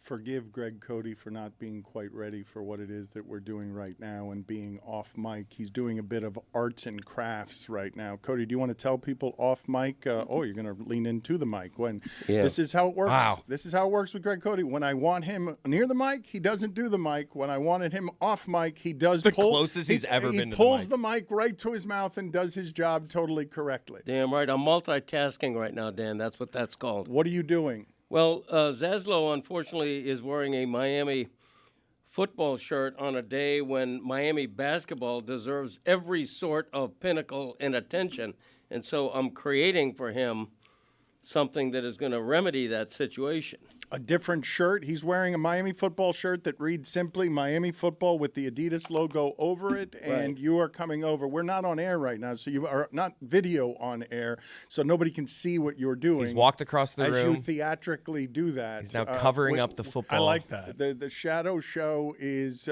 forgive Greg Cody for not being quite ready for what it is that we're doing right now and being off mic. He's doing a bit of arts and crafts right now. Cody, do you want to tell people off mic? You're going to lean into the mic. This is how it works. Wow. This is how it works with Greg Cody. When I want him near the mic, he doesn't do the mic. When I wanted him off mic, he does the closest he's ever been to the mic. He pulls the mic right to his mouth and does his job totally correctly. Damn right. I'm multitasking right now, Dan. That's what that's called. What are you doing? Well, Zaslow, unfortunately, is wearing a Miami football shirt on a day when Miami basketball deserves every sort of pinnacle and attention. And so I'm creating for him something that is going to remedy that situation. A different shirt. He's wearing a Miami football shirt that reads simply Miami football with the Adidas logo over it, and you are coming over. We're not on air right now, so you are not video on air, so nobody can see what you're doing. He's walked across the room. As you theatrically do that. He's now covering up the football. I like that. The shadow show is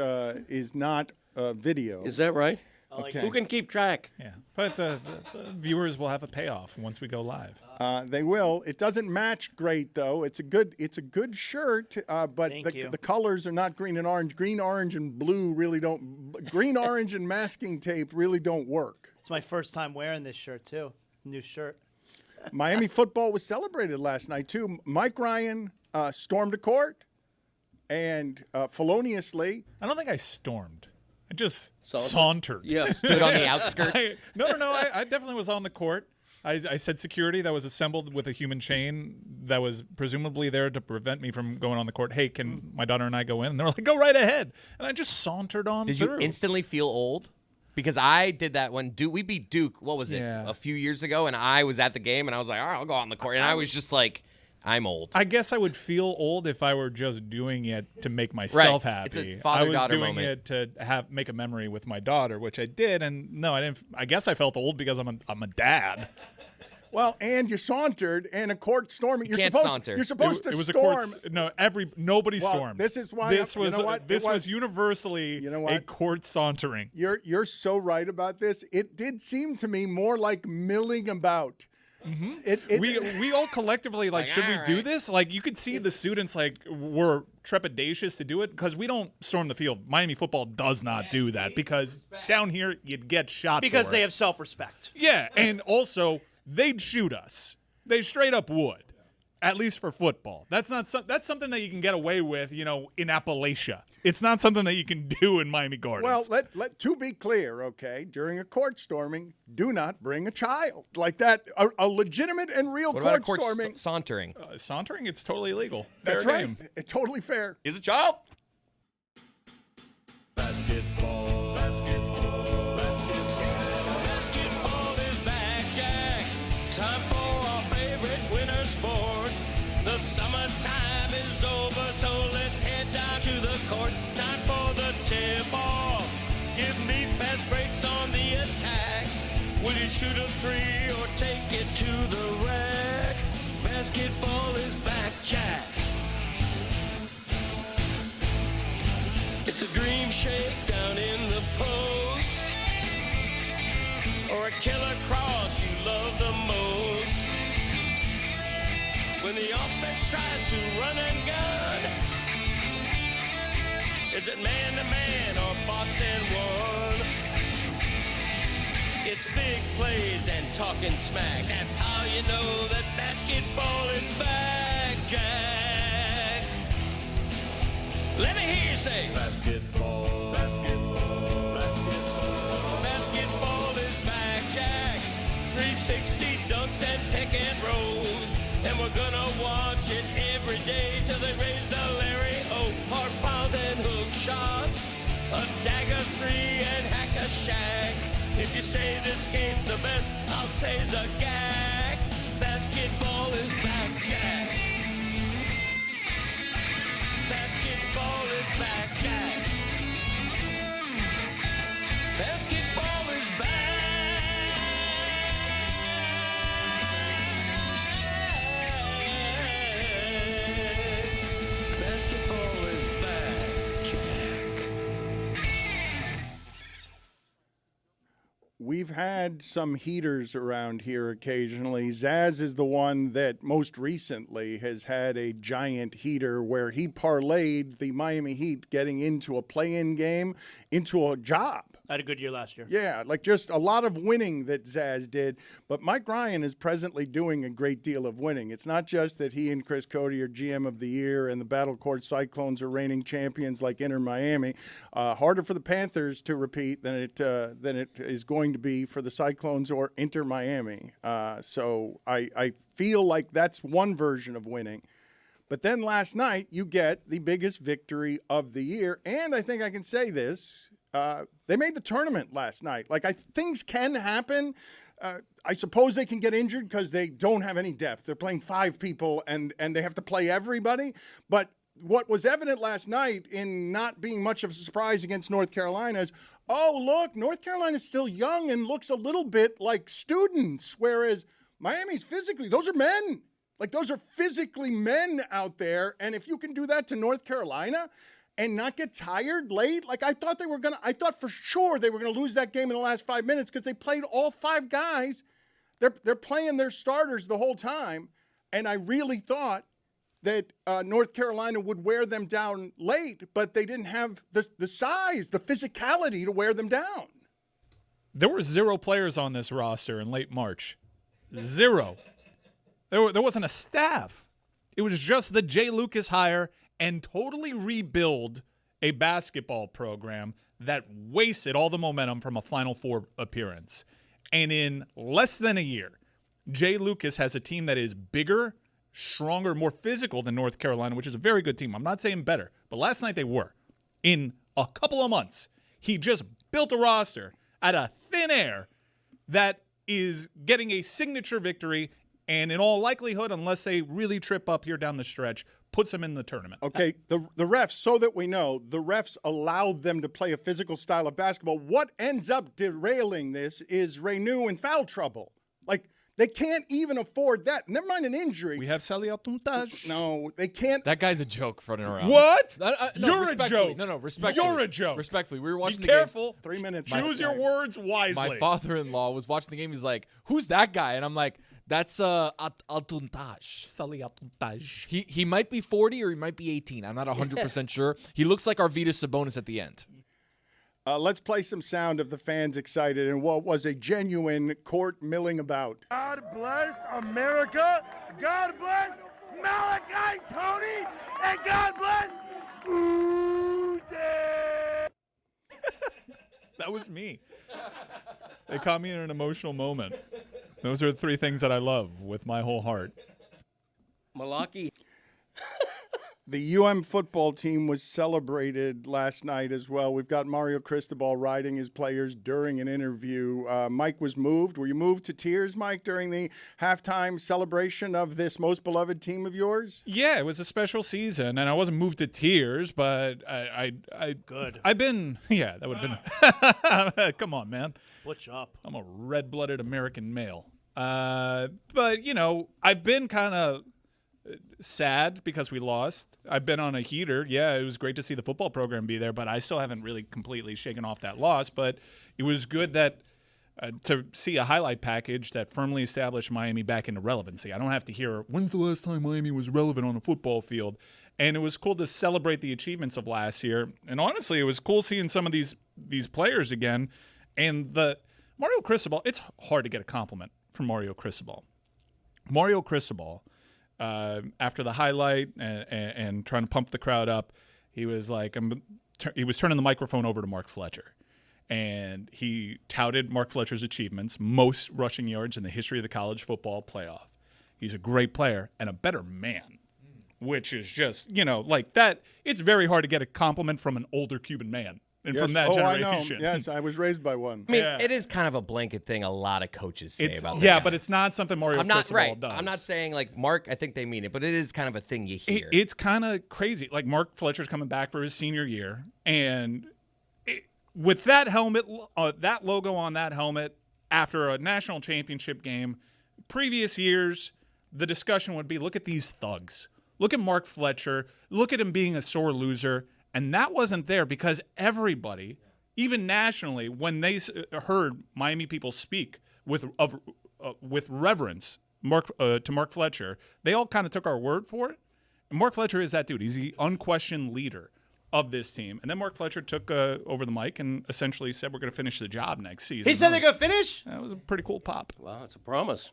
not video. Is that right? Okay. Who can keep track? Yeah, but the viewers will have a payoff once we go live. They will. It doesn't match great though. It's a good shirt, but the colors are not green and orange. Green, orange, and blue really don't. Green, orange, and masking tape really don't work. It's my first time wearing this shirt too. New shirt. Miami football was celebrated last night too. Mike Ryan stormed a court, and feloniously. I don't think I stormed. I just sauntered. Yeah. Stood on the outskirts. No. I definitely was on the court. I said security that was assembled with a human chain that was presumably there to prevent me from going on the court. Hey, can my daughter and I go in? And they were like, go right ahead. And I just sauntered on Did through. you instantly feel old? Because I did that when we beat Duke, what was it, a few years ago, and I was at the game, and I was like, all right, I'll go on the court. And I was just like, I'm old. I guess I would feel old if I were just doing it to make myself happy. It's a father-daughter I was doing moment. it to make a memory with my daughter, which I did, and no, I didn't. I guess I felt old because I'm a dad. Well, and you sauntered, and a court storming. You can't saunter. You're supposed to it was storm. Nobody Well, stormed. this is why this was was universally a court sauntering. You're so right about this. It did seem to me more like milling about. Mm-hmm. We all collectively should we do this? Like, you could see the students were trepidatious to do it because we don't storm the field. Miami football does not do that because down here you'd get shot because for they it. have self-respect. Yeah, and also they'd shoot us. They straight up would. At least for football. That's something that you can get away with, in Appalachia. It's not something that you can do in Miami Gardens. Well, to be clear, okay, during a court storming, do not bring a child like that. A legitimate and real What court about court storming. sauntering? Sauntering, it's totally illegal. That's Fair right. game. It's totally fair. He's a child. Basketball, basketball, basketball. Basketball is back, Jack. Time for our favorite winter sport. The summertime is over, so let's head down to the court. Time for the tip-off. Give me fast breaks on the attack. Will you shoot a three or take it to the rack? Basketball is back, Jack. It's a dream shake down in the post, or a killer cross you love the most. When the offense tries to run and gun, is it man-to-man or box and one? It's big plays and talking smack. That's how you know that basketball is back, Jack. Let me hear you say basketball, basketball, basketball. Basketball is back, Jack. 360 dunks and pick and rolls. And we're gonna watch it every day till they raise the Larry O. Hard fouls and hook shots, a dagger three and hack a shack. If you say this game's the best, I'll say Zagak. Basketball is back, Jack. Basketball is back, Jack. Basketball is back. Basketball is back, Jack. we've had some heaters around here occasionally. Zaz is the one that most recently has had a giant heater where he parlayed the Miami Heat getting into a play-in game into a job. I had a good year last year. Yeah, like just a lot of winning that Zaz did. But Mike Ryan is presently doing a great deal of winning. It's not just that he and Chris Cody are GM of the year and the Battle Court Cyclones are reigning champions like Inter Miami. Harder for the Panthers to repeat than it is going to be for the Cyclones or Inter Miami. So I feel like that's one version of winning. But then last night, you get the biggest victory of the year. And I think I can say this. They made the tournament last night. Like, things can happen. I suppose they can get injured because they don't have any depth. They're playing 5 people, and they have to play everybody. But what was evident last night in not being much of a surprise against North Carolina is, oh, look, North Carolina's still young and looks a little bit like students, whereas Miami's physically, those are men. Like, those are physically men out there. And if you can do that to North Carolina and not get tired late, like I thought for sure they were going to lose that game in the last 5 minutes because they played all 5 guys. They're playing their starters the whole time. And I really thought that North Carolina would wear them down late, but they didn't have the size, the physicality to wear them down. There were 0 players on this roster in late March. 0. There wasn't a staff. It was just the Jay Lucas hire and totally rebuild a basketball program that wasted all the momentum from a Final Four appearance. And in less than a year, Jay Lucas has a team that is bigger, stronger, more physical than North Carolina, which is a very good team. I'm not saying better, but last night they were. In a couple of months, he just built a roster out of thin air that is getting a signature victory, and in all likelihood, unless they really trip up here down the stretch, puts them in the tournament. Okay, the refs, so that we know, the refs allowed them to play a physical style of basketball. What ends up derailing this is Renew in foul trouble. Like, they can't even afford that. Never mind an injury. We have Tontage. No, they can't. That guy's a joke running around. What? No, You're a respectfully. joke. No, respectfully. You're a joke. Respectfully, we were watching Be the careful. 3 minutes. Choose your words wisely. My father-in-law was watching the game. He's like, "Who's that guy?" And I'm like, "That's Tontage." He might be 40 or he might be 18. I'm not 100% sure. He looks like Arvydas Sabonis at the end. Let's play some sound of the fans excited and what was a genuine court milling about. God bless America. God bless Malachi Tony. And God bless Uday. That was me. They caught me in an emotional moment. Those are the 3 things that I love with my whole heart. Malaki. The UM football team was celebrated last night as well. We've got Mario Cristobal riding his players during an interview. Mike was moved. Were you moved to tears, Mike, during the halftime celebration of this most beloved team of yours? Yeah, it was a special season, and I wasn't moved to tears, but Good. I've been, yeah, that would have been, come on, man. What's up? I'm a red-blooded American male. But, you know, I've been kind of sad because we lost. I've been on a heater. Yeah, it was great to see the football program be there, but I still haven't really completely shaken off that loss. But it was good that to see a highlight package that firmly established Miami back into relevancy. I don't have to hear, when's the last time Miami was relevant on a football field? And it was cool to celebrate the achievements of last year. And honestly, it was cool seeing some of these players again. And the Mario Cristobal, it's hard to get a compliment from Mario Cristobal. Mario Cristobal, after the highlight and trying to pump the crowd up, he was like, he was turning the microphone over to Mark Fletcher. And he touted Mark Fletcher's achievements, most rushing yards in the history of the college football playoff. He's a great player and a better man, which is just, you know, like that. It's very hard to get a compliment from an older Cuban man. And Yes. from that generation. I know. Yes, I was raised by one. I mean, Yeah. it is kind of a blanket thing a lot of coaches say about yeah, that. but it's not something Mario I'm not Cristobal right. does. I'm not saying like Mark. I think they mean it, but it is kind of a thing you hear. It's kind of crazy. Like Mark Fletcher's coming back for his senior year, and with that helmet, that logo on that helmet, after a national championship game, previous years, the discussion would be, look at these thugs. Look at Mark Fletcher. Look at him being a sore loser. And that wasn't there because everybody even nationally, when they heard Miami people speak with reverence to Mark Fletcher, they all kind of took our word for it. And Mark Fletcher is that dude. He's the unquestioned leader of this team. And then Mark Fletcher took over the mic and essentially said, we're going to finish the job next season. He said they're going to finish? That was a pretty cool pop. Wow, it's a promise.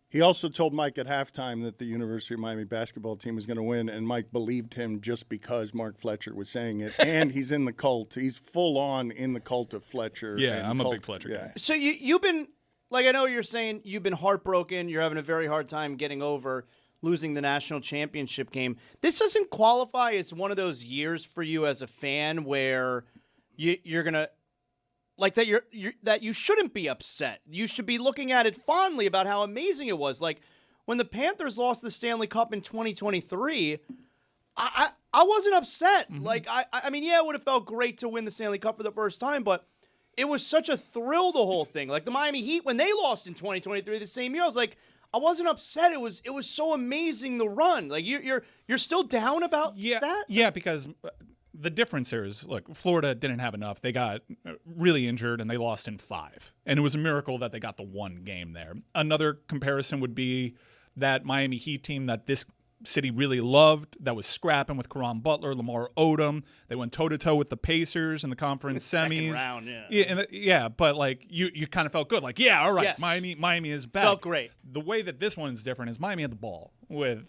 He also told Mike at halftime that the University of Miami basketball team was going to win, and Mike believed him just because Mark Fletcher was saying it. And he's in the cult. He's full on in the cult of Fletcher. Yeah, I'm a big Fletcher guy. So you've been, like, I know you're saying you've been heartbroken. You're having a very hard time getting over losing the national championship game. This doesn't qualify as one of those years for you as a fan where you're going to, like, that you shouldn't be upset. You should be looking at it fondly about how amazing it was. Like, when the Panthers lost the Stanley Cup in 2023, I wasn't upset. Mm-hmm. Like, I mean, yeah, it would have felt great to win the Stanley Cup for the first time, but it was such a thrill, the whole thing. Like, the Miami Heat, when they lost in 2023 the same year, I was like, I wasn't upset. It was so amazing, the run. Like, you're still down about that? Yeah, because the difference here is, look, Florida didn't have enough. They got really injured, and they lost in 5. And it was a miracle that they got the one game there. Another comparison would be that Miami Heat team that this city really loved, that was scrapping with Caron Butler, Lamar Odom. They went toe-to-toe with the Pacers in the conference semis. Second round, yeah, but, like, you kind of felt good. Like, yeah, all right, yes. Miami is back. Felt great. The way that this one's different is Miami had the ball with,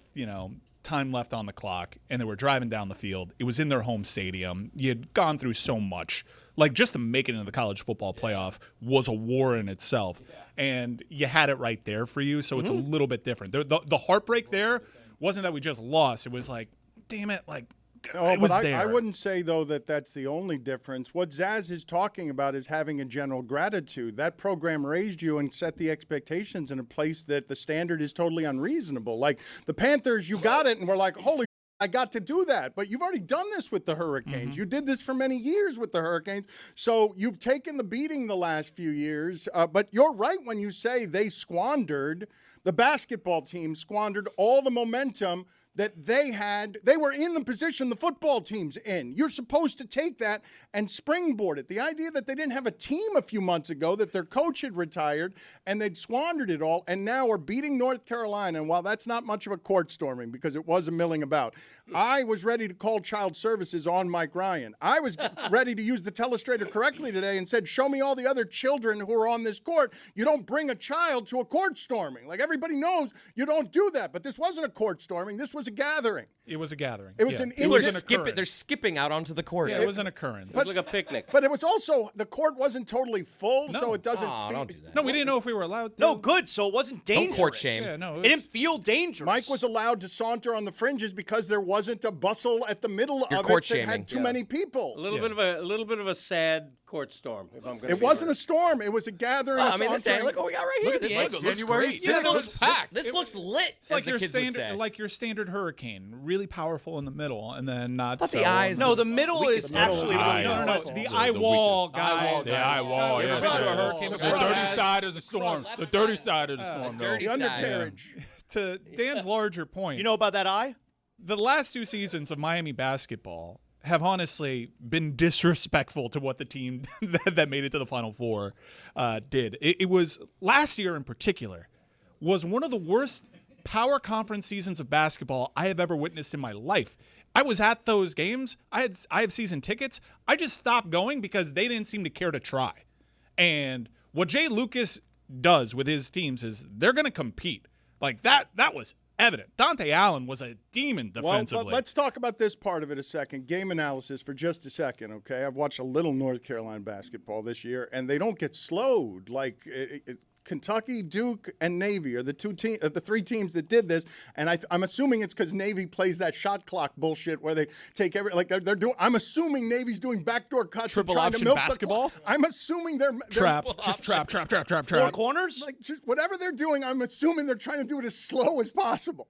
time left on the clock, and they were driving down the field. It was in their home stadium. You had gone through so much. Like, just to make it into the college football playoff was a war in itself. And you had it right there for you, so it's a little bit different. The heartbreak there wasn't that we just lost. It was like, damn it, like, it was there. I wouldn't say, though, that that's the only difference. What Zaz is talking about is having a general gratitude. That program raised you and set the expectations in a place that the standard is totally unreasonable. Like, the Panthers, you got it, and we're like, holy I got to do that. But you've already done this with the Hurricanes. You did this for many years with the Hurricanes. So you've taken the beating the last few years. But you're right when you say the basketball team squandered all the momentum that they had. They were in the position the football team's in. You're supposed to take that and springboard it. The idea that they didn't have a team a few months ago, that their coach had retired, and they'd squandered it all, and now are beating North Carolina. And while that's not much of a court storming because it was a milling about, I was ready to call child services on Mike Ryan. I was ready to use the telestrator correctly today and said, show me all the other children who are on this court. You don't bring a child to a court storming. Like, everybody knows you don't do that. But this wasn't a court storming. This was a gathering. It was a gathering. It was an occurrence. They're skipping out onto the court. Yeah, it was an occurrence. It was like a picnic. But it was also, the court wasn't totally full, so it doesn't feel. Don't do that. No, we didn't know if we were allowed to. No, good. So it wasn't dangerous. Don't court shame. Yeah, no, it didn't feel dangerous. Mike was allowed to saunter on the fringes because there wasn't a bustle at the middle of court it that shaming. had too many people. A little bit of a sad court storm. If I'm going It wasn't a storm. It was a gathering. I mean, look what we got right here. This looks January. great. Yeah, This looks lit. It's like your standard hurricane, really powerful in the middle, and then not But so. the eyes. No, the middle is actually really No. The eye wall, guys. The eye wall, yeah. The hurricane. The dirty side of the storm. The dirty side of the storm. dirty The side. undercarriage. To Dan's larger point, You know about that eye? the last 2 seasons of Miami basketball have honestly been disrespectful to what the team that made it to the Final Four did. It was, last year in particular, was one of the worst power conference seasons of basketball I have ever witnessed in my life. I was at those games. I have season tickets. I just stopped going because they didn't seem to care to try. And what Jay Lucas does with his teams is they're going to compete. Like, that was evident. Dante Allen was a demon defensively. Well, but let's talk about this part of it a second. Game analysis for just a second, okay? I've watched a little North Carolina basketball this year, and they don't get slowed. Like, Kentucky, Duke, and Navy are the three teams that did this, and I'm assuming it's because Navy plays that shot clock bullshit where they take they're doing. I'm assuming Navy's doing backdoor cuts, Triple and trying option to milk basketball. I'm assuming they're trap. Four corners? Like, just whatever they're doing, I'm assuming they're trying to do it as slow as possible.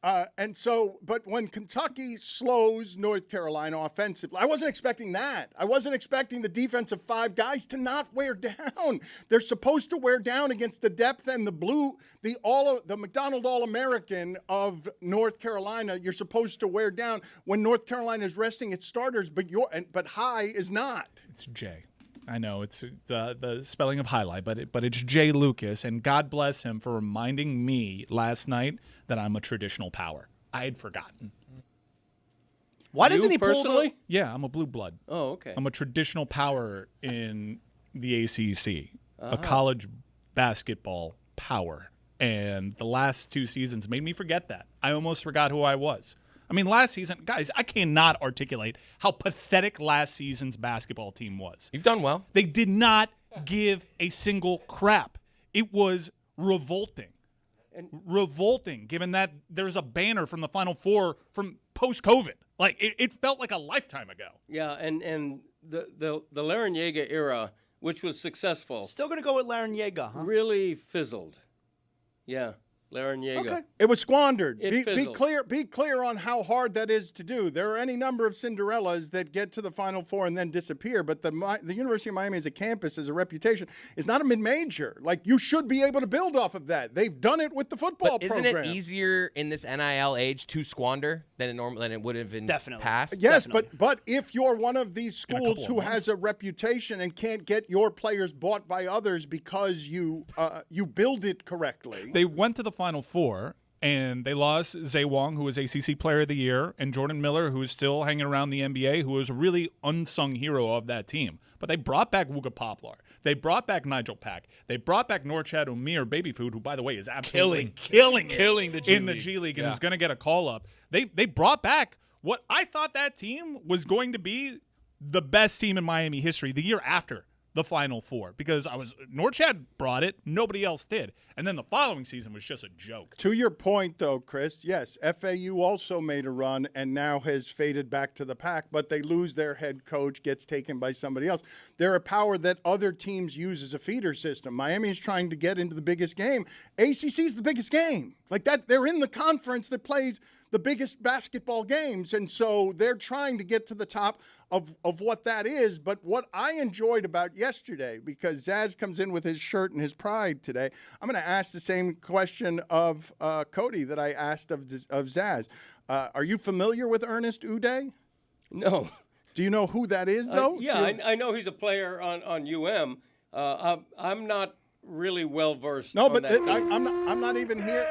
But when Kentucky slows North Carolina offensively, I wasn't expecting that. I wasn't expecting the defensive 5 guys to not wear down. They're supposed to wear down against the depth and the McDonald All-American of North Carolina. You're supposed to wear down when North Carolina is resting its starters, but High is not. It's Jay. I know it's the spelling of highlight, but it's Jay Lucas, and God bless him for reminding me last night that I'm a traditional power. I had forgotten. Why doesn't he personally? pull Yeah, I'm a blue blood. Oh, okay. I'm a traditional power in the ACC, a college basketball power, and the last 2 seasons made me forget that. I almost forgot who I was. I mean, last season, guys, I cannot articulate how pathetic last season's basketball team was. You've done well. They did not give a single crap. It was revolting. Revolting, given that there's a banner from the Final Four from post-COVID. Like, it felt like a lifetime ago. Yeah, and the Larrañaga era, which was successful, Still going to go with Larrañaga, huh? really fizzled. Yeah, Larrañaga. Okay. It was squandered. It Be fizzled. clear on how hard that is to do. There are any number of Cinderellas that get to the Final Four and then disappear, but the University of Miami as a campus, as a reputation, is not a mid-major. Like, you should be able to build off of that. They've done it with the football But isn't program. it easier in this NIL age to squander than it would have in Definitely. past? Yes, Definitely. but if you're one of these In a couple schools of who has months. a reputation and can't get your players bought by others because you build it correctly, They went to the Final Four, and they lost Zay Wong, who was ACC Player of the Year, and Jordan Miller, who is still hanging around the NBA, who was a really unsung hero of that team. But they brought back Wooga Poplar. They brought back Nigel Pack. They brought back Norchad Umir Baby Food, who, by the way, is absolutely killing the G in the League. G League and Yeah. is going to get a call-up. They brought back what I thought that team was going to be the best team in Miami history the year after the Final Four, because Norchad brought it, nobody else did. And then the following season was just a joke. to your point, though, Chris, yes, FAU also made a run and now has faded back to the pack, but they lose their head coach, gets taken by somebody else. They're a power that other teams use as a feeder system. Miami is trying to get into the biggest game. ACC is the biggest game. Like that, they're in the conference that plays the biggest basketball games, and so they're trying to get to the top of what that is. But what I enjoyed about yesterday, because Zaz comes in with his shirt and his pride today, I'm going to ask the same question of Cody that I asked of Zaz. Are you familiar with Ernest Uday? No. Do you know who that is, though? I know he's a player on UM. I'm not really well versed. No, on but that. I'm not even here.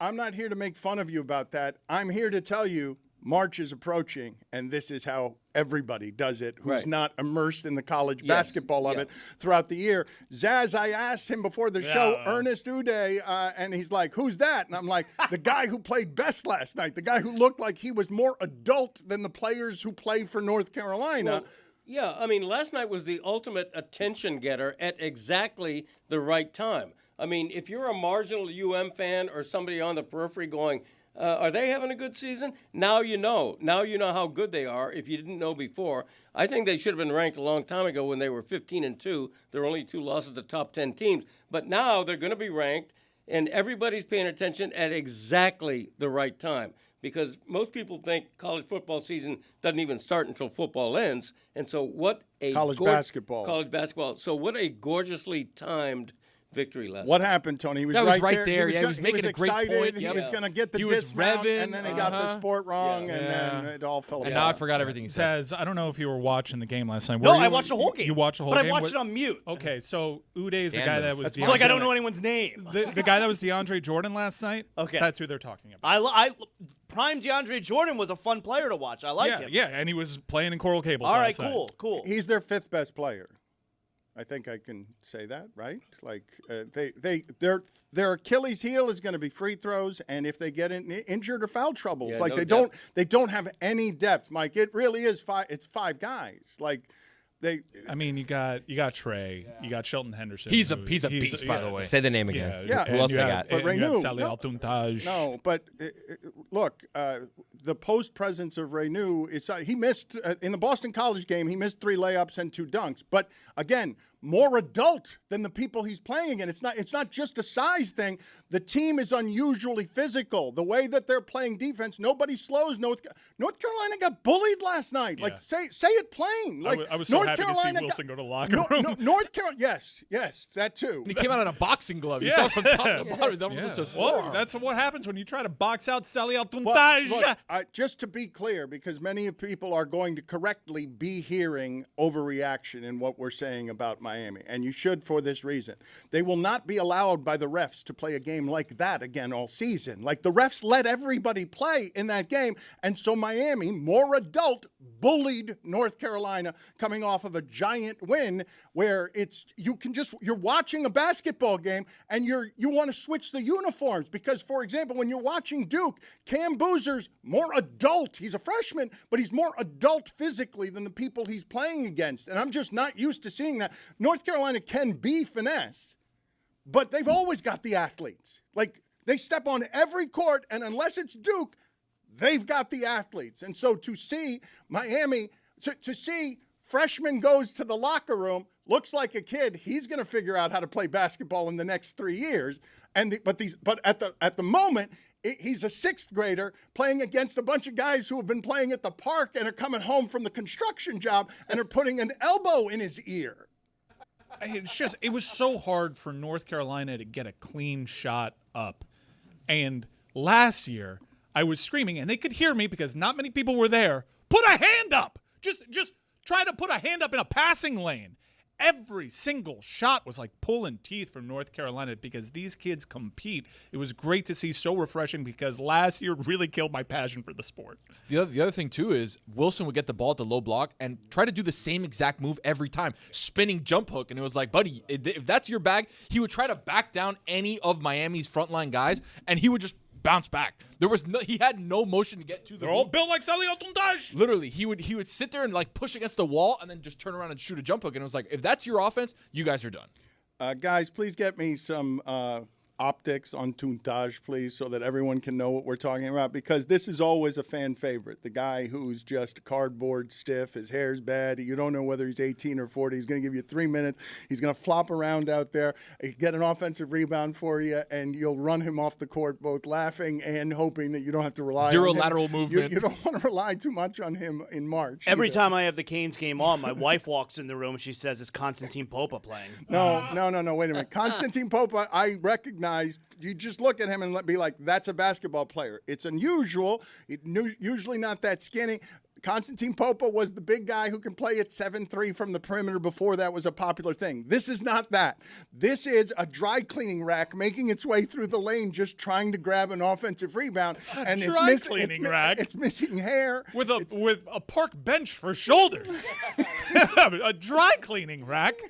I'm not here to make fun of you about that. I'm here to tell you March is approaching, and this is how everybody does it who's Right. not immersed in the college basketball of it throughout the year. Zaz, I asked him before the show, Ernest Uday, and he's like, who's that? And I'm like, the guy who played best last night, the guy who looked like he was more adult than the players who play for North Carolina. Well, yeah, I mean, last night was the ultimate attention getter at exactly the right time. I mean, if you're a marginal UM fan or somebody on the periphery going, are they having a good season? Now you know. Now you know how good they are if you didn't know before. I think they should have been ranked a long time ago when they were 15-2. There were only 2 losses to top 10 teams. But now they're going to be ranked, and everybody's paying attention at exactly the right time. Because most people think college football season doesn't even start until football ends. And so what a College basketball. College basketball. So what a gorgeously timed victory last What night. happened, Tony? He was, That was right there. He Yeah, he was making a great excited. point. He Yep. was going to get the He was dismount, revving. and then he got the sport wrong, and then it all fell apart. And now I forgot everything he said. Says, I don't know if you were watching the game last night. No, Were I you- watched the whole game. You watched the whole but game? I watched it on mute. Okay, so Uday is the Dan guy knows. that was It's like I don't know anyone's name. the guy that was DeAndre Jordan last night. Okay. That's who they're talking about. Prime DeAndre Jordan was a fun player to watch. I like him. Yeah, and he was playing in Coral Gables. All right, last night. cool. He's their 5th best player. I think I can say that, right? Like their Achilles heel is going to be free throws, and if they get injured or foul trouble, Yeah, like no they don't have any depth, Mike. It really is 5. It's 5 guys. Like I mean, you got Trey, you got Shelton Henderson. He's a who- beast, by the way. Say the name again. Yeah. Who and else you they have- got? But and you have Renu, Sally Altuntaj. No, but look, the post presence of Renu is he missed in the Boston College game. He missed 3 layups and 2 dunks. But again, more adult than the people he's playing against. It's not just a size thing. The team is unusually physical. The way that they're playing defense, nobody slows. North Carolina got bullied last night. Yeah. Like say it plain. Like I was so North happy Carolina to see Wilson go to the locker room. North Carolina, yes, that too. And he came out in a boxing glove. You saw from top to bottom. That was just a Well, forearm. that's what happens when you try to box out Sally Tontage. Look, just to be clear, because many people are going to correctly be hearing overreaction in what we're saying about Miami, and you should for this reason. They will not be allowed by the refs to play a game like that again all season. Like, the refs let everybody play in that game, and so Miami, more adult, bullied North Carolina coming off of a giant win where you're watching a basketball game and you want to switch the uniforms because, for example, when you're watching Duke, Cam Boozer's more adult. He's a freshman, but he's more adult physically than the people he's playing against, and I'm just not used to seeing that. North Carolina can be finesse, but they've always got the athletes. Like, they step on every court, and unless it's Duke, they've got the athletes. And so to see Miami, to see freshman goes to the locker room, looks like a kid, he's going to figure out how to play basketball in the next 3 years. But at the moment, he's a sixth grader playing against a bunch of guys who have been playing at the park and are coming home from the construction job and are putting an elbow in his ear. It was so hard for North Carolina to get a clean shot up. And last year, I was screaming, and they could hear me because not many people were there. Put a hand up! Just try to put a hand up in a passing lane. Every single shot was like pulling teeth from North Carolina because these kids compete. It was great to see, so refreshing, because last year really killed my passion for the sport. The other thing, too, is Wilson would get the ball at the low block and try to do the same exact move every time, spinning jump hook. And it was like, buddy, if that's your bag, he would try to back down any of Miami's frontline guys, and he would just bounce back. He had no motion to get to the They're all built like Sally Tontage. Literally, he would sit there and like push against the wall and then just turn around and shoot a jump hook. And it was like, if that's your offense, you guys are done. Guys, please get me some optics on Tontage, please, so that everyone can know what we're talking about, because this is always a fan favorite. The guy who's just cardboard stiff, his hair's bad, you don't know whether he's 18 or 40. He's going to give you 3 minutes. He's going to flop around out there, get an offensive rebound for you, and you'll run him off the court both laughing and hoping that you don't have to rely Zero on him. lateral movement. You don't want to rely too much on him in March. Every either. time I have the Canes game on, my wife walks in the room and she says, "Is Constantine Popa playing?" No, wait a minute. Constantine Popa, I recognized. You just look at him and be like, that's a basketball player. It's unusual. Usually not that skinny. Constantine Popa was the big guy who can play at 7'3" from the perimeter before that was a popular thing. This is not that. This is a dry cleaning rack making its way through the lane just trying to grab an offensive rebound. And it's missing hair. With a park bench for shoulders. A dry cleaning rack.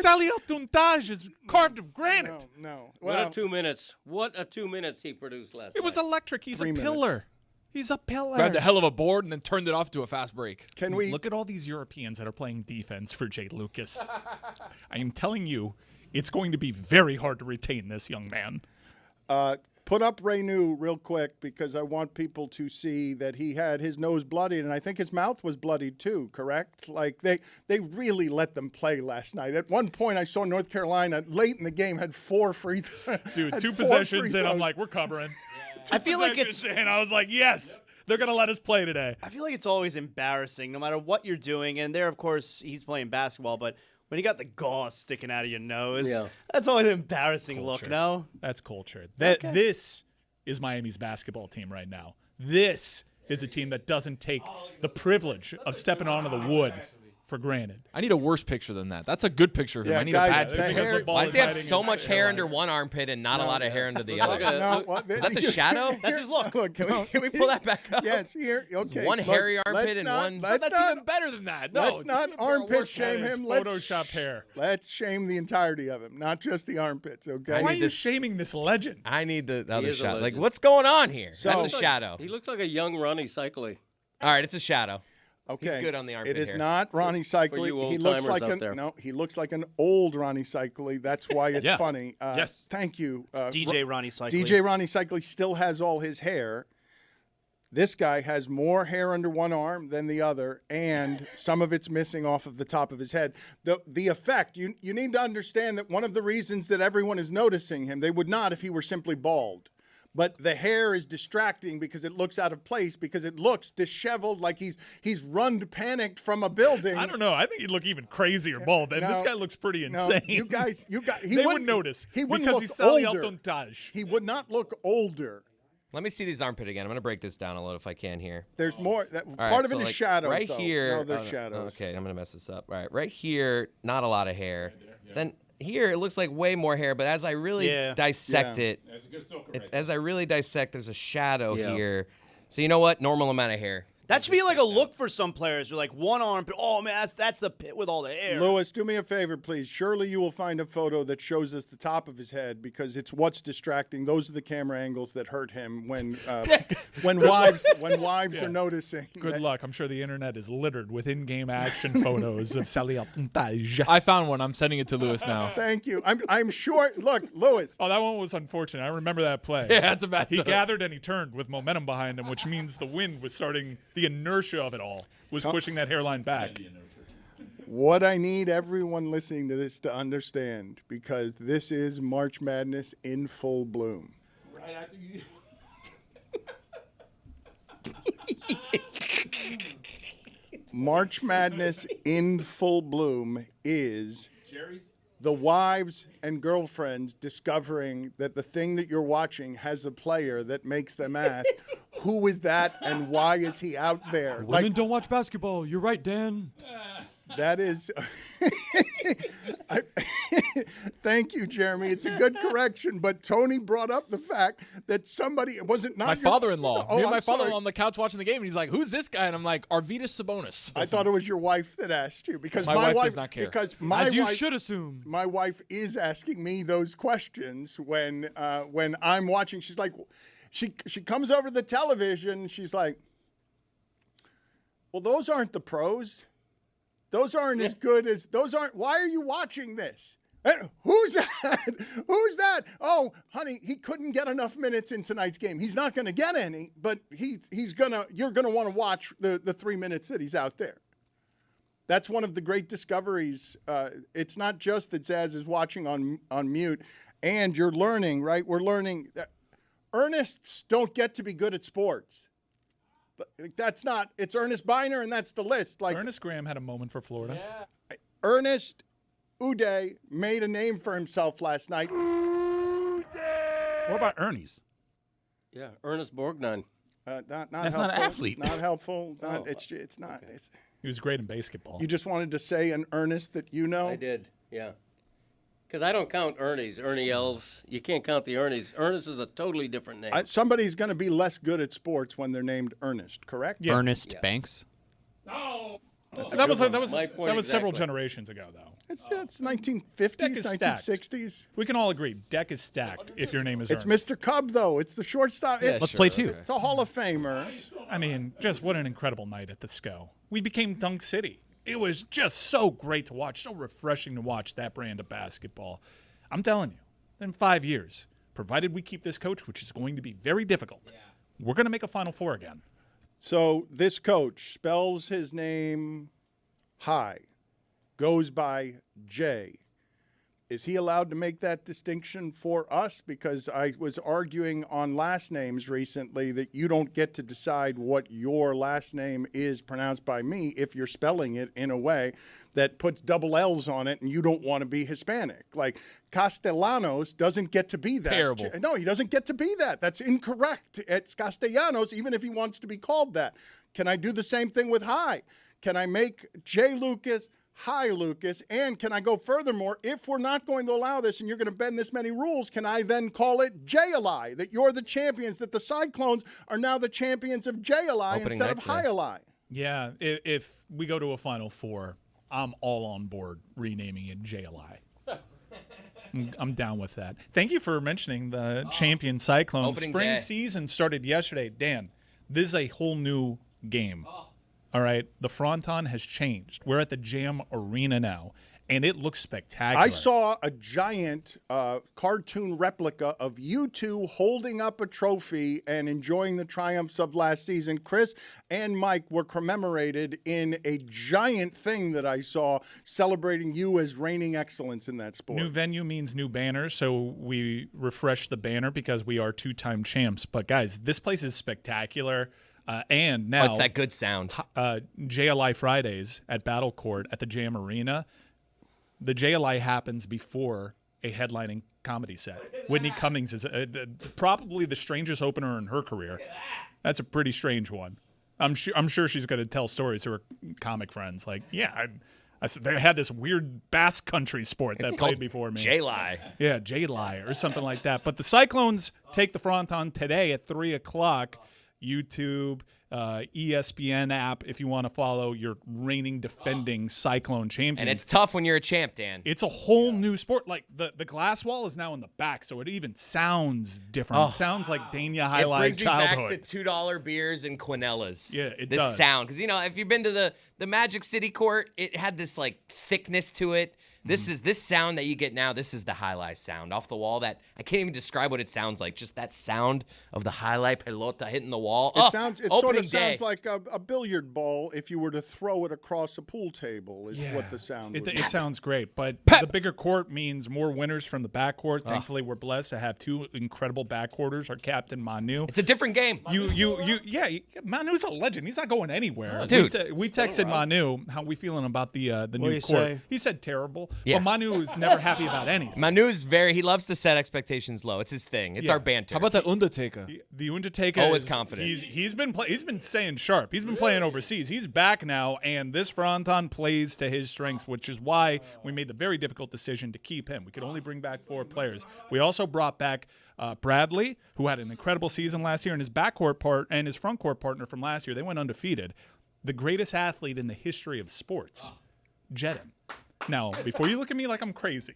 Sally Tontage is carved of granite. No. What a 2 minutes. What a 2 minutes he produced last night. It was electric. He's a pillar. He's a pillar. Grabbed a hell of a board and then turned it off to a fast break. Can we look at all these Europeans that are playing defense for Jay Lucas? I am telling you, it's going to be very hard to retain this young man. Put up Renew real quick, because I want people to see that he had his nose bloodied, and I think his mouth was bloodied too, correct? Like, they really let them play last night. At one point, I saw North Carolina late in the game had 4 free throws. Dude, 2 possessions in, I'm like, we're covering. I feel like it's. And I was like, yes, they're going to let us play today. I feel like it's always embarrassing, no matter what you're doing. And there, of course, he's playing basketball, but when you got the gauze sticking out of your nose, that's always an embarrassing look, no? That's culture. This is Miami's basketball team right now. This is a team that doesn't take the privilege of stepping onto the wood for granted. I need a worse picture than that. That's a good picture of him. Yeah, I need guys, a bad picture. hair- Why does he have so much hair under one armpit and not a lot of hair under the other? Is that the shadow? That's his look. Can we pull that back up? Yes, here. Okay. One hairy armpit and one. That's even better than that. No, Let's not armpit shame him. Photoshop hair. Let's shame the entirety of him, not just the armpits, okay? Why are you shaming this legend? I need the He other is a shot. Like, legend. what's going on here? So- That's a shadow. He looks like a young Ronnie Cycli. All right, it's a shadow. Okay. He's good on the armpit It is hair. not Ronnie you Cycli. He looks old-timers like out there. he looks like an old Ronnie Cycli. That's why it's Yeah. funny. Yes. Thank you. DJ Ronnie Cycli. DJ Ronnie Cycli still has all his hair. This guy has more hair under one arm than the other, and some of it's missing off of the top of his head. The effect, you need to understand that one of the reasons that everyone is noticing him, they would not if he were simply bald. But the hair is distracting because it looks out of place, because it looks disheveled, like he's run panicked from a building. I don't know. I think he'd look even crazier bald. And this guy looks pretty insane. You guys, they would notice. He wouldn't because look he's Sally older. Tontage. He would not look older. Let me see these armpit again. I'm going to break this down a little if I can here. There's more. All Part right, of it so, is like, shadows. Right though. here. No, there's shadows. Okay, I'm going to mess this up. All right, right here, not a lot of hair. Then here, it looks like way more hair, but as I really dissect it, as I really dissect, there's a shadow here. So you know what? Normal amount of hair. That should be like a look for some players. You're like one arm, but oh man, that's the pit with all the hair. Lewis, do me a favor, please. Surely you will find a photo that shows us the top of his head, because it's what's distracting. Those are the camera angles that hurt him when wives are noticing. Good luck. I'm sure the internet is littered with in-game action photos of Sally Tontage. I found one. I'm sending it to Lewis now. Thank you. I'm sure. Look, Lewis. Oh, that one was unfortunate. I remember that play. Yeah, that's a bad He time. gathered and he turned with momentum behind him, which means the wind was starting. The inertia of it all was pushing that hairline back. What I need everyone listening to this to understand, because this is March Madness in full bloom. Right after you. March Madness in full bloom is the wives and girlfriends discovering that the thing that you're watching has a player that makes them ask, who is that and why is he out there? Women don't watch basketball. You're right, Dan. That is. Thank you, Jeremy. It's a good correction, but Tony brought up the fact that somebody wasn't not My your- father-in-law. Oh, Me and my I'm father-in-law sorry. on the couch watching the game, and he's like, "Who's this guy?" And I'm like, "Arvydas Sabonis." I thought it was your wife that asked you, because My wife does not care. Because my As you wife, should assume. my wife is asking me those questions when I'm watching. She's like, she comes over to the television. She's like, well, those aren't the pros. Those aren't as good as those aren't. Why are you watching this? Who's that? Who's that? Oh, honey, he couldn't get enough minutes in tonight's game. He's not going to get any, but he's gonna. You're going to want to watch the 3 minutes that he's out there. That's one of the great discoveries. It's not just that Zaz is watching on mute, and you're learning, right? We're learning that Ernests don't get to be good at sports. But that's not. It's Ernest Biner, and that's the list. Like Ernest Graham had a moment for Florida. Ernest Uday made a name for himself last night. What about Ernie's? Yeah, Ernest Borgnine. Not That's helpful. not an athlete. Not helpful. Not, it's not. It's, He was great in basketball. you just wanted to say an Ernest that you know. I did, yeah. Because I don't count Ernie's. Ernie Els. You can't count the Ernie's. Ernest is a totally different name. Somebody's going to be less good at sports when they're named Ernest, correct? Yeah. Ernest Banks. That was My point several exactly. generations ago, though. It's 1950s, Deck is stacked. 1960s. We can all agree, deck is stacked if your name is It's Ernest. Mr. Cub, though. It's the shortstop. Yeah, Let's play two. It's a Hall of Famer. I mean, just what an incredible night at the SCO. We became Dunk City. It was just so great to watch, so refreshing to watch that brand of basketball. I'm telling you, in 5 years, provided we keep this coach, which is going to be very difficult, we're going to make a Final Four again. So this coach spells his name high, goes by J. Is he allowed to make that distinction for us? Because I was arguing on last names recently that you don't get to decide what your last name is pronounced by me if you're spelling it in a way that puts double L's on it and you don't want to be Hispanic. Like Castellanos doesn't get to be that. Terrible. No, he doesn't get to be that. That's incorrect. It's Castellanos, even if he wants to be called that. Can I do the same thing with High? Can I make J. Lucas Hi, Lucas? And can I go furthermore? If we're not going to allow this and you're going to bend this many rules, can I then call it J-Alai? That you're the champions, that the Cyclones are now the champions of J-Alai Opening instead night of today. Hi-Alai? Yeah, if we go to a Final Four, I'm all on board renaming it JLI. I'm down with that. Thank you for mentioning the champion Cyclones. Opening Spring day. season started yesterday. Dan, this is a whole new game. All right, the fronton has changed. We're at the Jam Arena now, and it looks spectacular. I saw a giant cartoon replica of you two holding up a trophy and enjoying the triumphs of last season. Chris and Mike were commemorated in a giant thing that I saw celebrating you as reigning excellence in that sport. New venue means new banners, so we refreshed the banner because we are 2-time champs. But, guys, this place is spectacular. And now it's that good sound. JLI Fridays at Battle Court at the Jam Arena. The JLI happens before a headlining comedy set. Whitney Cummings is probably the strangest opener in her career. That's a pretty strange one. I'm sure she's going to tell stories to her comic friends. Like, yeah, they had this weird Basque country sport that played before me. J-Lie. Yeah, J-Lie or something like that. But the Cyclones take the front on today at 3 o'clock. YouTube, ESPN app if you want to follow your reigning defending Cyclone champion. And it's tough when you're a champ, Dan. It's a whole new sport. Like the glass wall is now in the back, so it even sounds different. It sounds like Dania Highlight childhood. It brings me back to $2 beers and Quinellas. Yeah, it this does. sound. Because, if you've been to the Magic City court, it had this, thickness to it. This is this sound that you get now. This is the highlight sound off the wall. That I can't even describe what it sounds like. Just that sound of the highlight pelota hitting the wall. It sort of day. sounds like a billiard ball if you were to throw it across a pool table. Is what the sound would be. It sounds great, but the bigger court means more winners from the backcourt. Thankfully, we're blessed to have two incredible backcourters. Our captain Manu. It's a different game. Manu's a legend. He's not going anywhere, dude. We texted Manu how we feeling about the new court. Say? He said terrible. Yeah. But Manu is never happy about anything. Manu's he loves to set expectations low. It's his thing. It's our banter. How about the Undertaker? The Undertaker Always is confident. He's been staying sharp. He's been playing overseas. He's back now, and this fronton plays to his strengths, which is why we made the very difficult decision to keep him. We could only bring back 4 players. We also brought back Bradley, who had an incredible season last year, and his backcourt part and his frontcourt partner from last year. They went undefeated. The greatest athlete in the history of sports, Jedim. Now, before you look at me like I'm crazy,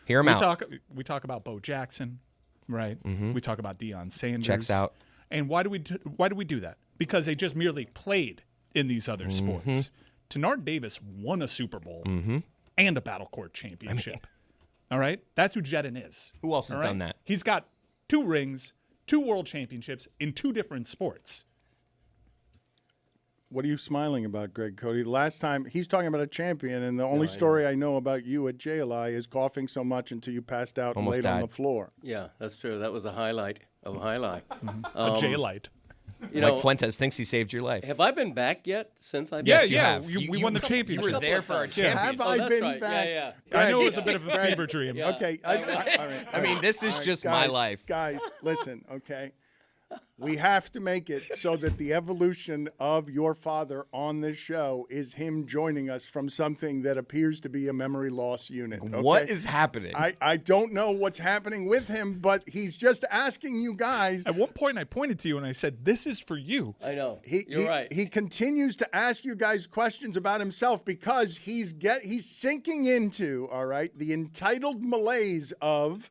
hear him out. We talk about Bo Jackson, right? Mm-hmm. We talk about Deion Sanders. Checks out. And why do we do that? Because they just merely played in these other sports. Tenard Davis won a Super Bowl and a Battle Court championship. All right? That's who Jedim is. Who else has done that? He's got 2 rings, 2 world championships in 2 different sports. What are you smiling about, Greg Cody? Last time, he's talking about a champion, and the only story I know about you at JLI is coughing so much until you passed out and laid on the floor. Yeah, that's true. That was a highlight of highlight. A J-light. Mike Fuentes thinks he saved your life. Have I been back yet since I've Yeah, been yeah. You We won the championship. You were there for our champion. Have I been back? Yeah. I know it was a bit of a fever dream. Yeah. Okay. All right. I mean, this is just my life. Guys, listen, okay? We have to make it so that the evolution of your father on this show is him joining us from something that appears to be a memory loss unit. Okay? What is happening? I don't know what's happening with him, but he's just asking you guys. At one point, I pointed to you and I said, "This is for you." I know. You're right. He continues to ask you guys questions about himself because he's sinking into, all right, the entitled malaise of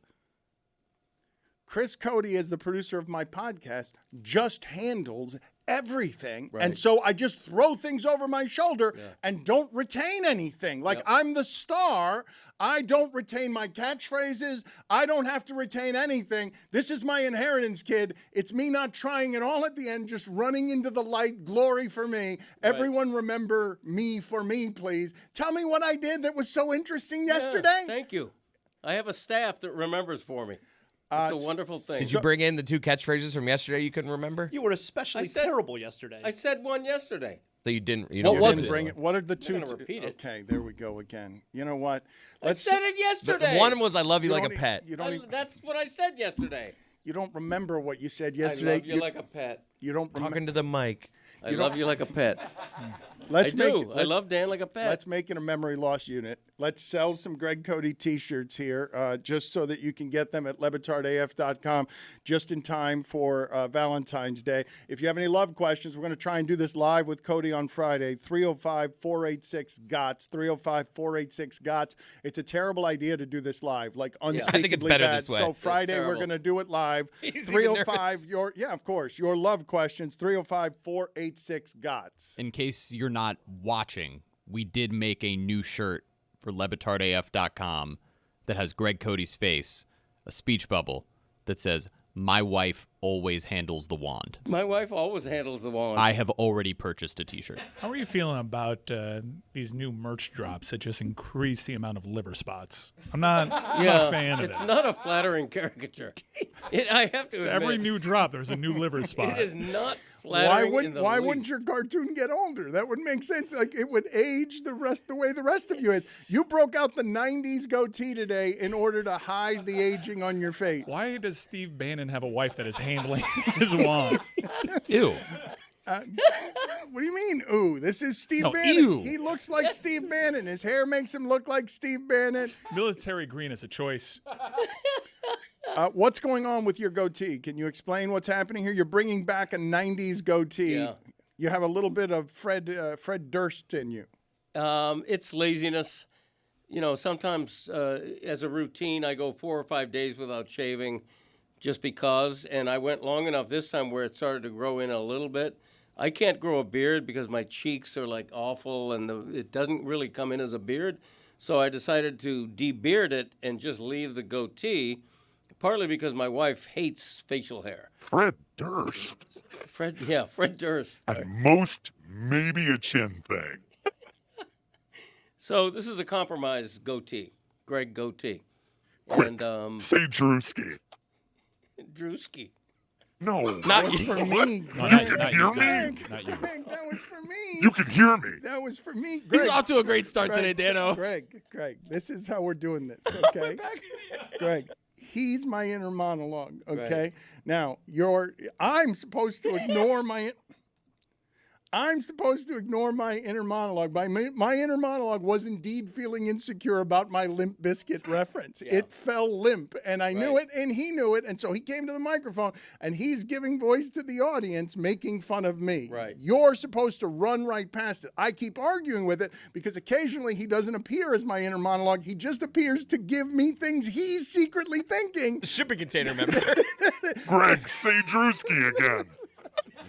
Chris Cody, as the producer of my podcast, just handles everything. Right. And so I just throw things over my shoulder and don't retain anything. Like I'm the star. I don't retain my catchphrases. I don't have to retain anything. This is my inheritance, kid. It's me not trying at all at the end, just running into the light. Glory for me. Everyone remember me for me, please. Tell me what I did that was so interesting yesterday. Thank you. I have a staff that remembers for me. It's a wonderful thing. Did you bring in the 2 catchphrases from yesterday you couldn't remember? You were especially terrible yesterday. I said one yesterday. So you didn't. What was Didn't bring it. What are the 2? gonna repeat it. Okay, there we go again. You know what? I said it yesterday. One was I love you like a don't pet. You don't. That's what I said yesterday. You don't remember what you said I yesterday. love you like a pet. You don't Talking to the mic. I love you like a pet. Let's I make do. it. I love Dan like a pet. Let's make it a memory loss unit. Let's sell some Greg Cody T-shirts here, just so that you can get them at lebatardaf.com just in time for Valentine's Day. If you have any love questions, we're going to try and do this live with Cody on Friday. 305-486-GOTS. 305-486-GOTS. It's a terrible idea to do this live, like unspeakably I think it's better bad. this way. So Friday we're terrible. going to do it live. He's 305 of course, your love questions. 305-486-GOTS. In case you're not watching, we did make a new shirt for LeBatardAF.com that has Greg Cody's face, a speech bubble that says, "My wife always handles the wand." My wife always handles the wand. I have already purchased a t-shirt. How are you feeling about these new merch drops that just increase the amount of liver spots? I'm not a fan of it. It's not a flattering caricature. I have to admit, every new drop, there's a new liver spot. It is not flattering. Why wouldn't your cartoon get older? That would make sense. Like it would age the way the rest of you is. You broke out the '90s goatee today in order to hide the aging on your face. Why does Steve Bannon have a wife that is handling his wand? Ew. What do you mean, ooh? This is Steve Bannon. Ew. He looks like Steve Bannon. His hair makes him look like Steve Bannon. Military green is a choice. What's going on with your goatee? Can you explain what's happening here? You're bringing back a '90s goatee. Yeah. You have a little bit of Fred Durst in you. It's laziness. You know, sometimes as a routine, I go 4 or 5 days without shaving just because. And I went long enough this time where it started to grow in a little bit. I can't grow a beard because my cheeks are like awful and it doesn't really come in as a beard. So I decided to de-beard it and just leave the goatee, partly because my wife hates facial hair. Fred Durst. Fred Durst. At most, maybe a chin thing. So this is a compromise goatee, Greg goatee. Quick, And, say Drewski. Drewski. No. That was for me. No, you can hear me? Greg, that was for me. You can hear me. That was for me. Greg, He's off to a great start Greg, today, Dano. Greg, this is how we're doing this, okay? Greg, he's my inner monologue, okay? Right. Now, I'm supposed to ignore my inner monologue. My inner monologue was indeed feeling insecure about my Limp Bizkit reference. Yeah. It fell limp, and I knew it, and he knew it, and so he came to the microphone, and he's giving voice to the audience, making fun of me. Right. You're supposed to run right past it. I keep arguing with it because occasionally he doesn't appear as my inner monologue. He just appears to give me things he's secretly thinking. Shipping container member. Greg, say Drewski again.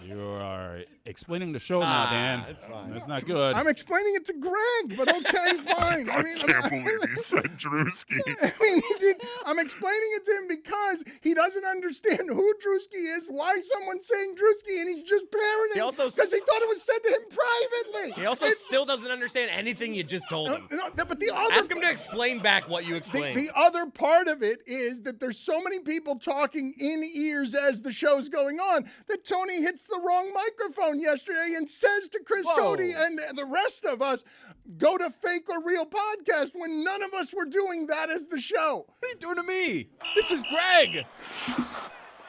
You are explaining the show now, Dan. That's fine. That's not good. I'm explaining it to Greg, but okay, fine. I can't believe he said Drewski. I mean, he did. I'm explaining it to him because he doesn't understand who Drewski is, why someone's saying Drewski, and he's just parroting because he thought it was said to him privately. He also still doesn't understand anything you just told him. But the other Ask him to explain back what you explained. The other part of it is that there's so many people talking in ears as the show's going on that Tony hits the wrong microphone yesterday and says to Chris Cody and the rest of us, go to Fake or Real Podcast when none of us were doing that as the show. What are you doing to me? This is Greg.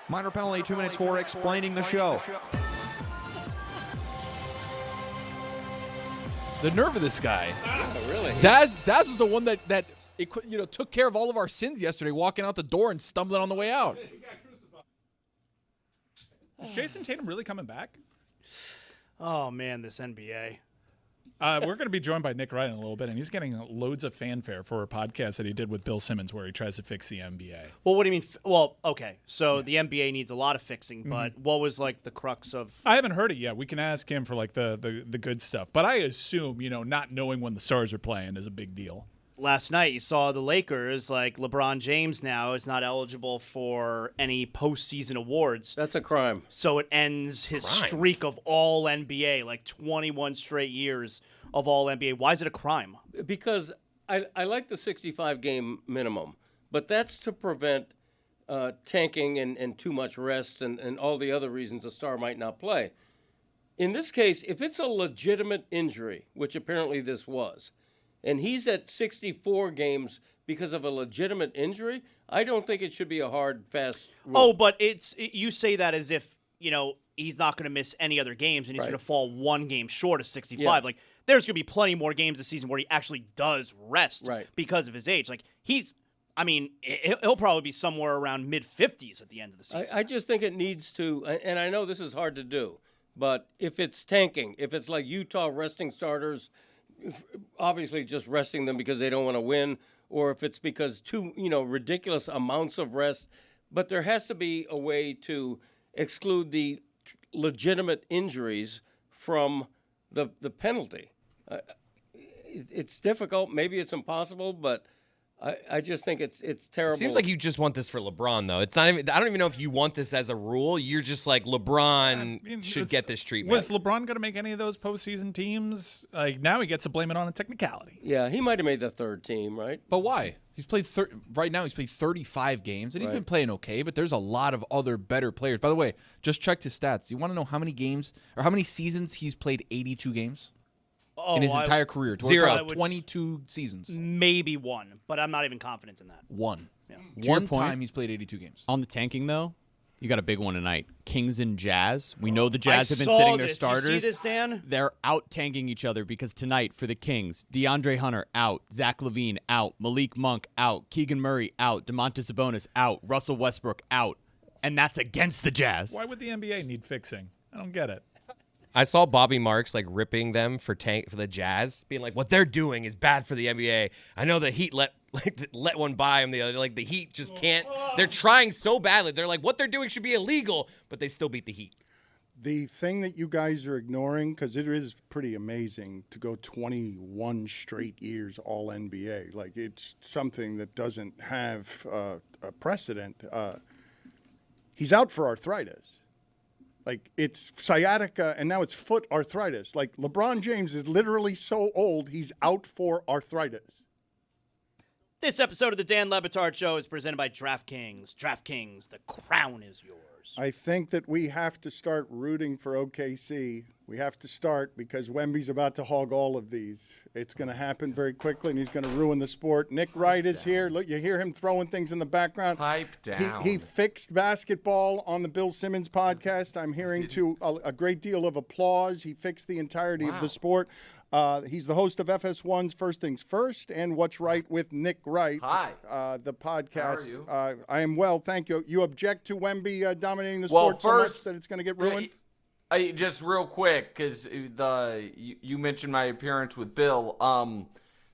Minor penalty, 2 minutes for explaining the show. The nerve of this guy. Really? Zaz was the one that took care of all of our sins yesterday, walking out the door and stumbling on the way out. Is Jason Tatum really coming back? Oh, man, this NBA. We're going to be joined by Nick Wright in a little bit, and he's getting loads of fanfare for a podcast that he did with Bill Simmons where he tries to fix the NBA. Well, what do you mean? Well, okay, so the NBA needs a lot of fixing, but what was like the crux of? I haven't heard it yet. We can ask him for like the good stuff, but I assume not knowing when the Stars are playing is a big deal. Last night you saw the Lakers, like LeBron James now is not eligible for any postseason awards. That's a crime. So it ends his streak of all NBA, like 21 straight years of all NBA. Why is it a crime? Because I like the 65-game minimum, but that's to prevent tanking and too much rest and all the other reasons a star might not play. In this case, if it's a legitimate injury, which apparently this was, and he's at 64 games because of a legitimate injury, I don't think it should be a hard, fast rule. Oh, but you say that as if, he's not going to miss any other games and he's going to fall one game short of 65. Yeah. Like, there's going to be plenty more games this season where he actually does rest because of his age. Like, he'll probably be somewhere around mid-50s at the end of the season. I just think it needs to, and I know this is hard to do, but if it's tanking, if it's like Utah resting starters, obviously just resting them because they don't want to win, or if it's because ridiculous amounts of rest, but there has to be a way to exclude the legitimate injuries from the penalty. it's difficult. Maybe it's impossible, but I just think it's terrible. It seems like you just want this for LeBron, though. It's not even. I don't even know if you want this as a rule. You're just like LeBron should get this treatment. Was LeBron going to make any of those postseason teams? Like now, he gets to blame it on a technicality. Yeah, he might have made the third team, right? But why? He's played right now. He's played 35 games, and he's been playing okay. But there's a lot of other better players. By the way, just checked his stats. You want to know how many games or how many seasons he's played 82 games? In his entire career. 22 seasons. Maybe one, but I'm not even confident in that. One. Yeah. One time he's played 82 games. On the tanking, though, you got a big one tonight. Kings and Jazz. We know the Jazz have been sitting their starters. You see this, Dan? They're out tanking each other because tonight for the Kings, DeAndre Hunter out, Zach LaVine out, Malik Monk out, Keegan Murray out, DeMontis Sabonis out, Russell Westbrook out, and that's against the Jazz. Why would the NBA need fixing? I don't get it. I saw Bobby Marks like ripping them for the Jazz, being like, "What they're doing is bad for the NBA." I know the Heat let one by them the other. Like the Heat just can't. They're trying so badly. They're like, what they're doing should be illegal, but they still beat the Heat. The thing that you guys are ignoring, because it is pretty amazing to go 21 straight years all NBA. Like it's something that doesn't have a precedent. He's out for arthritis. Like, it's sciatica, and now it's foot arthritis. Like, LeBron James is literally so old, he's out for arthritis. This episode of the Dan Le Batard Show is presented by DraftKings. DraftKings, the crown is yours. I think that we have to start rooting for OKC. We have to start because Wemby's about to hog all of these. It's going to happen very quickly, and he's going to ruin the sport. Nick Wright is here. Look, you hear him throwing things in the background. Pipe down. He fixed basketball on the Bill Simmons podcast. I'm hearing to a great deal of applause. He fixed the entirety of the sport. He's the host of FS1's First Things First and What's Right with Nick Wright. Hi. The podcast. How are you? I am well, thank you. You object to Wemby dominating the sport so much that it's going to get ruined? Just real quick, because you mentioned my appearance with Bill.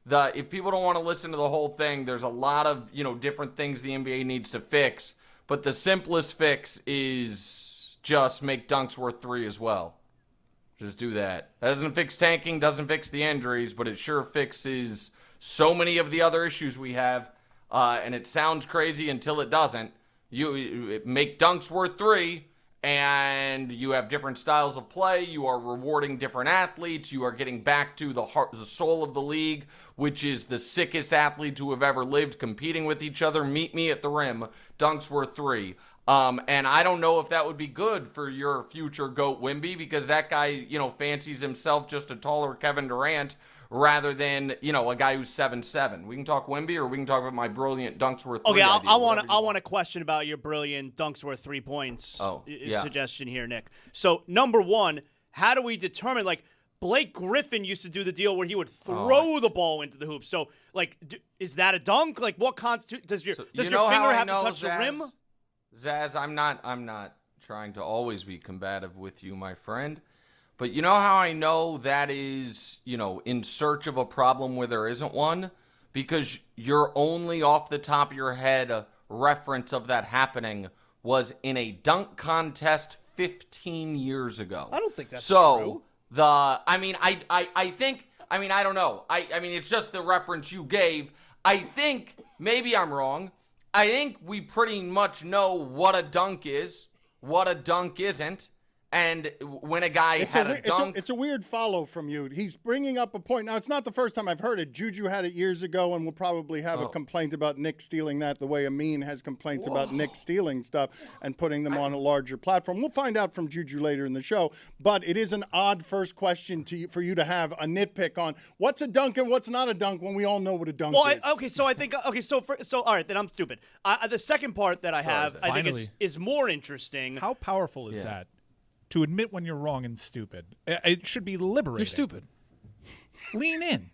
If people don't want to listen to the whole thing, there's a lot of different things the NBA needs to fix. But the simplest fix is just make dunks worth 3 as well. Just do that. That doesn't fix tanking, doesn't fix the injuries, but it sure fixes so many of the other issues we have. And it sounds crazy until it doesn't. You make dunks worth 3. And you have different styles of play. You are rewarding different athletes. You are getting back to the soul of the league, which is the sickest athletes who have ever lived competing with each other. Meet me at the rim. Dunks worth 3. And I don't know if that would be good for your future GOAT Wemby, because that guy, fancies himself just a taller Kevin Durant rather than, a guy who's 7'7". We can talk Wemby, or we can talk about my brilliant dunks worth 3. Okay, idea, I want a question about your brilliant dunks worth 3 points suggestion here, Nick. So, number one, how do we determine, Blake Griffin used to do the deal where he would throw the ball into the hoop. So, is that a dunk? What constitutes, does your finger have to touch the rim? Zaz, I'm not trying to always be combative with you, my friend. But you know how I know that is, in search of a problem where there isn't one? Because your only off the top of your head reference of that happening was in a dunk contest 15 years ago. I don't think that's true. I don't know. It's just the reference you gave. I think, maybe I'm wrong, I think we pretty much know what a dunk is, what a dunk isn't. And when a guy had a dunk... It's a weird follow from you. He's bringing up a point. Now, it's not the first time I've heard it. JuJu had it years ago, and we'll probably have a complaint about Nick stealing that the way Amin has complaints about Nick stealing stuff and putting them on a larger platform. We'll find out from JuJu later in the show. But it is an odd first question for you to have a nitpick on what's a dunk and what's not a dunk when we all know what a dunk is. All right, then I'm stupid. The second part that I have, I think is more interesting. How powerful is that? To admit when you're wrong and stupid. It should be liberating. You're stupid. Lean in.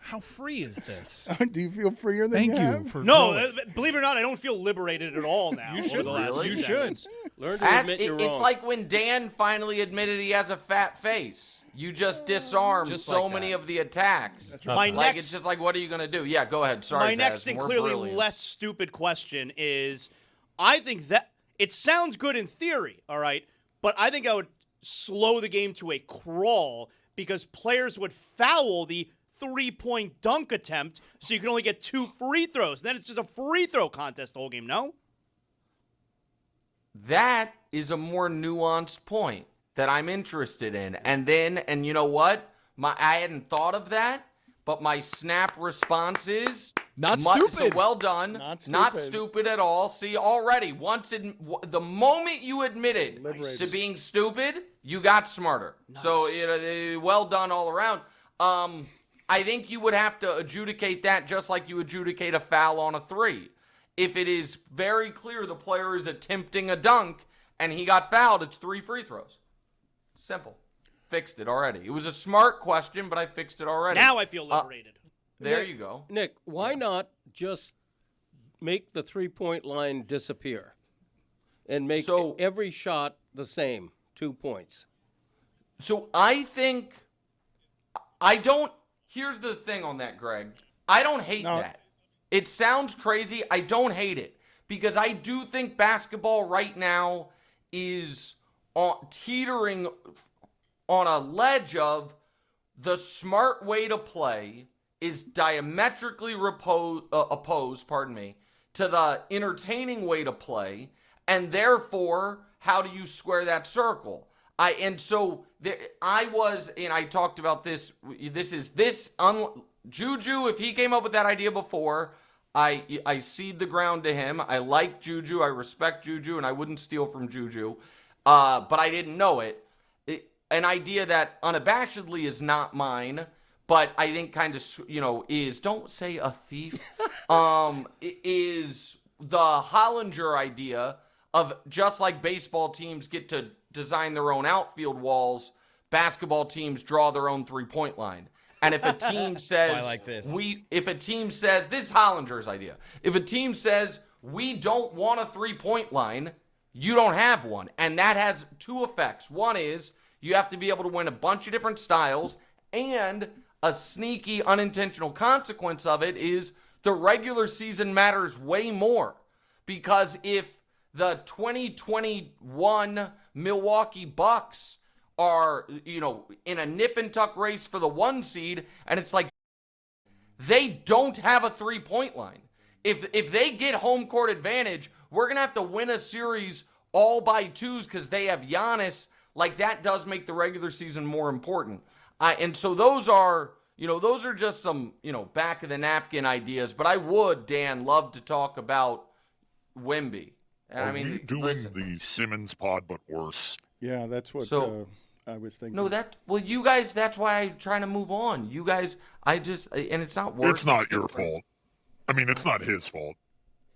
How free is this? Do you feel freer than you have? Believe it or not, I don't feel liberated at all now. You should. Really? You should. Learn to admit you're wrong. It's like when Dan finally admitted he has a fat face. You just disarmed so many of the attacks. It's just like, what are you going to do? Yeah, go ahead. Sorry, My next and clearly less stupid question is, I think that it sounds good in theory, all right, but I think I would slow the game to a crawl because players would foul the 3-point dunk attempt, so you can only get 2 free throws. Then it's just a free throw contest the whole game, no? That is a more nuanced point that I'm interested in. And you know what? I hadn't thought of that, but my snap response is not stupid. So well done. Not stupid at all. See, already, the moment you admitted to being stupid, you got smarter. Nice. So well done all around. I think you would have to adjudicate that just like you adjudicate a foul on a 3. If it is very clear the player is attempting a dunk and he got fouled, it's 3 free throws. Simple. Fixed it already. It was a smart question, but I fixed it already. Now I feel liberated. There you go. Nick, why not just make the 3-point line disappear and make every shot the same, 2 points? So here's the thing on that, Greg. I don't hate that. It sounds crazy. I don't hate it because I do think basketball right now is teetering on a ledge of the smart way to play is diametrically opposed, to the entertaining way to play, and therefore, how do you square that circle? I talked about this. JuJu, if he came up with that idea before, I cede the ground to him. I like JuJu. I respect JuJu, and I wouldn't steal from JuJu. But I didn't know it. An idea that unabashedly is not mine, but I think kind of, is, don't say a thief, is the Hollinger idea of just like baseball teams get to design their own outfield walls, basketball teams draw their own 3-point line. And if a team says, I like this. If a team says, this is Hollinger's idea. If a team says, we don't want a 3-point line, you don't have one. And that has 2 effects. One is you have to be able to win a bunch of different styles, and a sneaky unintentional consequence of it is the regular season matters way more. Because if the 2021 Milwaukee Bucks are, in a nip and tuck race for the 1 seed, and it's like they don't have a 3-point line. If they get home court advantage, we're going to have to win a series all by 2s because they have Giannis. Like, that does make the regular season more important. And so those are just some, back of the napkin ideas. But I would, Dan, love to talk about Wemby. And we doing the Simmons pod, but worse? Yeah, that's what I was thinking. No, you guys, that's why I'm trying to move on. You guys, and it's not worse. It's not your fault. I mean, it's not his fault.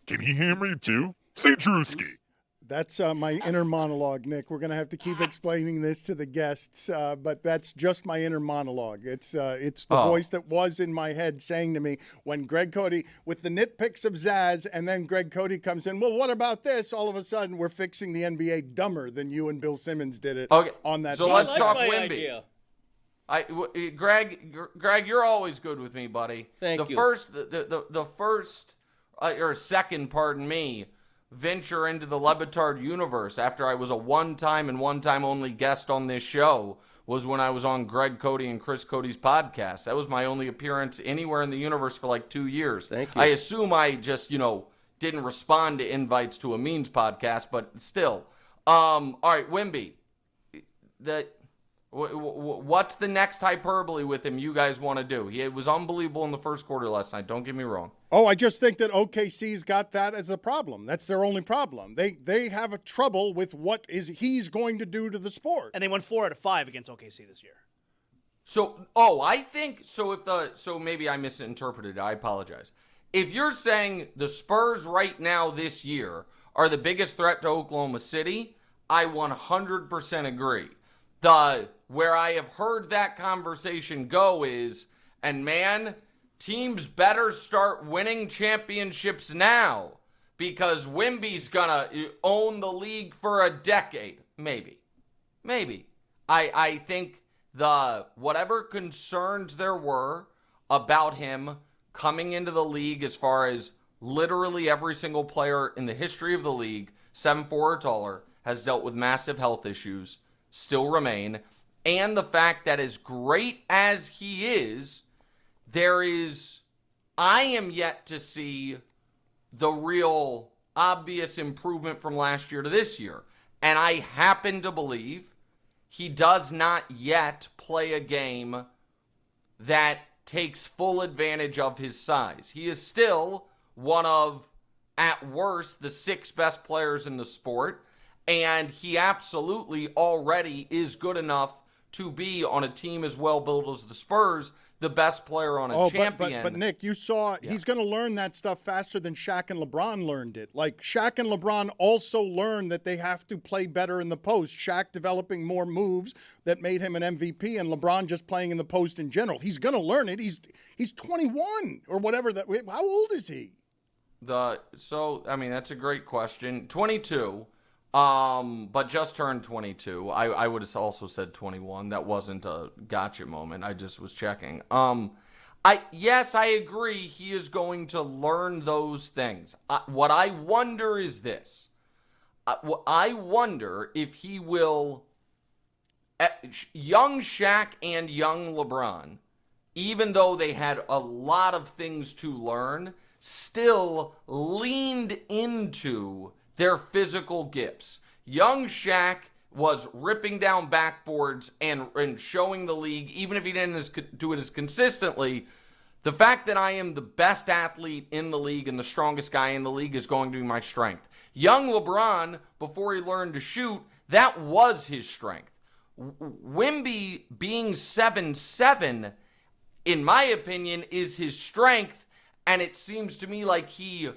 Can he hammer you too? Say Drewski. That's my inner monologue, Nick. We're going to have to keep explaining this to the guests, but that's just my inner monologue. It's the voice that was in my head saying to me when Greg Cody, with the nitpicks of Zaz, and then Greg Cody comes in, well, what about this? All of a sudden, we're fixing the NBA dumber than you and Bill Simmons did it on that. So let's talk Wemby. Greg, you're always good with me, buddy. Thank you. The first, or second, pardon me, venture into the Le Batard universe after I was a one-time and one-time only guest on this show was when I was on Greg Cody and Chris Cody's podcast. That was my only appearance anywhere in the universe for like 2 years. Thank you. I assume I just, didn't respond to invites to a Means podcast, but still. All right, Wemby. What's the next hyperbole with him you guys want to do? It was unbelievable in the first quarter last night. Don't get me wrong. Oh, I just think that OKC's got that as the problem. That's their only problem. They have a trouble with what he's going to do to the sport. And they won 4 out of 5 against OKC this year. So maybe I misinterpreted. I apologize. If you're saying the Spurs right now this year are the biggest threat to Oklahoma City, I 100% agree. Where I have heard that conversation go is, and man, teams better start winning championships now because Wemby's gonna own the league for a decade. Maybe. I think whatever concerns there were about him coming into the league, as far as literally every single player in the history of the league, 7'4" or taller, has dealt with massive health issues, still remain. and the fact that as great as he is, I am yet to see the real obvious improvement from last year to this year. And I happen to believe he does not yet play a game that takes full advantage of his size. He is still one of, at worst, the 6 best players in the sport, and he absolutely already is good enough to be on a team as well built as the Spurs, the best player on a champion. But Nick, you saw he's going to learn that stuff faster than Shaq and LeBron learned it. Like, Shaq and LeBron also learned that they have to play better in the post. Shaq developing more moves that made him an MVP, and LeBron just playing in the post in general. He's going to learn it. He's 21 or whatever. How old is he? That's a great question. 22. But just turned 22. I would have also said 21. That wasn't a gotcha moment. I just was checking. Yes, I agree. He is going to learn those things. What I wonder is this. I wonder if he will, young Shaq and young LeBron, even though they had a lot of things to learn, still leaned into their physical gifts. Young Shaq was ripping down backboards and showing the league, even if he didn't do it as consistently, the fact that I am the best athlete in the league and the strongest guy in the league is going to be my strength. Young LeBron, before he learned to shoot, that was his strength. Wemby being 7'7", in my opinion, is his strength, and it seems to me like he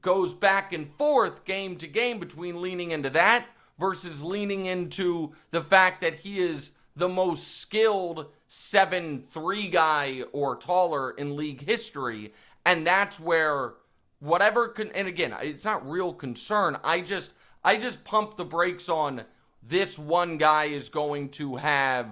goes back and forth game to game between leaning into that versus leaning into the fact that he is the most skilled 7'3" guy or taller in league history. And that's where and again, it's not real concern. I just pump the brakes on this one guy is going to have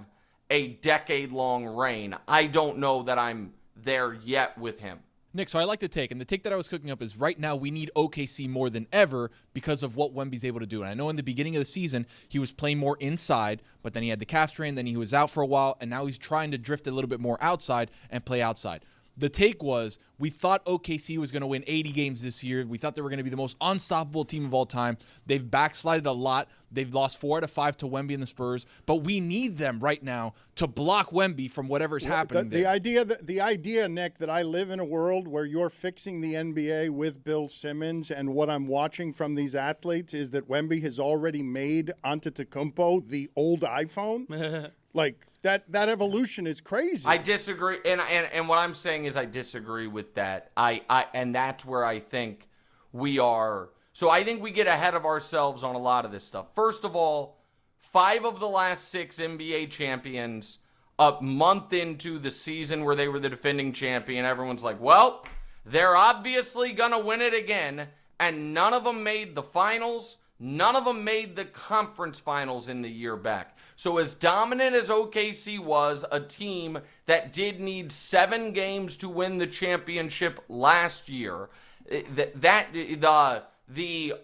a decade-long reign. I don't know that I'm there yet with him. Nick, so I like the take, and the take that I was cooking up is right now we need OKC more than ever because of what Wemby's able to do. And I know in the beginning of the season, he was playing more inside, but then he had the calf strain, then he was out for a while, and now he's trying to drift a little bit more outside and play outside. The take was we thought OKC was going to win 80 games this year. We thought they were going to be the most unstoppable team of all time. They've backslided a lot. They've lost 4 out of 5 to Wemby and the Spurs. But we need them right now to block Wemby from whatever's happening the idea, Nick, that I live in a world where you're fixing the NBA with Bill Simmons, and what I'm watching from these athletes is that Wemby has already made Antetokounmpo the old iPhone. Like, that evolution is crazy. I disagree, and what I'm saying is I disagree with that. And that's where I think we are. So I think we get ahead of ourselves on a lot of this stuff. First of all, 5 of the last 6 NBA champions, a month into the season where they were the defending champion, everyone's like, well, they're obviously going to win it again, and none of them made the finals. None of them made the conference finals in the year back. So as dominant as OKC was, a team that did need 7 games to win the championship last year, the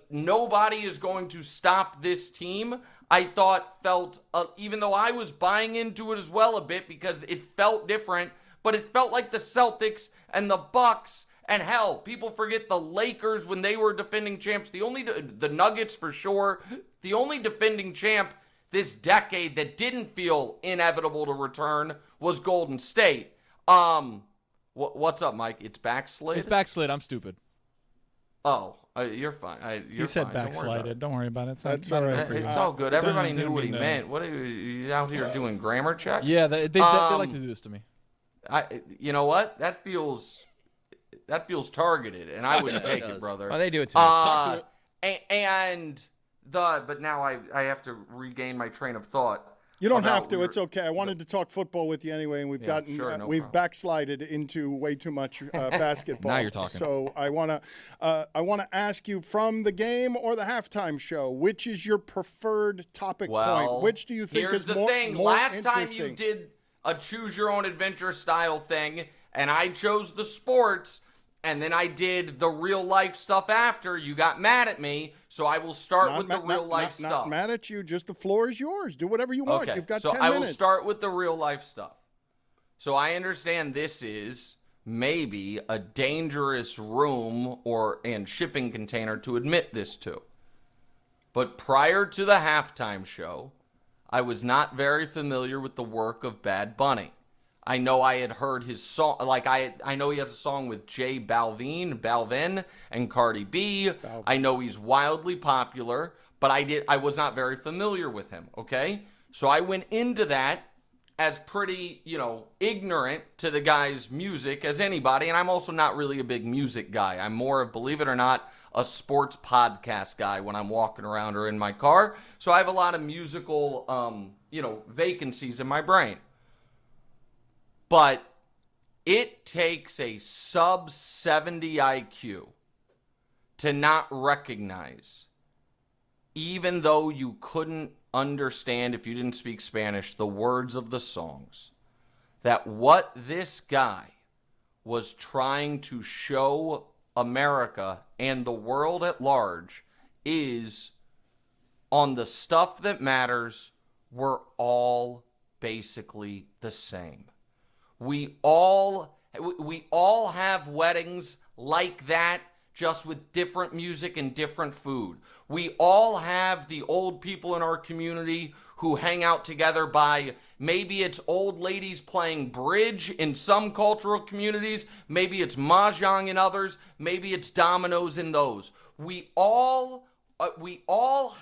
nobody is going to stop this team, I thought felt, even though I was buying into it as well a bit because it felt different, but it felt like the Celtics and the Bucks. And hell, people forget the Lakers when they were defending champs. The Nuggets for sure. The only defending champ this decade that didn't feel inevitable to return was Golden State. What's up, Mike? It's backslid? It's backslid. I'm stupid. Oh, you're fine. He said backslided. Don't worry about it. That's all right. It's all good. Everybody knew what he meant. What are you out here doing? Grammar checks? Yeah, they like to do this to me. You know what? That feels targeted, and I wouldn't take it, brother. Oh, they do it to me. Talk to it. But now I have to regain my train of thought. You don't have to. It's okay. I wanted to talk football with you anyway, and we've we've backslided into way too much basketball. Now you're talking. So I want to ask you, from the game or the halftime show, which is your preferred topic point? Which do you think is more interesting? Here's the thing. Last time you did a choose your own adventure style thing, and I chose the sports. and then I did the real life stuff after. You got mad at me, so I will start with the real life stuff. Not mad at you, just the floor is yours. Do whatever you want. Okay. You've got so 10 I minutes. will start with the real life stuff. So I understand this is maybe a dangerous room and shipping container to admit this to. But prior to the halftime show, I was not very familiar with the work of Bad Bunny. I know I had heard his song, like I know he has a song with J Balvin, and Cardi B. I know he's wildly popular, but I was not very familiar with him, okay? So I went into that as pretty, ignorant to the guy's music as anybody, and I'm also not really a big music guy. I'm more of, believe it or not, a sports podcast guy when I'm walking around or in my car. So I have a lot of musical, vacancies in my brain. But it takes a sub 70 IQ to not recognize, even though you couldn't understand if you didn't speak Spanish, the words of the songs, that what this guy was trying to show America and the world at large is, on the stuff that matters, we're all basically the same. We all have weddings like that, just with different music and different food. We all have the old people in our community who hang out together by, maybe it's old ladies playing bridge in some cultural communities, maybe it's mahjong in others, maybe it's dominoes in those. We all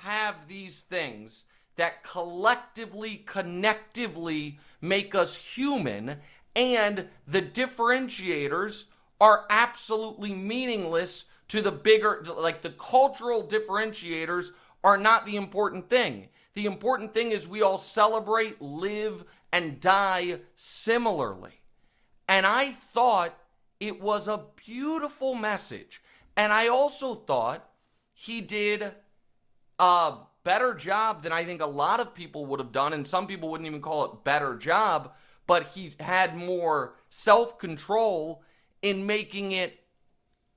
have these things that collectively, connectively make us human, and the differentiators are absolutely meaningless to the bigger, like the cultural differentiators are not the important thing. The important thing is we all celebrate, live, and die similarly. And I thought it was a beautiful message. And I also thought he did a better job than I think a lot of people would have done, and some people wouldn't even call it better job, but he had more self-control in making it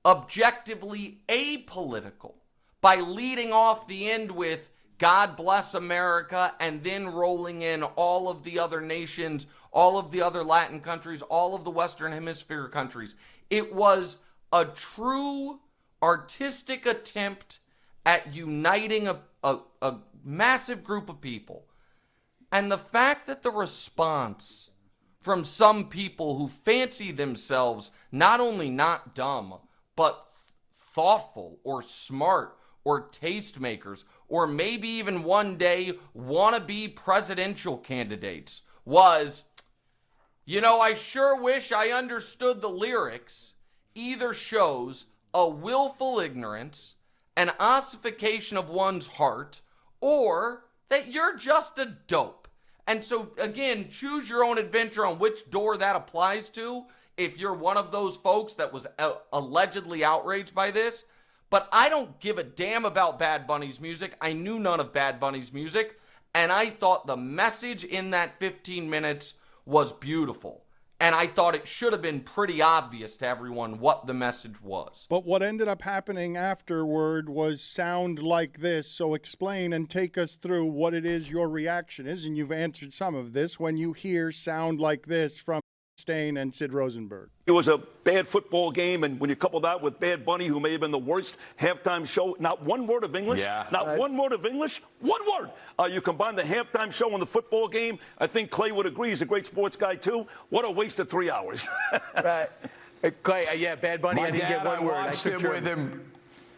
objectively apolitical by leading off the end with God bless America and then rolling in all of the other nations, all of the other Latin countries, all of the Western Hemisphere countries. It was a true artistic attempt at uniting a massive group of people. And the fact that the response from some people who fancy themselves not only not dumb, but thoughtful or smart or tastemakers, or maybe even one day wanna be presidential candidates, was, I sure wish I understood the lyrics, either shows a willful ignorance, an ossification of one's heart, or that you're just a dope. And so, again, choose your own adventure on which door that applies to, if you're one of those folks that was allegedly outraged by this. But I don't give a damn about Bad Bunny's music. I knew none of Bad Bunny's music, and I thought the message in that 15 minutes was beautiful. And I thought it should have been pretty obvious to everyone what the message was. But what ended up happening afterward was sound like this. So explain and take us through what it is your reaction is. And you've answered some of this when you hear sound like this from Stain and Sid Rosenberg. It was a bad football game, and when you couple that with Bad Bunny, who may have been the worst halftime show, not one word of English, one word of English, one word. You combine the halftime show and the football game, I think Clay would agree. He's a great sports guy, too. What a waste of 3 hours. Right. Clay, Bad Bunny, I didn't get one word. I took German with him.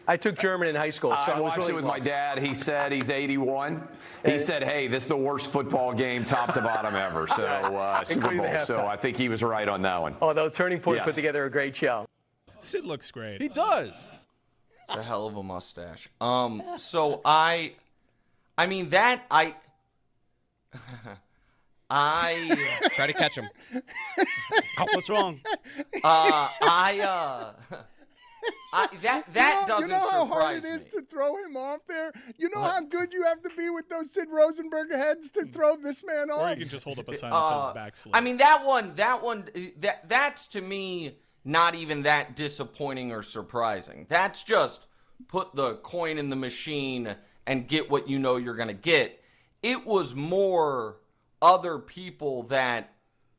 I took German in high school. So I watched it with my dad. He said he's 81. He said, hey, this is the worst football game top to bottom ever. So Super Bowl. So I think he was right on that one. Although Turning Point put together a great show. Sid looks great. He does. It's a hell of a mustache. So I mean that I try to catch him. What's wrong? That doesn't You know how hard surprise it is me. to throw him off there? You know how good you have to be with those Sid Rosenberg heads to throw this man off? Or you can just hold up a sign that says backslide. I mean, that's to me not even that disappointing or surprising. That's just put the coin in the machine and get what you know you're going to get. It was more other people that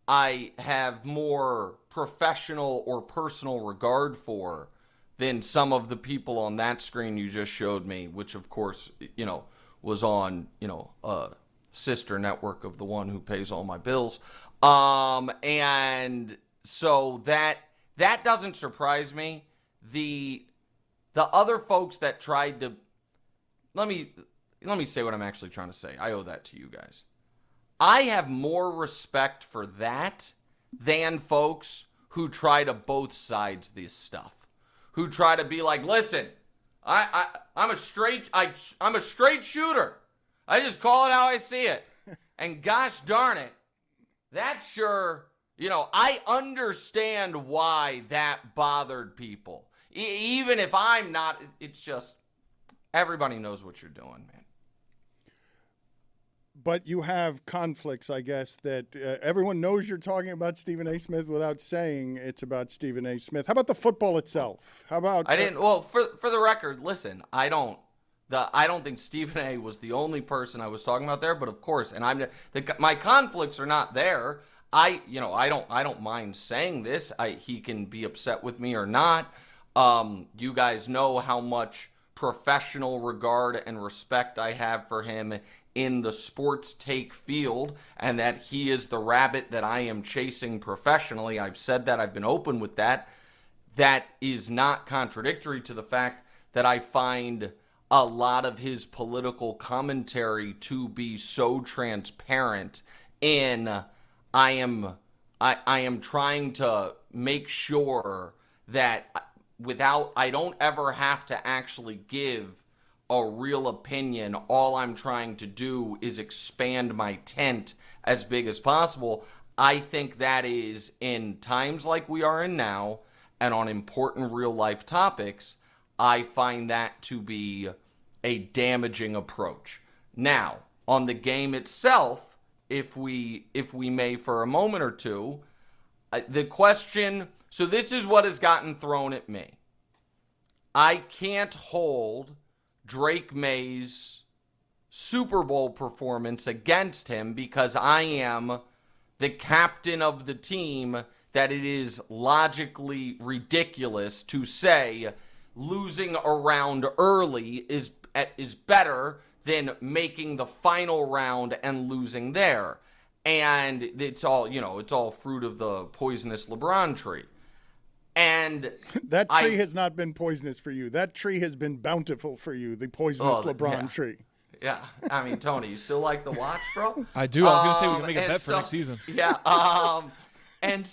I have more professional or personal regard for than some of the people on that screen you just showed me, which of course, was on, a sister network of the one who pays all my bills. And so that doesn't surprise me. The other folks that tried to, let me say what I'm actually trying to say. I owe that to you guys. I have more respect for that than folks who try to both sides this stuff, who try to be like, listen, I'm a straight shooter. I just call it how I see it. And gosh darn it, that sure, I understand why that bothered people. Even if I'm not, it's just, everybody knows what you're doing, man. But you have conflicts, I guess, that everyone knows you're talking about Stephen A. Smith without saying it's about Stephen A. Smith. How about the football itself? How about... Well, for the record, listen, I don't think Stephen A. was the only person I was talking about there, but of course, and my conflicts are not there. I don't mind saying this. He can be upset with me or not. You guys know how much professional regard and respect I have for him in the sports take field, and that he is the rabbit that I am chasing professionally. I've said that. I've been open with that. That is not contradictory to the fact that I find a lot of his political commentary to be so transparent in I am trying to make sure that I don't ever have to actually give a real opinion. All I'm trying to do is expand my tent as big as possible. I think that is, in times like we are in now and on important real life topics, I find that to be a damaging approach. Now, on the game itself, if we may for a moment or two, the question, so this is what has gotten thrown at me. I can't hold Drake Maye's Super Bowl performance against him because I am the captain of the team that it is logically ridiculous to say losing a round early is better than making the final round and losing there. And it's all fruit of the poisonous LeBron tree. And that tree has not been poisonous for you. That tree has been bountiful for you, the poisonous LeBron tree. Yeah. I mean, Tony, you still like the watch, bro? I do. I was going to say we can make a bet for next season. Yeah. And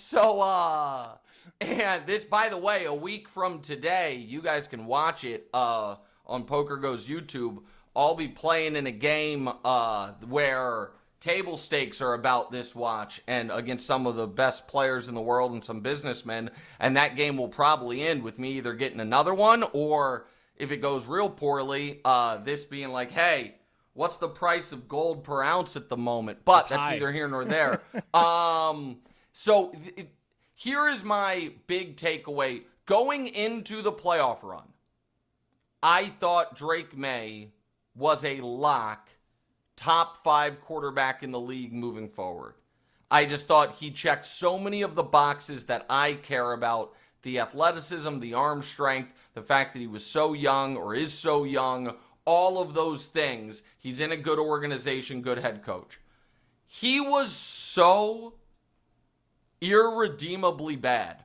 this, by the way, a week from today, you guys can watch it on Poker Go's YouTube. I'll be playing in a game where table stakes are about this watch and against some of the best players in the world and some businessmen. And that game will probably end with me either getting another one or, if it goes real poorly, this being like, hey, what's the price of gold per ounce at the moment? But that's neither here nor there. Here is my big takeaway. Going into the playoff run, I thought Drake Maye was a lock, top 5 quarterback in the league moving forward. I just thought he checked so many of the boxes that I care about: the athleticism, the arm strength, the fact that he was so young or is so young, all of those things. He's in a good organization, good head coach. He was so irredeemably bad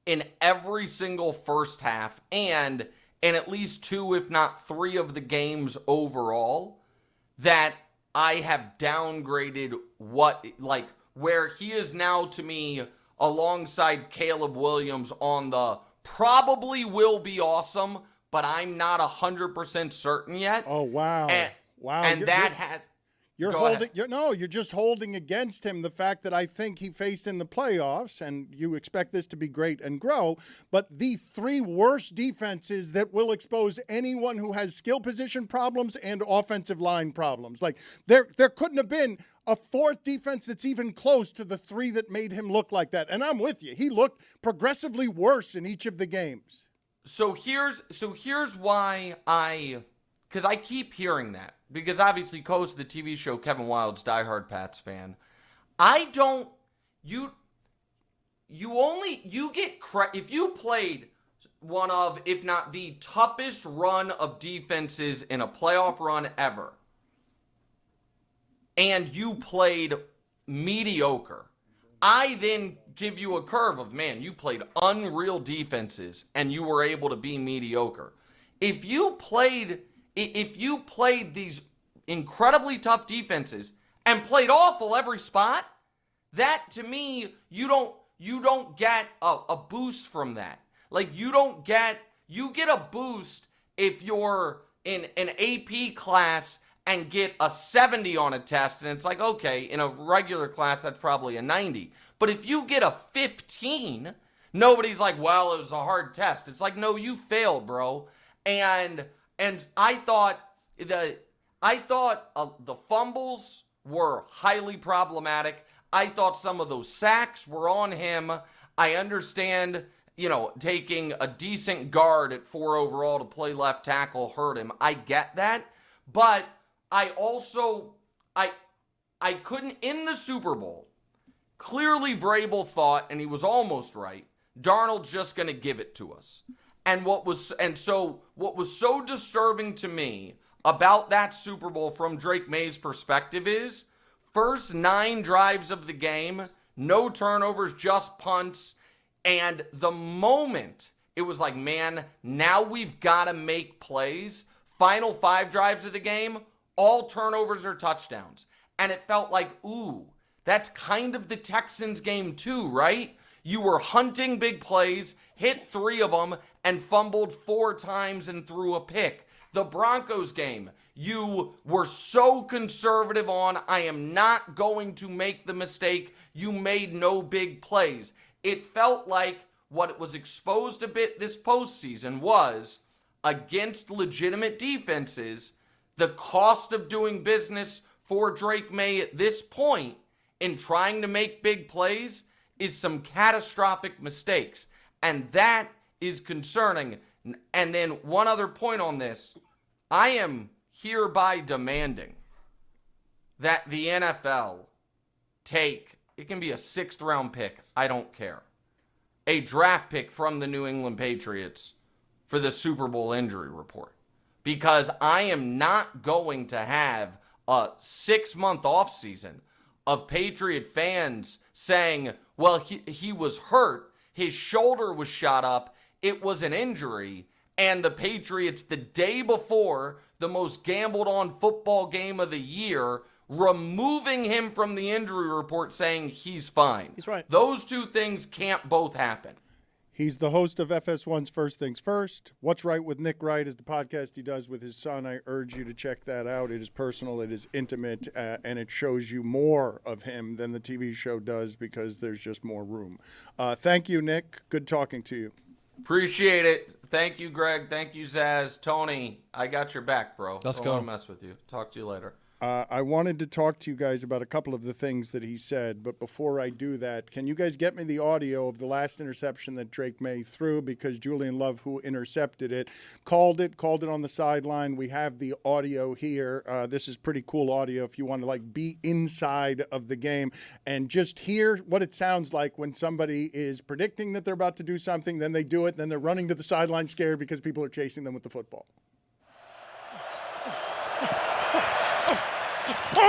in every single first half and in at least 2, if not 3 of the games overall, that I have downgraded where he is now to me alongside Caleb Williams on the probably will be awesome, but I'm not 100% certain yet. Oh, wow. And You're Go holding. ahead. You're just holding against him the fact that I think he faced in the playoffs, and you expect this to be great and grow. But the 3 worst defenses that will expose anyone who has skill position problems and offensive line problems. Like there couldn't have been a 4th defense that's even close to the 3 that made him look like that. And I'm with you. He looked progressively worse in each of the games. So here's why because I keep hearing that. Because obviously, host of the TV show, Kevin Wilde's diehard Pats fan. You get credit if you played one of, if not the toughest run of defenses in a playoff run ever, and you played mediocre. I then give you a curve of, man, you played unreal defenses and you were able to be mediocre. If you played these incredibly tough defenses and played awful every spot, that to me, you don't get a boost from that. Like you get a boost if you're in an AP class and get a 70 on a test, and it's like, okay, in a regular class, that's probably a 90. But if you get a 15, nobody's like, well, it was a hard test. It's like, no, you failed, bro. And I thought the fumbles were highly problematic. I thought some of those sacks were on him. I understand, taking a decent guard at 4 overall to play left tackle hurt him. I get that. But I also, I couldn't, in the Super Bowl, clearly Vrabel thought, and he was almost right, Darnold's just going to give it to us. And what was so disturbing to me about that Super Bowl from Drake Maye's perspective is, first 9 drives of the game, no turnovers, just punts, and the moment it was like, man, now we've got to make plays, final 5 drives of the game, all turnovers or touchdowns. And it felt like, ooh, that's kind of the Texans game too, right? You were hunting big plays, hit 3 of them, and fumbled 4 times and threw a pick. The Broncos game, you were so conservative on, I am not going to make the mistake. You made no big plays. It felt like what was exposed a bit this postseason was, against legitimate defenses, the cost of doing business for Drake Maye at this point in trying to make big plays is some catastrophic mistakes. And that is concerning. And then one other point on this. I am hereby demanding that the NFL take, it can be a 6th round pick, I don't care, a draft pick from the New England Patriots for the Super Bowl injury report. Because I am not going to have a 6-month offseason of Patriot fans saying, well, he was hurt, his shoulder was shot up, it was an injury, and the Patriots, the day before the most gambled on football game of the year, removing him from the injury report saying he's fine. He's right. Those 2 things can't both happen. He's the host of FS1's First Things First. What's Right with Nick Wright is the podcast he does with his son. I urge you to check that out. It is personal, it is intimate, and it shows you more of him than the TV show does because there's just more room. Thank you, Nick. Good talking to you. Appreciate it. Thank you, Greg. Thank you, Zaz. Tony, I got your back, bro. Let's Don't go. want to mess with you. Talk to you later. I wanted to talk to you guys about a couple of the things that he said, but before I do that, can you guys get me the audio of the last interception that Drake Maye threw? Because Julian Love, who intercepted it, called it on the sideline. We have the audio here. This is pretty cool audio if you want to be inside of the game and just hear what it sounds like when somebody is predicting that they're about to do something, then they do it, then they're running to the sideline scared because people are chasing them with the football. No!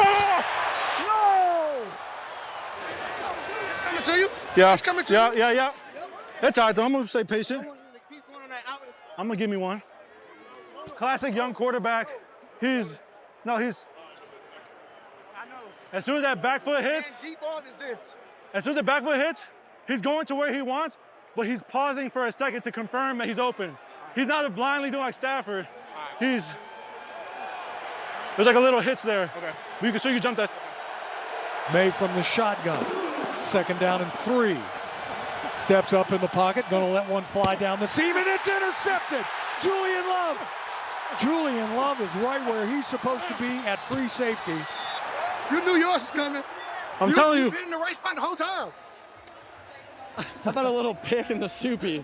Coming to you? Yeah. He's coming to you? Yeah. That's all right, though. I'm going to stay patient. I'm going to give me one. Classic young quarterback. As soon as that back foot hits, he's going to where he wants, but he's pausing for a second to confirm that he's open. He's not blindly doing like Stafford. There's like a little hitch there. Okay. So you can jump that. Maye from the shotgun. 2nd down and 3. Steps up in the pocket, gonna let one fly down the seam, and it's intercepted. Julian Love. Julian Love is right where he's supposed to be at free safety. You knew yours was coming. I'm telling you. You've been in the right spot the whole time. How about a little pick in the soupy?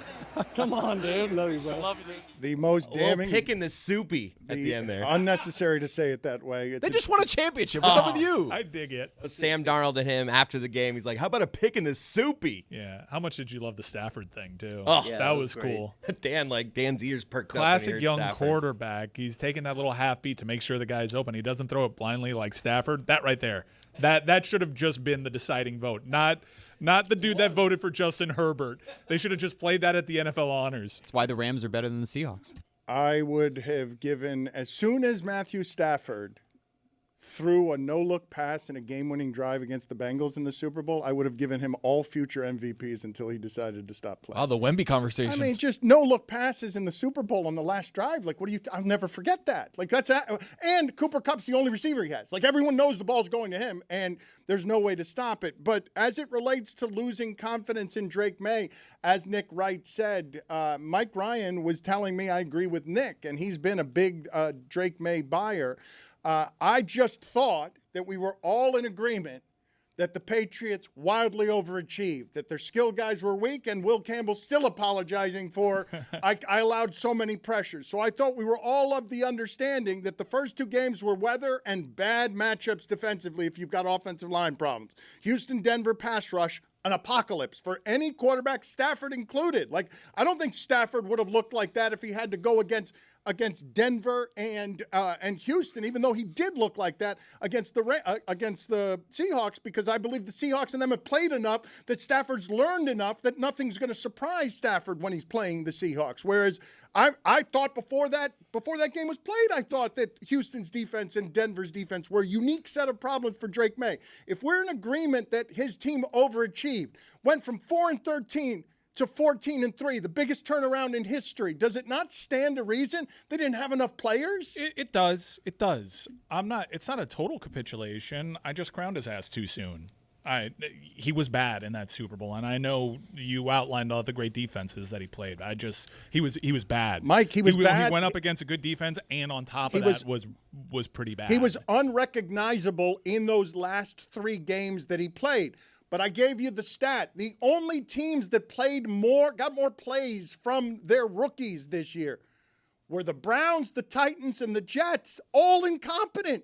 Come on, dude. Love you, bro. Love you, dude. The most damning. Pick in the soupy at the end there. Unnecessary to say it that way. They just won a championship. What's up with you? I dig it. Sam Darnold and him after the game. He's like, "How about a pick in the soupy?" Yeah. How much did you love the Stafford thing too? Oh, yeah, that was cool. Dan's ears perked up. Classic young Stafford. Quarterback. He's taking that little half beat to make sure the guy's open. He doesn't throw it blindly like Stafford. That right there. That should have just been the deciding vote. Not the dude that voted for Justin Herbert. They should have just played that at the NFL honors. That's why the Rams are better than the Seahawks. I would have given, as soon as Matthew Stafford threw a no-look pass in a game-winning drive against the Bengals in the Super Bowl, I would have given him all future MVPs until he decided to stop playing. Oh, the Wemby conversation. I mean, just no-look passes in the Super Bowl on the last drive. Like, I'll never forget that. Like, and Cooper Kupp's the only receiver he has. Like, everyone knows the ball's going to him, and there's no way to stop it. But as it relates to losing confidence in Drake Maye, as Nick Wright said, Mike Ryan was telling me I agree with Nick, and he's been a big Drake Maye buyer. I just thought that we were all in agreement that the Patriots wildly overachieved, that their skill guys were weak, and Will Campbell's still apologizing for I allowed so many pressures. So I thought we were all of the understanding that the first 2 games were weather and bad matchups defensively if you've got offensive line problems. Houston, Denver pass rush, an apocalypse for any quarterback, Stafford included. Like, I don't think Stafford would have looked like that if he had to go against Denver and Houston, even though he did look like that against the Seahawks, because I believe the Seahawks and them have played enough that Stafford's learned enough that nothing's going to surprise Stafford when he's playing the Seahawks. Whereas I thought before that game was played, I thought that Houston's defense and Denver's defense were a unique set of problems for Drake Maye. If we're in agreement that his team overachieved, went from 4-13 to 14-3, the biggest turnaround in history, does it not stand to reason they didn't have enough players? It does. It does. It's not a total capitulation. I just crowned his ass too soon. He was bad in that Super Bowl, and I know you outlined all the great defenses that he played. He was bad. Mike, he was bad. He went up against a good defense, and on top of that was pretty bad. He was unrecognizable in those last 3 games that he played. But I gave you the stat. The only teams that got more plays from their rookies this year were the Browns, the Titans, and the Jets, all incompetent.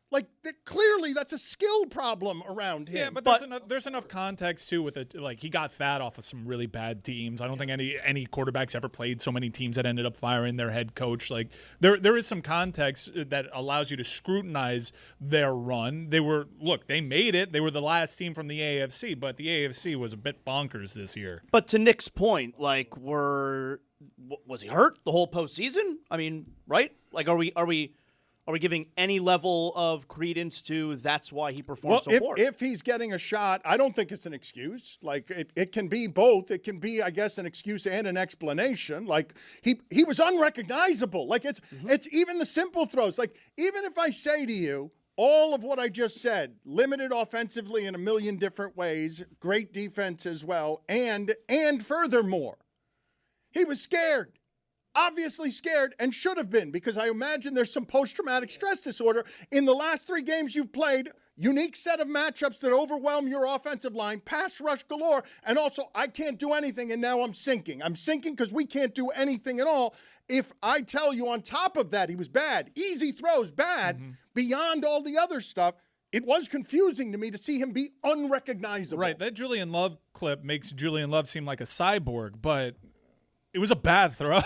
Like, clearly that's a skill problem around him. Yeah, but there's enough context too with it. Like, he got fat off of some really bad teams. I don't think any quarterbacks ever played so many teams that ended up firing their head coach. Like, there is some context that allows you to scrutinize their run. They made it. They were the last team from the AFC, but the AFC was a bit bonkers this year. But to Nick's point, like, was he hurt the whole postseason? I mean, right? Like, are we giving any level of credence to that's why he performed so poor? If he's getting a shot, I don't think it's an excuse. Like, it can be both. It can be, I guess, an excuse and an explanation. Like, he was unrecognizable. Like, it's even the simple throws. Like, even if I say to you, all of what I just said, limited offensively in a million different ways, great defense as well, and furthermore, he was scared. Obviously scared, and should have been, because I imagine there's some post-traumatic stress disorder. In the last 3 games you've played, unique set of matchups that overwhelm your offensive line, pass rush galore, and also I can't do anything, and now I'm sinking. I'm sinking because we can't do anything at all. If I tell you on top of that he was bad, easy throws, bad, beyond all the other stuff, it was confusing to me to see him be unrecognizable. Right, that Julian Love clip makes Julian Love seem like a cyborg, but it was a bad throw.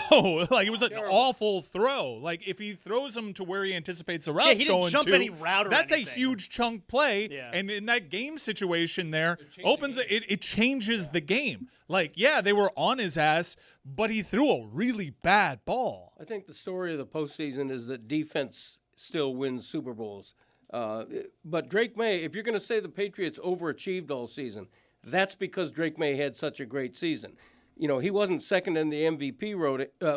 Like, it was an awful throw. Like, if he throws him to where he anticipates the route's he didn't jump any route or that's anything. A huge chunk play. Yeah. And in that game situation there, it changes the game. Like, yeah, they were on his ass, but he threw a really bad ball. I think the story of the postseason is that defense still wins Super Bowls. But Drake Maye, if you're going to say the Patriots overachieved all season, that's because Drake Maye had such a great season. You know, he wasn't second in the MVP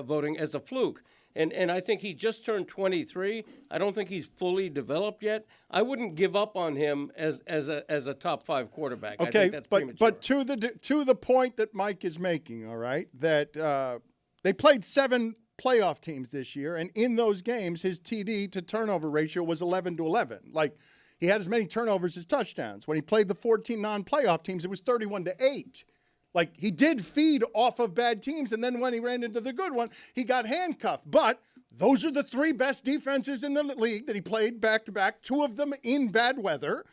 voting as a fluke. And I think he just turned 23. I don't think he's fully developed yet. I wouldn't give up on him as a top 5 quarterback. I Okay, think that's premature. but to the point that Mike is making, all right, that they played 7 playoff teams this year, and in those games, his TD to turnover ratio was 11-11. Like, he had as many turnovers as touchdowns. When he played the 14 non-playoff teams, it was 31-8. Like, he did feed off of bad teams, and then when he ran into the good one, he got handcuffed. But those are the 3 best defenses in the league that he played back-to-back, 2 of them in bad weather,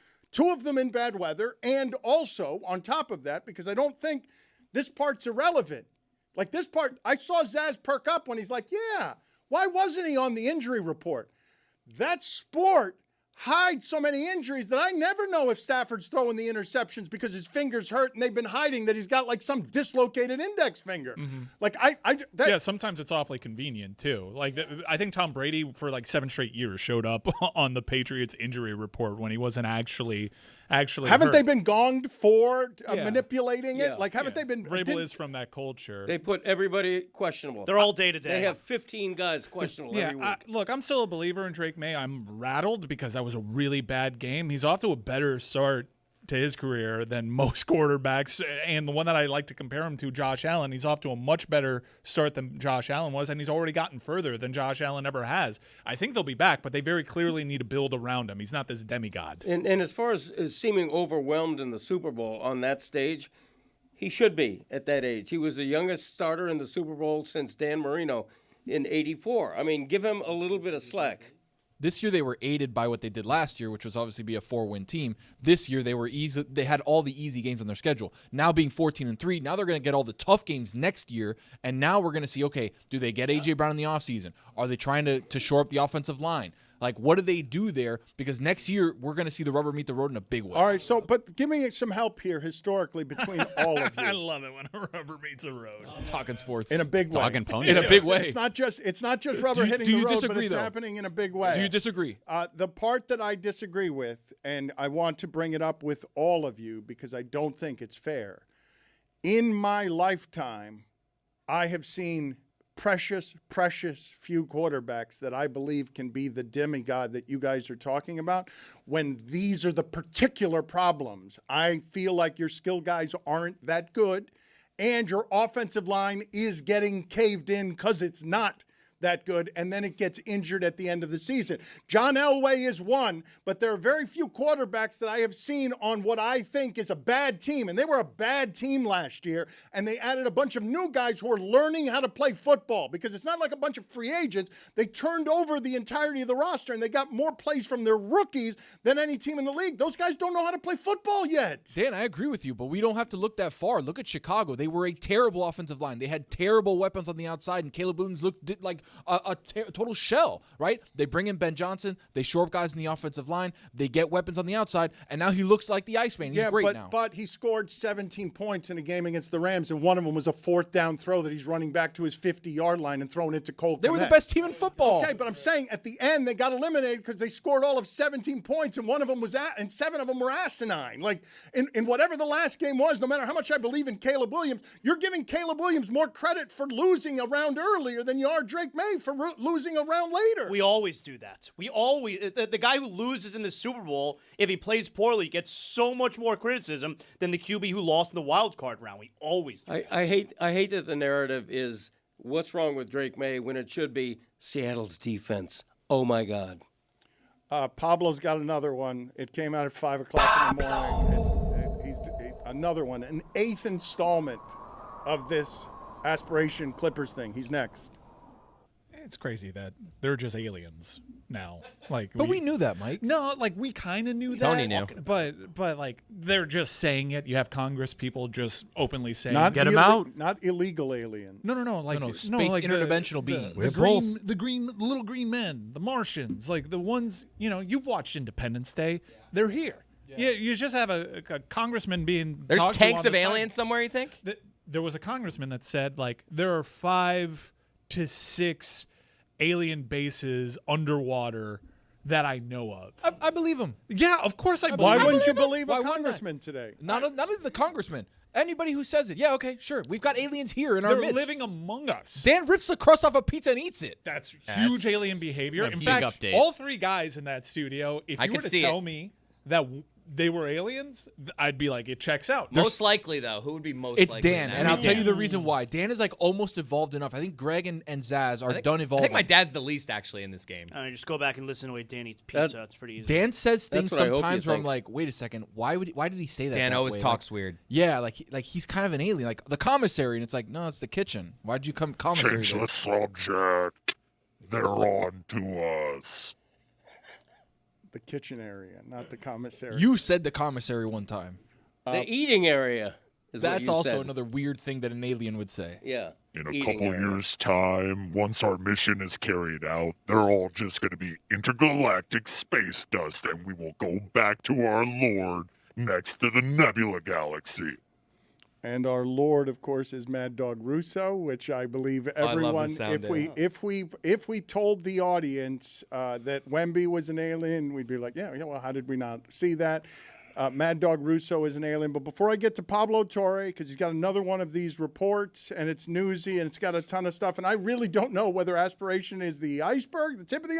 and also, on top of that, because I don't think this part's irrelevant. Like, this part, I saw Zaz perk up when he's like, yeah, why wasn't he on the injury report? That sport hide so many injuries that I never know if Stafford's throwing the interceptions because his fingers hurt and they've been hiding that he's got like some dislocated index finger. Mm-hmm. Like yeah, sometimes it's awfully convenient too. Like I think Tom Brady for like 7 straight years showed up on the Patriots injury report when he wasn't actually haven't hurt. they been gonged for manipulating it? Like haven't they been? Vrabel is from that culture. They put everybody questionable. They're all day to day. They have 15 guys questionable every week. Look, I'm still a believer in Drake Maye. I'm rattled because that was a really bad game. He's off to a better start to his career than most quarterbacks, and the one that I like to compare him to, Josh Allen, he's off to a much better start than Josh Allen was, and he's already gotten further than Josh Allen ever has. I think they'll be back, but they very clearly need to build around him. He's not this demigod. And as far as seeming overwhelmed in the Super Bowl on that stage, he should be at that age. He was the youngest starter in the Super Bowl since Dan Marino in '84. I mean, give him a little bit of slack. This year they were aided by what they did last year, which was obviously be a 4-win team. This year they were easy. They had all the easy games on their schedule. Now being 14-3, now they're going to get all the tough games next year. And now we're going to see, okay, do they get A.J. Brown in the offseason? Are they trying to shore up the offensive line? Like, what do they do there? Because next year we're going to see the rubber meet the road in a big way. All right, so but give me some help here historically between all of you. I love it when a rubber meets a road. Talking sports in a big way. Dog and pony. In a big way. It's not just rubber hitting the road, but it's though? happening in a big way. Do you disagree? The part that I disagree with, and I want to bring it up with all of you because I don't think it's fair. In my lifetime, I have seen precious few quarterbacks that I believe can be the demigod that you guys are talking about. When these are the particular problems, I feel like your skill guys aren't that good and your offensive line is getting caved in because it's not that good, and then it gets injured at the end of the season. John Elway is one, but there are very few quarterbacks that I have seen on what I think is a bad team, and they were a bad team last year, and they added a bunch of new guys who are learning how to play football because it's not like a bunch of free agents. They turned over the entirety of the roster, and they got more plays from their rookies than any team in the league. Those guys don't know how to play football yet. Dan, I agree with you, but we don't have to look that far. Look at Chicago. They were a terrible offensive line. They had terrible weapons on the outside, and Caleb Williams did like a total shell, right? They bring in Ben Johnson. They shore up guys in the offensive line. They get weapons on the outside, and now he looks like the Iceman. He's great now. But he scored 17 points in a game against the Rams, and one of them was a 4th down throw that he's running back to his 50-yard line and throwing it to Cole They Kmet. were the best team in football. Okay, but I'm saying at the end they got eliminated because they scored all of 17 points, and one of them was and 7 of them were asinine. Like in whatever the last game was, no matter how much I believe in Caleb Williams, you're giving Caleb Williams more credit for losing a round earlier than you are Drake Maye for losing a round later. We always do that. We always the guy who loses in the Super Bowl, if he plays poorly, gets so much more criticism than the QB who lost in the wild card round. We always do. I hate that the narrative is what's wrong with Drake Maye when it should be Seattle's defense. Oh my God. Pablo's got another one. It came out at 5 o'clock in the morning. He's another one, an 8th installment of this Aspiration Clippers thing. He's next. It's crazy that they're just aliens now. Like, but we knew that, Mike. No, like we kind of knew that. Tony knew. But like they're just saying it. You have Congress people just openly saying, "Get them out." Not illegal aliens. No. Like space like interdimensional beings. The little green men, the Martians, like the ones you've watched Independence Day. Yeah. They're here. Yeah, you just have a congressman being. There's tanks of aliens somewhere. You think? There was a congressman that said like there are 5 to 6 alien bases underwater that I know of. I believe him. Yeah, of course I believe Why him. wouldn't you believe Why a wouldn't I? congressman today? Not only the congressman. Anybody who says it. Yeah, okay, sure. We've got aliens here in our They're midst. living among us. Dan rips the crust off a pizza and eats it. That's huge alien behavior. In big fact, update. all three guys in that studio, if I you were could to see tell it. me that they were aliens, I'd be like, it checks out. Most likely, though, who would be most It's likely? Dan, and I'll tell you the reason why. Dan is like almost evolved enough. I think Greg and Zaz are done I evolving. think my dad's the least actually in this game. Just go back and listen to the way Dan eats pizza. It's pretty easy. Dan says things That's what I hope you sometimes where I'm think. like, wait a second, why did he say that? Dan that always way? talks Like, weird. Yeah, like he's kind of an alien, like the commissary, and it's like, no, it's the kitchen. Why'd you come commissary? Change there? the subject. They're on to us. The kitchen area, not the commissary. You said the commissary one time. The eating area. Is what That's you also said. another weird thing that an alien would say. Yeah. In a eating couple area. years' time, once our mission is carried out, they're all just going to be intergalactic space dust, and we will go back to our Lord next to the Nebula Galaxy. And our Lord, of course, is Mad Dog Russo, which I believe everyone, sound if we told the audience that Wemby was an alien, we'd be like, yeah, well, how did we not see that? Mad Dog Russo is an alien. But before I get to Pablo Torre, because he's got another one of these reports, and it's newsy, and it's got a ton of stuff, and I really don't know whether Aspiration is the iceberg, the tip of the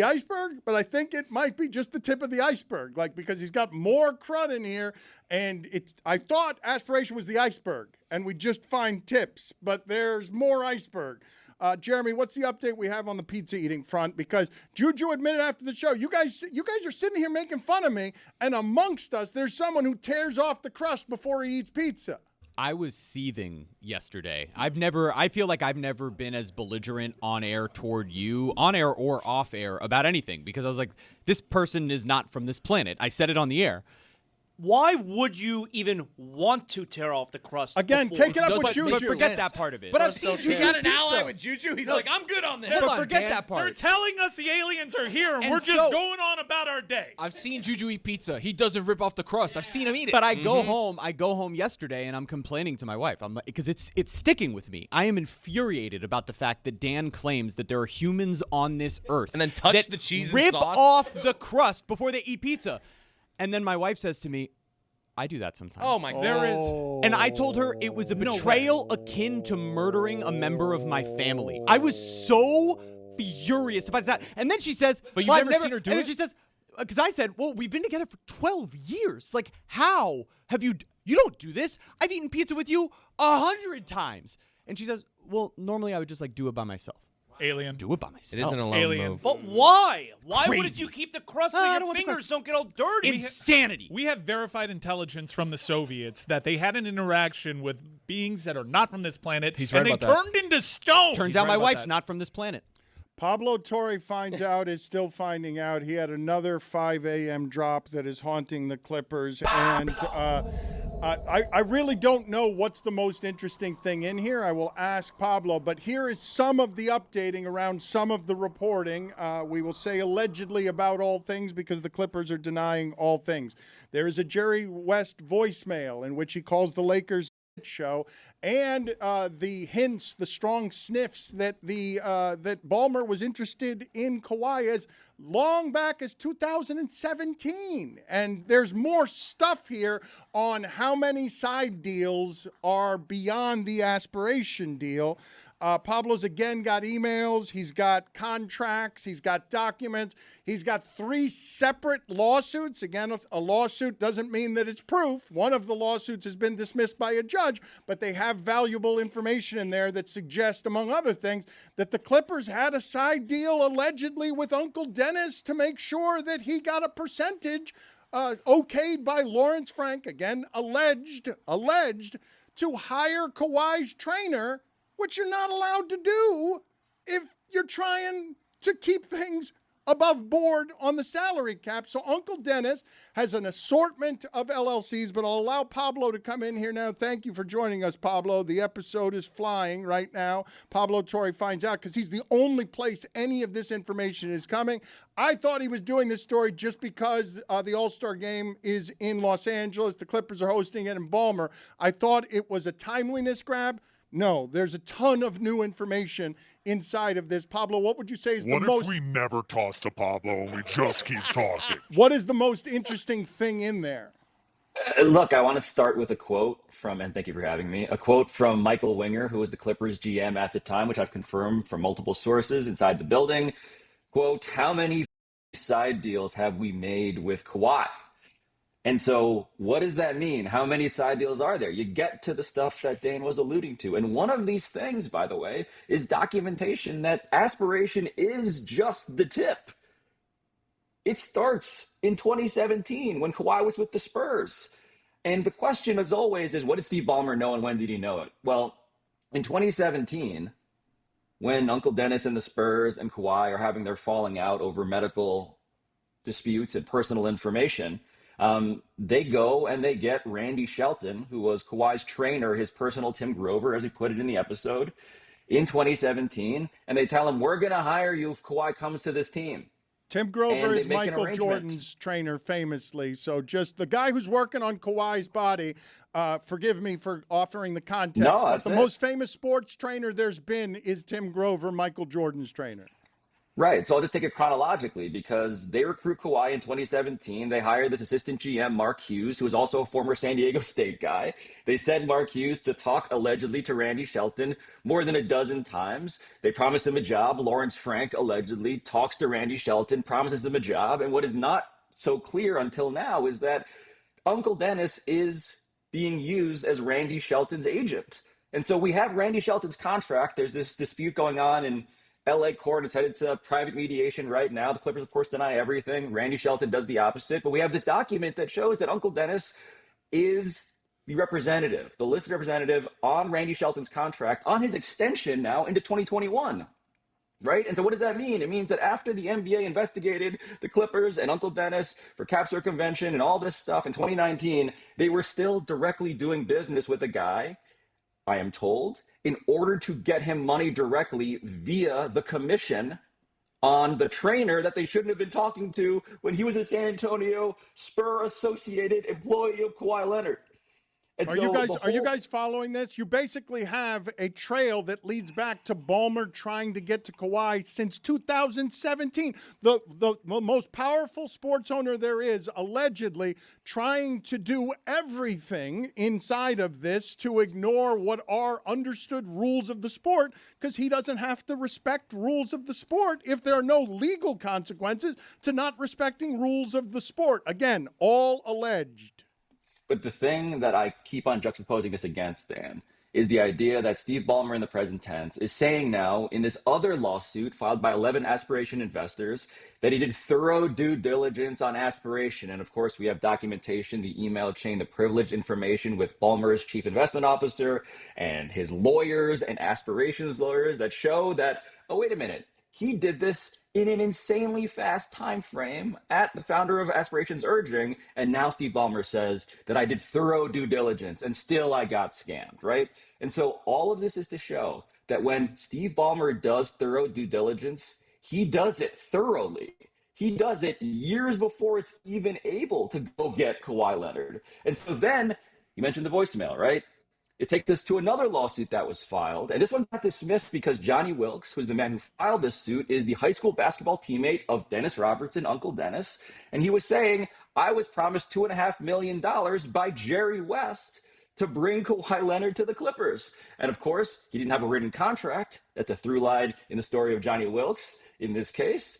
iceberg, but I think it might be just the tip of the iceberg, like, because he's got more crud in here, and I thought Aspiration was the iceberg, and we just find tips, but there's more iceberg. Jeremy, what's the update we have on the pizza eating front? Because JuJu admitted after the show, you guys are sitting here making fun of me, and amongst us, there's someone who tears off the crust before he eats pizza. I was seething yesterday. I feel like I've never been as belligerent on air toward you, on air or off air, about anything, because I was like, this person is not from this planet. I said it on the air. Why would you even want to tear off the crust? Again, before? take it up with JuJu. But forget that part of it. But I've seen You JuJu got an pizza. ally with JuJu? He's like, I'm good on this. Hold But on, forget Dan. that part. They're telling us the aliens are here, and And we're just so- going on about our day. I've seen JuJu eat pizza. He doesn't rip off the crust. I've seen him eat it. But I go home yesterday, and I'm complaining to my wife. I'm like, because it's sticking with me. I am infuriated about the fact that Dan claims that there are humans on this earth And then touch that the cheese and rip sauce? off the crust before they eat pizza. And then my wife says to me, I do that sometimes. Oh my God. There is. And I told her it was a betrayal akin to murdering a member of my family. I was so furious about that. And then she says, But you've well, I've never seen her do and it? then she says, because I said, well, we've been together for 12 years. Like, how have you don't do this. I've eaten pizza with you 100 times. And she says, well, normally I would just like do it by myself. Alien. Do it by myself. It isn't a lone Alien. move. But why? Why Crazy. wouldn't you keep the crust so I your don't want the fingers crust. don't get all dirty? Insanity. We have verified intelligence from the Soviets that they had an interaction with beings that are not from this planet, He's and right they about that. turned into stone. Turns He's out right my about wife's that. not from this planet. Pablo Torre finds out, is still finding out. He had another 5 a.m. drop that is haunting the Clippers. And I really don't know what's the most interesting thing in here. I will ask Pablo. But here is some of the updating around some of the reporting. We will say allegedly about all things because the Clippers are denying all things. There is a Jerry West voicemail in which he calls the Lakers show, and the hints, the strong sniffs that that Ballmer was interested in Kawhi as long back as 2017. And there's more stuff here on how many side deals are beyond the Aspiration deal. Pablo's again got emails, he's got contracts, he's got documents, he's got 3 separate lawsuits. Again, a lawsuit doesn't mean that it's proof. One of the lawsuits has been dismissed by a judge, but they have valuable information in there that suggests, among other things, that the Clippers had a side deal allegedly with Uncle Dennis to make sure that he got a percentage okayed by Lawrence Frank, again, alleged to hire Kawhi's trainer, which you're not allowed to do if you're trying to keep things above board on the salary cap. So Uncle Dennis has an assortment of LLCs, but I'll allow Pablo to come in here now. Thank you for joining us, Pablo. The episode is flying right now. Pablo Torre finds out because he's the only place any of this information is coming. I thought he was doing this story just because the All-Star game is in Los Angeles. The Clippers are hosting it in Ballmer. I thought it was a timeliness grab. No, there's a ton of new information inside of this. Pablo, what would you say is the most... What if we never toss to Pablo and we just keep talking? What is the most interesting thing in there? Look, I want to start with a quote from, and thank you for having me, a quote from Michael Winger, who was the Clippers GM at the time, which I've confirmed from multiple sources inside the building. Quote, how many side deals have we made with Kawhi? And so what does that mean? How many side deals are there? You get to the stuff that Dane was alluding to. And one of these things, by the way, is documentation that Aspiration is just the tip. It starts in 2017 when Kawhi was with the Spurs. And the question, as always, is what did Steve Ballmer know and when did he know it? Well, in 2017, when Uncle Dennis and the Spurs and Kawhi are having their falling out over medical disputes and personal information, they go and they get Randy Shelton, who was Kawhi's trainer, his personal Tim Grover, as he put it in the episode, in 2017. And they tell him, we're going to hire you if Kawhi comes to this team. Tim Grover is Michael Jordan's trainer famously. So just the guy who's working on Kawhi's body, forgive me for offering the context, but the most famous sports trainer there's been is Tim Grover, Michael Jordan's trainer. Right. So I'll just take it chronologically because they recruit Kawhi in 2017. They hire this assistant GM, Mark Hughes, who is also a former San Diego State guy. They send Mark Hughes to talk allegedly to Randy Shelton more than a dozen times. They promise him a job. Lawrence Frank allegedly talks to Randy Shelton, promises him a job. And what is not so clear until now is that Uncle Dennis is being used as Randy Shelton's agent. And so we have Randy Shelton's contract. There's this dispute going on in LA court. Is headed to private mediation right now. The Clippers, of course, deny everything. Randy Shelton does the opposite. But we have this document that shows that Uncle Dennis is the representative, the listed representative on Randy Shelton's contract on his extension now into 2021. Right? And so what does that mean? It means that after the NBA investigated the Clippers and Uncle Dennis for cap circumvention and all this stuff in 2019, they were still directly doing business with a guy, I am told, in order to get him money directly via the commission on the trainer that they shouldn't have been talking to when he was a San Antonio Spur-associated employee of Kawhi Leonard. And Are you guys following this? You basically have a trail that leads back to Ballmer trying to get to Kawhi since 2017. The most powerful sports owner there is allegedly trying to do everything inside of this to ignore what are understood rules of the sport because he doesn't have to respect rules of the sport if there are no legal consequences to not respecting rules of the sport. Again, all alleged. But the thing that I keep on juxtaposing this against, Dan, is the idea that Steve Ballmer in the present tense is saying now in this other lawsuit filed by 11 Aspiration investors that he did thorough due diligence on Aspiration. And of course, we have documentation, the email chain, the privileged information with Ballmer's chief investment officer and his lawyers and Aspiration's lawyers that show that, oh, wait a minute, he did this in an insanely fast time frame at the founder of Aspiration's urging, and now Steve Ballmer says that I did thorough due diligence and still I got scammed, right? And so all of this is to show that when Steve Ballmer does thorough due diligence, he does it thoroughly. He does it years before it's even able to go get Kawhi Leonard. And so then, you mentioned the voicemail, right? It takes us to another lawsuit that was filed. And this one got dismissed because Johnny Wilkes, who's the man who filed this suit, is the high school basketball teammate of Dennis Robertson, Uncle Dennis. And he was saying, I was promised $2.5 million by Jerry West to bring Kawhi Leonard to the Clippers. And of course, he didn't have a written contract. That's a through line in the story of Johnny Wilkes in this case.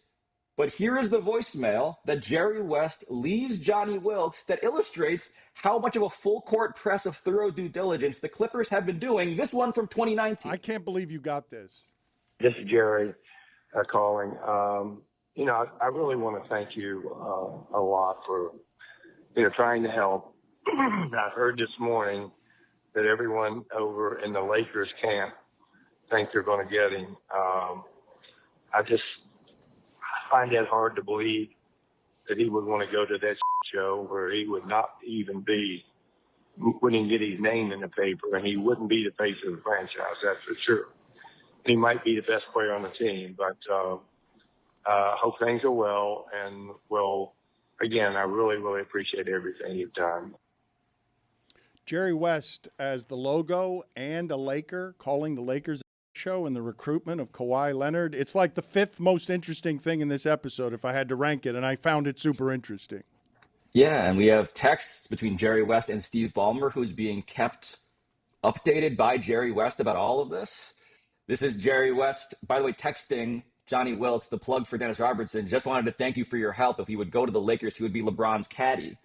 But here is the voicemail that Jerry West leaves Johnny Wilkes that illustrates how much of a full court press of thorough due diligence the Clippers have been doing. This one from 2019. I can't believe you got this. This is Jerry calling. I really want to thank you a lot for, trying to help. I heard this morning that everyone over in the Lakers camp thinks they're going to get him. I find that hard to believe that he would want to go to that show where he would not even wouldn't get his name in the paper, and he wouldn't be the face of the franchise, that's for sure. He might be the best player on the team, but hope things are well. And, again, I really, really appreciate everything you've done. Jerry West as the logo and a Laker, calling the Lakers show and the recruitment of Kawhi Leonard. It's like the 5th most interesting thing in this episode if I had to rank it, and I found it super interesting. Yeah, and we have texts between Jerry West and Steve Ballmer, who's being kept updated by Jerry West about all of this. This is Jerry West, by the way, texting Johnny Wilkes, the plug for Dennis Robertson. Just wanted to thank you for your help. If he would go to the Lakers, he would be LeBron's caddy.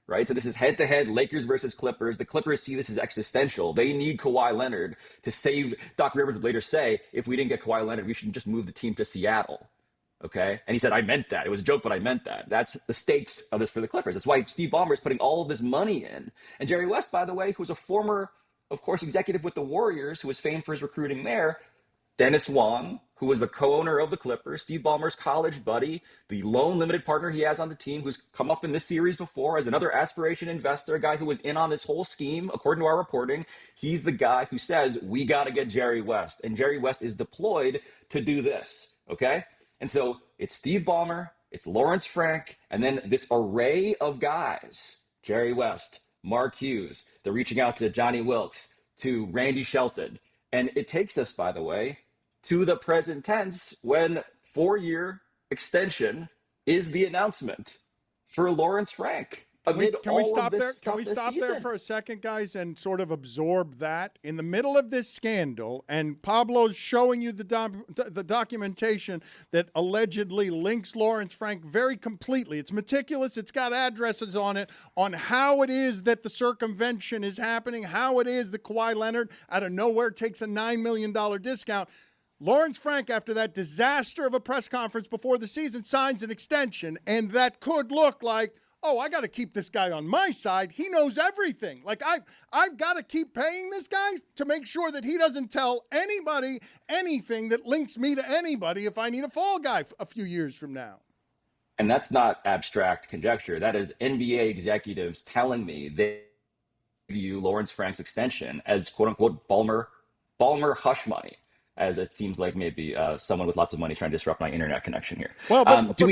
Right? So this is head-to-head, Lakers versus Clippers. The Clippers see this as existential. They need Kawhi Leonard to save. Doc Rivers would later say, if we didn't get Kawhi Leonard, we should just move the team to Seattle. Okay? And he said, I meant that. It was a joke, but I meant that. That's the stakes of this for the Clippers. That's why Steve Ballmer is putting all of this money in. And Jerry West, by the way, who was a former, of course, executive with the Warriors, who was famed for his recruiting there, Dennis Wong, who was the co-owner of the Clippers, Steve Ballmer's college buddy, the lone limited partner he has on the team, who's come up in this series before as another aspiration investor, a guy who was in on this whole scheme, according to our reporting. He's the guy who says, we got to get Jerry West. And Jerry West is deployed to do this, okay? And so it's Steve Ballmer, it's Lawrence Frank, and then this array of guys, Jerry West, Mark Hughes, they're reaching out to Johnny Wilkes, to Randy Shelton. And it takes us, by the way, to the present tense when 4-year extension is the announcement for Lawrence Frank. Can we stop there? Can we stop there for a second, guys, and sort of absorb that? In the middle of this scandal, and Pablo's showing you the documentation that allegedly links Lawrence Frank very completely. It's meticulous. It's got addresses on it, on how it is that the circumvention is happening, how it is that Kawhi Leonard out of nowhere takes a $9 million discount. Lawrence Frank, after that disaster of a press conference before the season, signs an extension, and that could look like, oh, I got to keep this guy on my side. He knows everything. Like, I've got to keep paying this guy to make sure that he doesn't tell anybody anything that links me to anybody if I need a fall guy a few years from now. And that's not abstract conjecture. That is NBA executives telling me they view Lawrence Frank's extension as quote-unquote Ballmer hush money, as it seems like maybe someone with lots of money is trying to disrupt my internet connection here. Well, do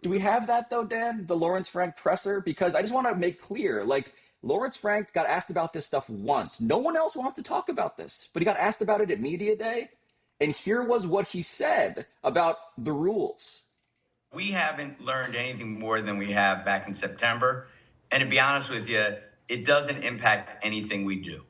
we have that, though, Dan, the Lawrence Frank presser? Because I just want to make clear, like, Lawrence Frank got asked about this stuff once. No one else wants to talk about this, but he got asked about it at Media Day. And here was what he said about the rules. We haven't learned anything more than we have back in September. And to be honest with you, it doesn't impact anything we do.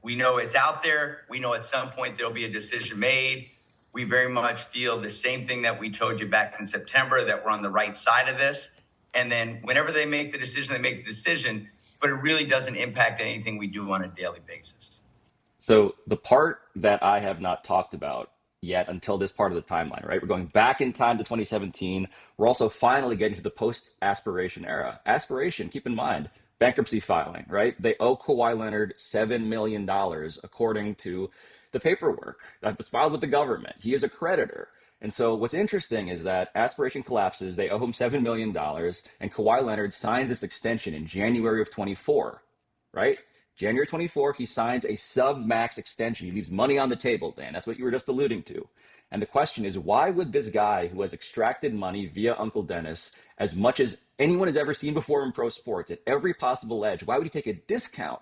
We know it's out there. We know at some point there'll be a decision made. We very much feel the same thing that we told you back in September, that we're on the right side of this. And then whenever they make the decision, they make the decision, but it really doesn't impact anything we do on a daily basis. So the part that I have not talked about yet until this part of the timeline, right? We're going back in time to 2017. We're also finally getting to the post-Aspiration era. Aspiration, keep in mind, bankruptcy filing, right? They owe Kawhi Leonard $7 million, according to the paperwork that was filed with the government. He is a creditor. And so what's interesting is that Aspiration collapses. They owe him $7 million, and Kawhi Leonard signs this extension in January of 24, right? January 24, he signs a sub-max extension. He leaves money on the table, Dan. That's what you were just alluding to. And the question is, why would this guy who has extracted money via Uncle Dennis as much as anyone has ever seen before in pro sports at every possible edge, why would he take a discount?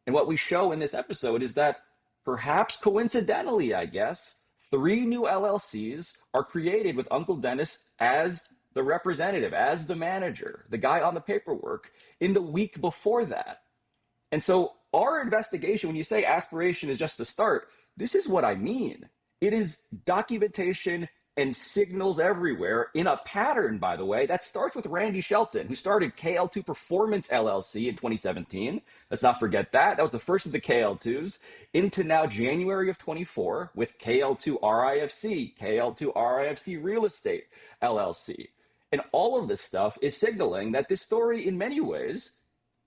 And what we show in this episode is that perhaps coincidentally, I guess, 3 new LLCs are created with Uncle Dennis as the representative, as the manager, the guy on the paperwork in the week before that. And so our investigation, when you say Aspiration is just the start, this is what I mean. It is documentation and signals everywhere in a pattern, by the way, that starts with Randy Shelton, who started KL2 Performance LLC in 2017. Let's not forget that. That was the first of the KL2s, into now January of 24 with KL2 RIFC, KL2 RIFC Real Estate LLC. And all of this stuff is signaling that this story, in many ways,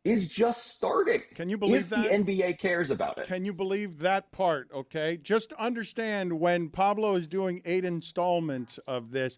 is just starting. Can you believe that? If the NBA cares about it. Can you believe that part, okay? Just understand, when Pablo is doing 8 installments of this,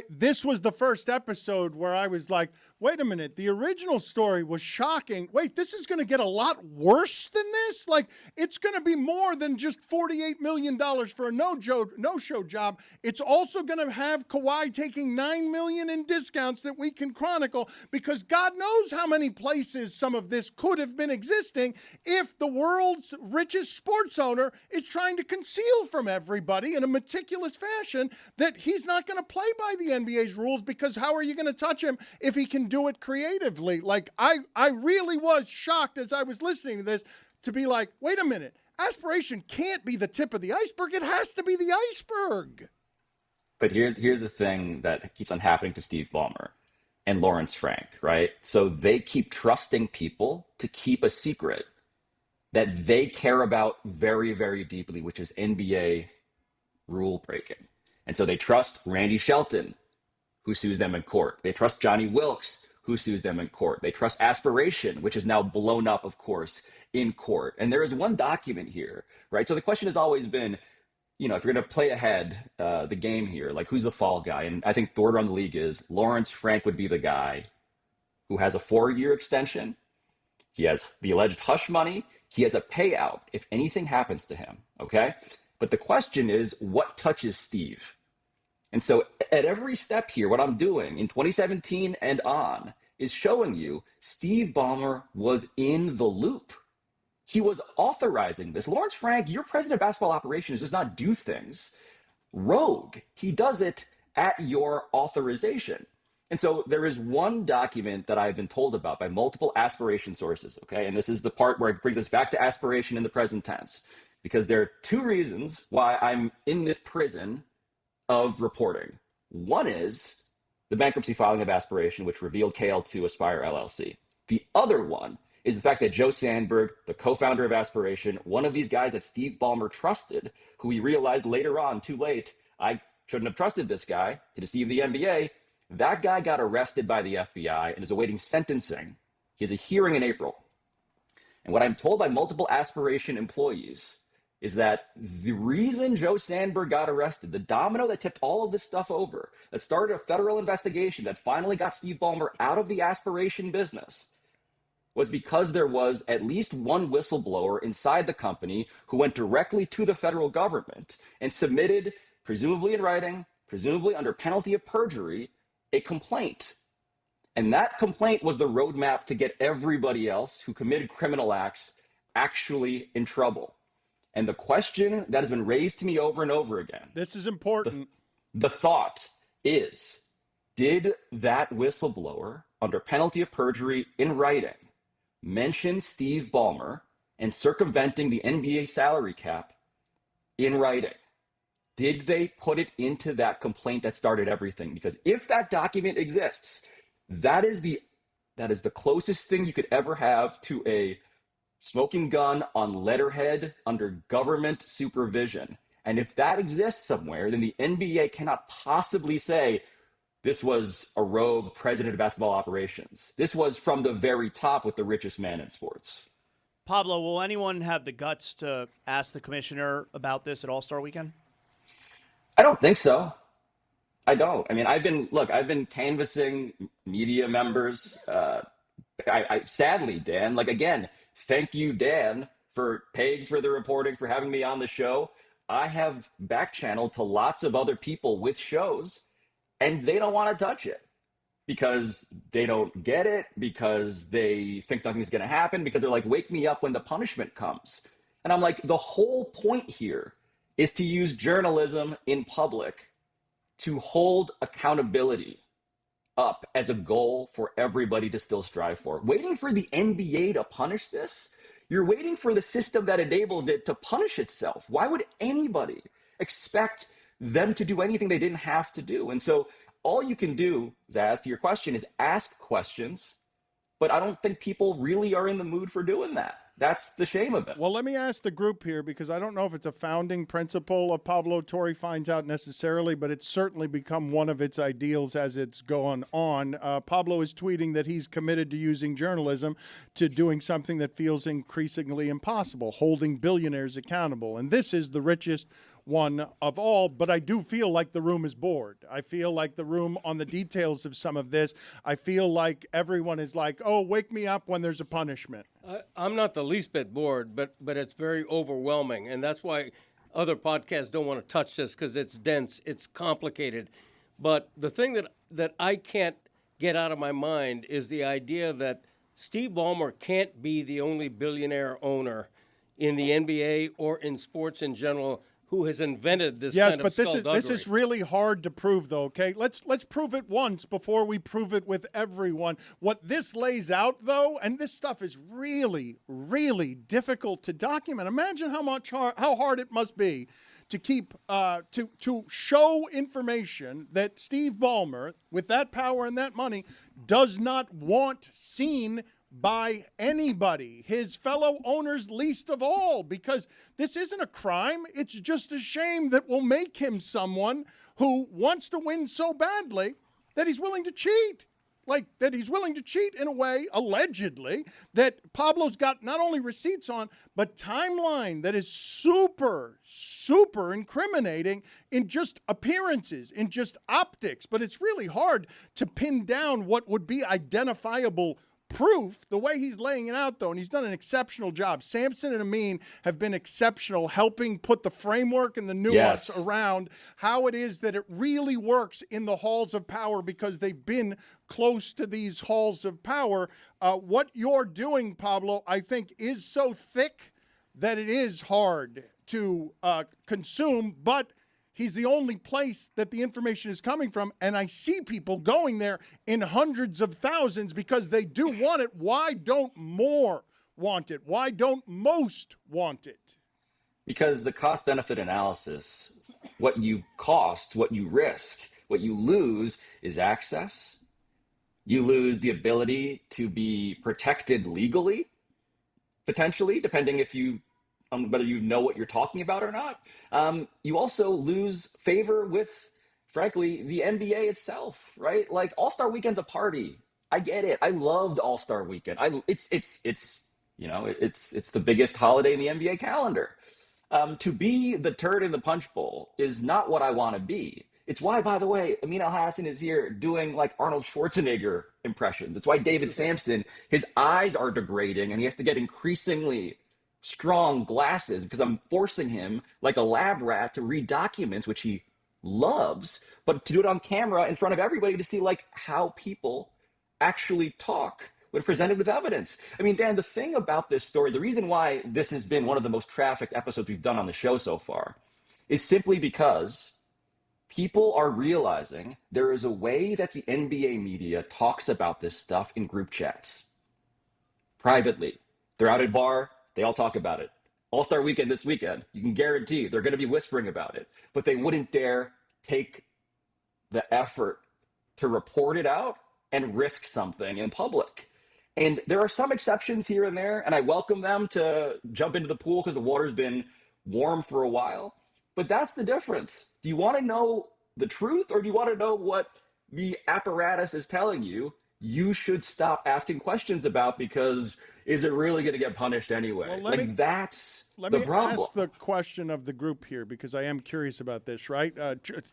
this was the first episode where I was like, wait a minute, the original story was shocking. Wait, this is going to get a lot worse than this? Like, it's going to be more than just $48 million for a no-show job. It's also going to have Kawhi taking $9 million in discounts that we can chronicle, because God knows how many places some of this could have been existing if the world's richest sports owner is trying to conceal from everybody in a meticulous fashion that he's not going to play by the NBA's rules, because how are you going to touch him if he can do it creatively? Like, I really was shocked as I was listening to this to be like, wait a minute, aspiration can't be the tip of the iceberg. It has to be the iceberg. But here's the thing that keeps on happening to Steve Ballmer and Lawrence Frank, right? So they keep trusting people to keep a secret that they care about very, very deeply, which is NBA rule breaking. And so they trust Randy Shelton, who sues them in court. They trust Johnny Wilkes, who sues them in court. They trust Aspiration, which is now blown up, of course, in court. And there is one document here, right? So the question has always been, you know, if you're going to play ahead the game here, like, who's the fall guy? And I think the order on the league is Lawrence Frank would be the guy who has a 4-year extension. He has the alleged hush money. He has a payout if anything happens to him, okay? But the question is, what touches Steve? And so at every step here, what I'm doing in 2017 and on is showing you Steve Ballmer was in the loop. He was authorizing this. Lawrence Frank, your president of basketball operations, does not do things rogue. He does it at your authorization. And so there is one document that I've been told about by multiple Aspiration sources, okay? And this is the part where it brings us back to Aspiration in the present tense, because there are 2 reasons why I'm in this prison of reporting. One is the bankruptcy filing of Aspiration, which revealed KL2 Aspire LLC. The other one is the fact that Joe Sandberg, the co-founder of Aspiration, one of these guys that Steve Ballmer trusted, who he realized later on, too late, I shouldn't have trusted this guy to deceive the NBA. That guy got arrested by the FBI and is awaiting sentencing. He has a hearing in April. And what I'm told by multiple Aspiration employees is that the reason Joe Sandberg got arrested, the domino that tipped all of this stuff over, that started a federal investigation that finally got Steve Ballmer out of the Aspiration business, was because there was at least one whistleblower inside the company who went directly to the federal government and submitted, presumably in writing, presumably under penalty of perjury, a complaint. And that complaint was the roadmap to get everybody else who committed criminal acts actually in trouble. And the question that has been raised to me over and over again. This is important. The thought is, did that whistleblower, under penalty of perjury in writing, mention Steve Ballmer and circumventing the NBA salary cap in writing? Did they put it into that complaint that started everything? Because if that document exists, that is the closest thing you could ever have to a smoking gun on letterhead under government supervision. And if that exists somewhere, then the NBA cannot possibly say this was a rogue president of basketball operations. This was from the very top with the richest man in sports. Pablo, will anyone have the guts to ask the commissioner about this at All-Star Weekend? I don't think so. I don't. I mean, I've been canvassing media members. I sadly, Dan, like, again, thank you, Dan, for paying for the reporting, for having me on the show. I have back-channeled to lots of other people with shows, and they don't want to touch it because they don't get it, because they think nothing's going to happen, because they're like, wake me up when the punishment comes. And I'm like, the whole point here is to use journalism in public to hold accountability up as a goal for everybody to still strive for. Waiting for the NBA to punish this, you're waiting for the system that enabled it to punish itself. Why would anybody expect them to do anything they didn't have to do? And so all you can do, Zaz, to your question, is ask questions, but I don't think people really are in the mood for doing that. That's the shame of it. Well, let me ask the group here, because I don't know if it's a founding principle of Pablo Torre finds out necessarily, but it's certainly become one of its ideals as it's gone on. Pablo is tweeting that he's committed to using journalism to doing something that feels increasingly impossible, holding billionaires accountable. And this is the richest one of all, but I do feel like the room is bored. I feel like the room on the details of some of this, I feel like everyone is like, oh, wake me up when there's a punishment. I'm not the least bit bored, but it's very overwhelming, and that's why other podcasts don't want to touch this, because it's dense, it's complicated. But the thing that I can't get out of my mind is the idea that Steve Ballmer can't be the only billionaire owner in the NBA or in sports in general who has invented this kind of skullduggery. But this is really hard to prove, though, okay? Let's prove it once before we prove it with everyone. What this lays out, though, and this stuff is really, really difficult to document. Imagine how hard it must be to keep to show information that Steve Ballmer, with that power and that money, does not want seen by anybody, his fellow owners least of all, because this isn't a crime. It's just a shame that will make him someone who wants to win so badly that he's willing to cheat. Like, that he's willing to cheat in a way, allegedly, that Pablo's got not only receipts on, but timeline that is super, super incriminating in just appearances, in just optics. But it's really hard to pin down what would be identifiable proof the way he's laying it out, though, and he's done an exceptional job. Sampson and Amin have been exceptional, helping put the framework and the nuance around how it is that it really works in the halls of power, because they've been close to these halls of power. What you're doing, Pablo, I think is so thick that it is hard to consume, but he's the only place that the information is coming from, and I see people going there in hundreds of thousands because they do want it. Why don't more want it? Why don't most want it? Because the cost-benefit analysis, what you cost, what you risk, what you lose is access. You lose the ability to be protected legally, potentially, depending if you whether you know what you're talking about or not. You also lose favor with, frankly, the NBA itself, right? Like, All-Star Weekend's a party. I get it. I loved All-Star Weekend. It's the biggest holiday in the NBA calendar. To be the turd in the punch bowl is not what I want to be. It's why, by the way, Amin Al-Hassan is here doing like Arnold Schwarzenegger impressions. It's why David Sampson, his eyes are degrading and he has to get increasingly strong glasses because I'm forcing him like a lab rat to read documents, which he loves, but to do it on camera in front of everybody to see like how people actually talk when presented with evidence. I mean, Dan, the thing about this story, the reason why this has been one of the most trafficked episodes we've done on the show so far is simply because people are realizing there is a way that the NBA media talks about this stuff in group chats. Privately. They're out at a bar, they all talk about it. All-Star Weekend this weekend, you can guarantee they're going to be whispering about it, but they wouldn't dare take the effort to report it out and risk something in public. And there are some exceptions here and there, and I welcome them to jump into the pool because the water's been warm for a while. But that's the difference. Do you want to know the truth, or do you want to know what the apparatus is telling you you should stop asking questions about, because is it really going to get punished anyway? Well, Let me ask the question of the group here, because I am curious about this, right?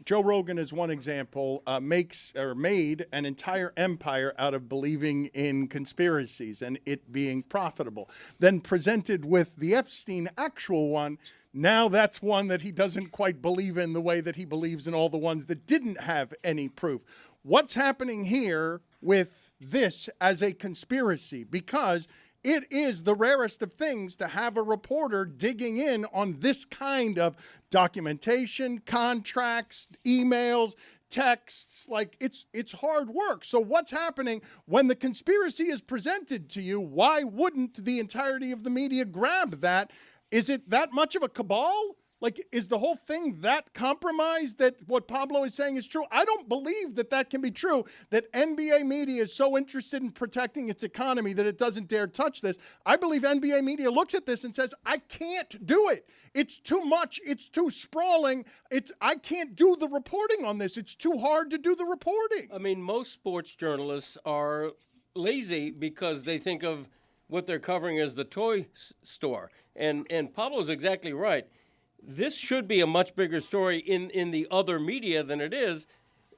Joe Rogan is one example, made an entire empire out of believing in conspiracies and it being profitable. Then presented with the Epstein actual one, now that's one that he doesn't quite believe in the way that he believes in all the ones that didn't have any proof. What's happening here with this as a conspiracy? Because it is the rarest of things to have a reporter digging in on this kind of documentation, contracts, emails, texts. Like, it's hard work. So what's happening when the conspiracy is presented to you? Why wouldn't the entirety of the media grab that? Is it that much of a cabal? Like, is the whole thing that compromised that what Pablo is saying is true? I don't believe that that can be true, that NBA media is so interested in protecting its economy that it doesn't dare touch this. I believe NBA media looks at this and says, I can't do it. It's too much. It's too sprawling. I can't do the reporting on this. It's too hard to do the reporting. I mean, most sports journalists are lazy because they think of what they're covering as the toy store. And Pablo's exactly right. this should be a much bigger story in the other media than it is.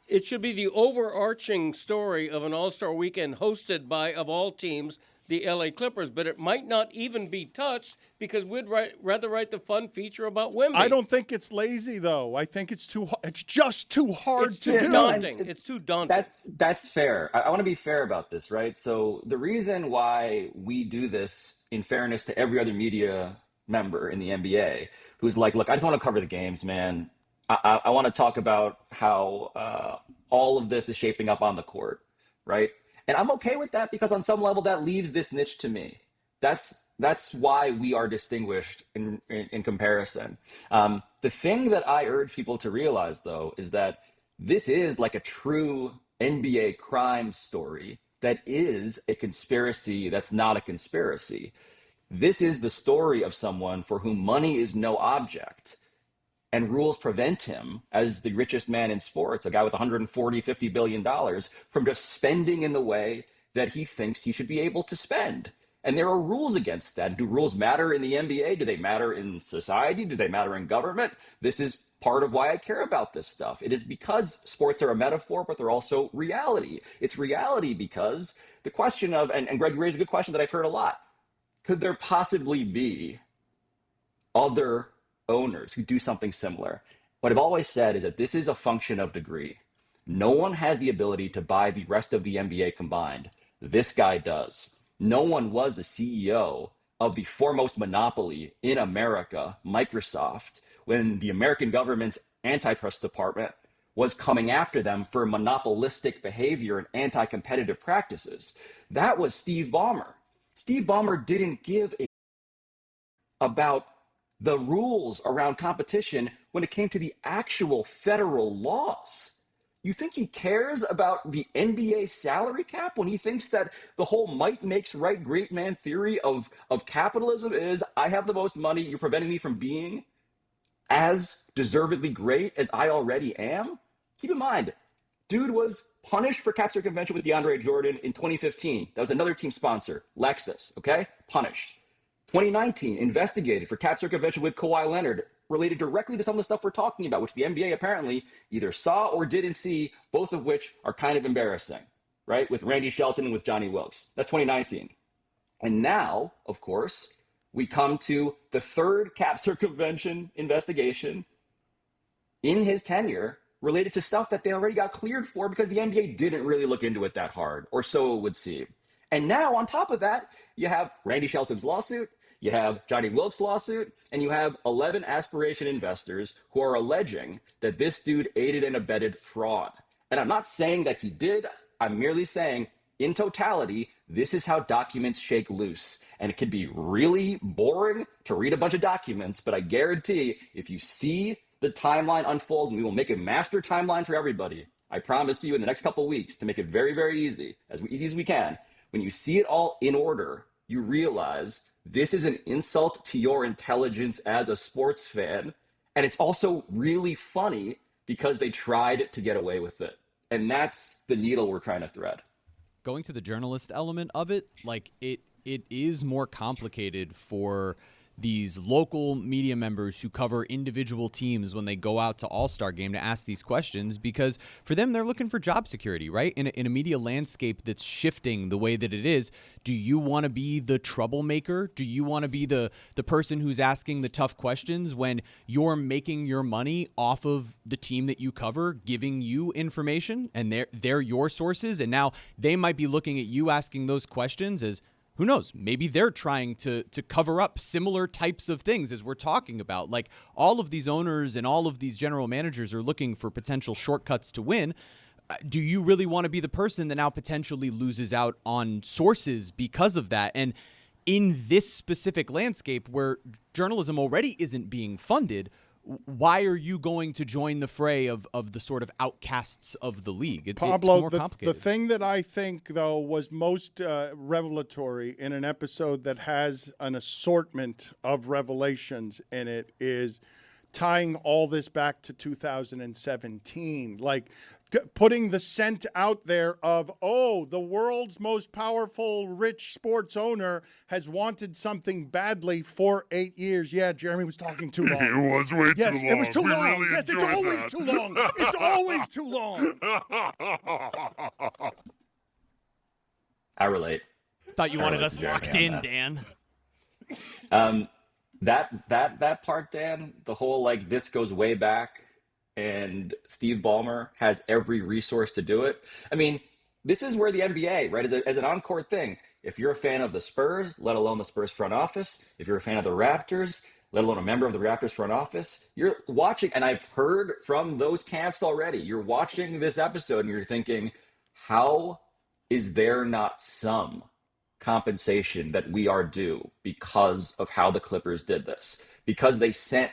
It should be the overarching story of an All-Star weekend hosted by, of all teams, the LA Clippers, but it might not even be touched because we'd rather write the fun feature about Wemby. I don't think it's lazy, though. I think it's just too hard to do. Daunting. It's too daunting. That's fair. I want to be fair about this, right? So the reason why we do this, in fairness to every other media member in the NBA, who's like, look, I just want to cover the games, man. I want to talk about how all of this is shaping up on the court, right? And I'm okay with that because on some level that leaves this niche to me. That's why we are distinguished in comparison. The thing that I urge people to realize, though, is that this is like a true NBA crime story that is a conspiracy that's not a conspiracy. This is the story of someone for whom money is no object. And rules prevent him, as the richest man in sports, a guy with $140, $50 billion, from just spending in the way that he thinks he should be able to spend. And there are rules against that. Do rules matter in the NBA? Do they matter in society? Do they matter in government? This is part of why I care about this stuff. It is because sports are a metaphor, but they're also reality. It's reality because the question of, and Greg, you raised a good question that I've heard a lot. Could there possibly be other owners who do something similar? What I've always said is that this is a function of degree. No one has the ability to buy the rest of the NBA combined. This guy does. No one was the CEO of the foremost monopoly in America, Microsoft, when the American government's antitrust department was coming after them for monopolistic behavior and anti-competitive practices. That was Steve Ballmer. Steve Ballmer didn't give a about the rules around competition when it came to the actual federal laws. You think he cares about the NBA salary cap when he thinks that the whole might makes right great man theory of capitalism is, I have the most money, you're preventing me from being as deservedly great as I already am? Keep in mind, dude was punished for cap circumvention with DeAndre Jordan in 2015. That was another team sponsor, Lexus, okay? Punished. 2019, investigated for cap circumvention with Kawhi Leonard, related directly to some of the stuff we're talking about, which the NBA apparently either saw or didn't see, both of which are kind of embarrassing, right? With Randy Shelton and with Johnny Wilkes. That's 2019. And now, of course, we come to the third cap circumvention investigation in his tenure related to stuff that they already got cleared for because the NBA didn't really look into it that hard, or so it would seem. And now, on top of that, you have Randy Shelton's lawsuit, you have Johnny Wilkes' lawsuit, and you have 11 Aspiration investors who are alleging that this dude aided and abetted fraud. And I'm not saying that he did. I'm merely saying, in totality, this is how documents shake loose. And it can be really boring to read a bunch of documents, but I guarantee if you see the timeline unfold, and we will make a master timeline for everybody, I promise you in the next couple of weeks to make it very, very easy as we can. When you see it all in order, you realize this is an insult to your intelligence as a sports fan. And it's also really funny because they tried to get away with it. And that's the needle we're trying to thread. Going to the journalist element of it, like it is more complicated for these local media members who cover individual teams when they go out to All-Star Game to ask these questions, because for them, they're looking for job security, right? In a media landscape that's shifting the way that it is, do you want to be the troublemaker? Do you want to be the person who's asking the tough questions when you're making your money off of the team that you cover, giving you information, and they're your sources, and now they might be looking at you asking those questions as, who knows, maybe they're trying to cover up similar types of things as we're talking about. Like, all of these owners and all of these general managers are looking for potential shortcuts to win. Do you really want to be the person that now potentially loses out on sources because of that? And in this specific landscape where journalism already isn't being funded, why are you going to join the fray of the sort of outcasts of the league? Pablo, it's more complicated. The thing that I think, though, was most revelatory in an episode that has an assortment of revelations in it is tying all this back to 2017, like putting the scent out there of, oh, the world's most powerful, rich sports owner has wanted something badly for 8 years. Yeah, Jeremy was talking too long. It was way too long. Yes, it was too We long. really Yes, it's enjoyed always that. too long. It's always too long. I relate. Thought you wanted relate us to Jeremy locked on in, that. Dan. That part, Dan, the whole like this goes way back and Steve Ballmer has every resource to do it. I mean, this is where the NBA, right, as an on-court thing, if you're a fan of the Spurs, let alone the Spurs front office, if you're a fan of the Raptors, let alone a member of the Raptors front office, you're watching, and I've heard from those camps already, you're watching this episode and you're thinking, how is there not some compensation that we are due because of how the Clippers did this? Because they sent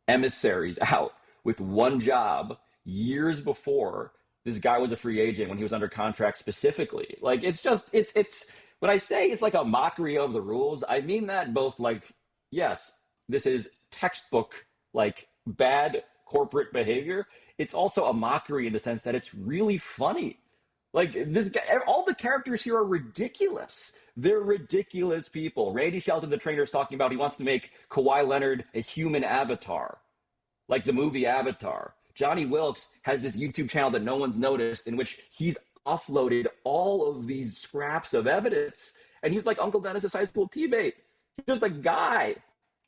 emissaries out with one job years before this guy was a free agent, when he was under contract specifically. Like, it's when I say it's like a mockery of the rules, I mean that both like, yes, this is textbook, like bad corporate behavior. It's also a mockery in the sense that it's really funny. Like, this guy, all the characters here are ridiculous. They're ridiculous people. Randy Shelton, the trainer, is talking about he wants to make Kawhi Leonard a human avatar, like the movie Avatar. Johnny Wilkes has this YouTube channel that no one's noticed in which he's offloaded all of these scraps of evidence. And he's like Uncle Dennis's high school teammate. He's just a guy,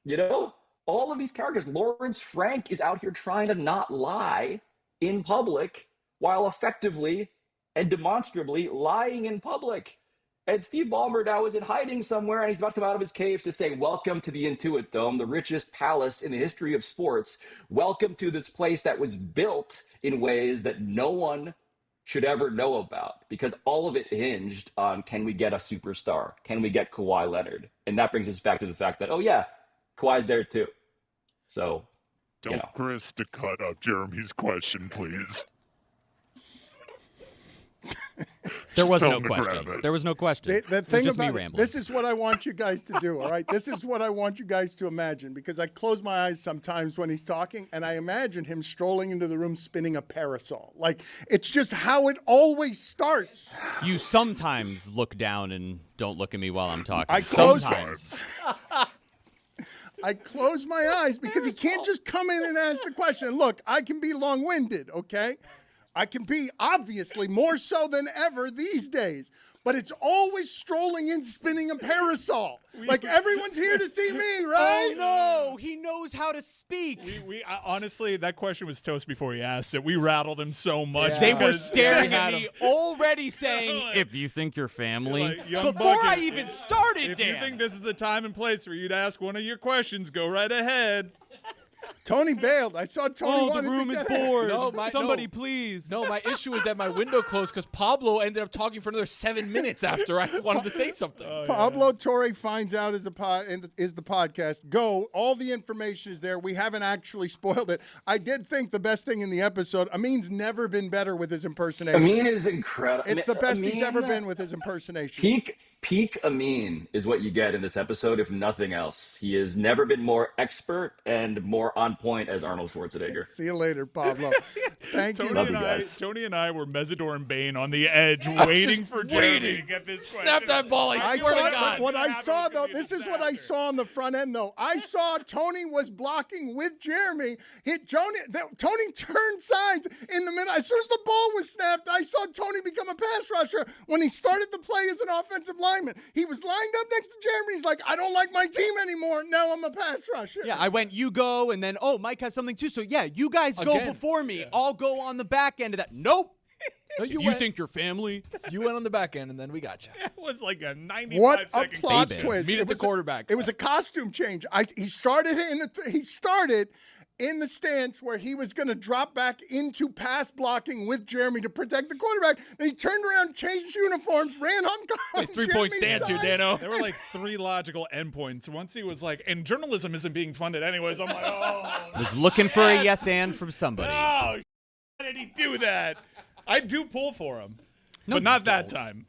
you know? All of these characters. Lawrence Frank is out here trying to not lie in public while effectively and demonstrably lying in public. And Steve Ballmer now is in hiding somewhere, and he's about to come out of his cave to say, welcome to the Intuit Dome, the richest palace in the history of sports. Welcome to this place that was built in ways that no one should ever know about, because all of it hinged on, can we get a superstar? Can we get Kawhi Leonard? And that brings us back to the fact that, oh yeah, Kawhi's there too. So, Don't Chris to cut up Jeremy's question, please. There was no question. There was no question. The thing just me about it, rambling. this is what I want you guys to do, all right? This is what I want you guys to imagine, because I close my eyes sometimes when he's talking, and I imagine him strolling into the room spinning a parasol. Like, it's just how it always starts. You sometimes look down and don't look at me while I'm talking. Sometimes. I close my eyes because he can't just come in and ask the question. Look, I can be long-winded, okay? I can be, obviously, more so than ever these days. But it's always strolling in, spinning a parasol. Like, everyone's here to see me, right? Oh, no. He knows how to speak. Honestly, that question was toast before he asked it. We rattled him so much. Yeah. They were staring at me already saying, if you think you're family. Like, before I even started, If Dan. you think this is the time and place for you to ask one of your questions, go right ahead. Tony bailed. I saw Tony wanted the room to is get bored. out. Somebody please. No, my issue is that my window closed because Pablo ended up talking for another 7 minutes after I wanted to say something. Pablo Torre finds out is the podcast. Go. All the information is there. We haven't actually spoiled it. I did think the best thing in the episode, Amin's never been better with his impersonation. Amin is incredible. It's the best he's ever been with his impersonation. Peak Amin is what you get in this episode, if nothing else. He has never been more expert and more on point as Arnold Schwarzenegger. See you later, Pablo. Thank you. Love you guys. Tony and I were Mesidor and Bane on the edge, waiting for Jeremy to get this question. Snap that ball, I swear to God. What I saw, though, this is what I saw on the front end, though. I saw Tony was blocking with Jeremy. Tony turned sides in the middle. As soon as the ball was snapped, I saw Tony become a pass rusher when he started to play as an offensive lineman. He was lined up next to Jeremy. He's like, I don't like my team anymore. Now I'm a pass rusher. Yeah, I went, you go, and then, Mike has something too. So, yeah, you guys go before me. I'll go on the back end of that. Nope. No, you think you're family? You went on the back end, and then we got you. It was like a 95-second What a plot twist. Meet at the quarterback. It was a costume change. He started in the stance where he was going to drop back into pass blocking with Jeremy to protect the quarterback. Then he turned around, changed uniforms, ran on There's 3-point stance here, Dano. There were like 3 logical endpoints. Once he was like, and journalism isn't being funded anyways. I'm like, Was looking for a yes and from somebody. Oh, why did he do that? I do pull for him, but not that time.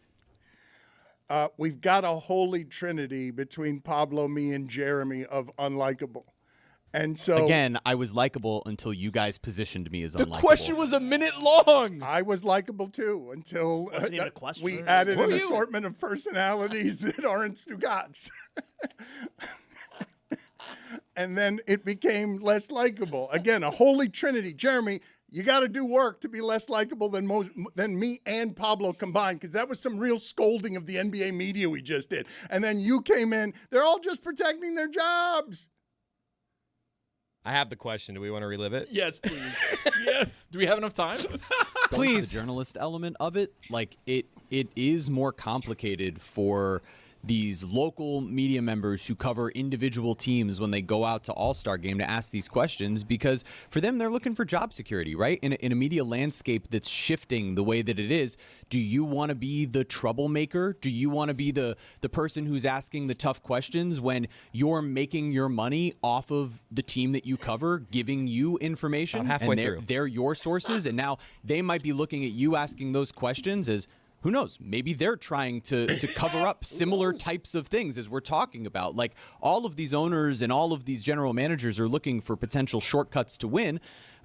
We've got a holy trinity between Pablo, me, and Jeremy of unlikable. And so again, I was likable until you guys positioned me as The unlikable. question was a minute long. I was likable too until Wasn't even a question. we added Who an are you? assortment of personalities that aren't Stugotz. And then it became less likable. Again, a holy trinity. Jeremy, you got to do work to be less likable than me and Pablo combined, because that was some real scolding of the NBA media we just did. And then you came in. They're all just protecting their jobs. I have the question. Do we want to relive it? Yes, please. Yes. Do we have enough time? Please. The journalist element of it, like it is more complicated for these local media members who cover individual teams when they go out to All-Star Game to ask these questions, because for them, they're looking for job security, right? In a media landscape that's shifting the way that it is, do you want to be the troublemaker? Do you want to be the person who's asking the tough questions when you're making your money off of the team that you cover, giving you information? About halfway and through. They're your sources, and now they might be looking at you asking those questions as, who knows? Maybe they're trying to cover up similar types of things as we're talking about. Like, all of these owners and all of these general managers are looking for potential shortcuts to win.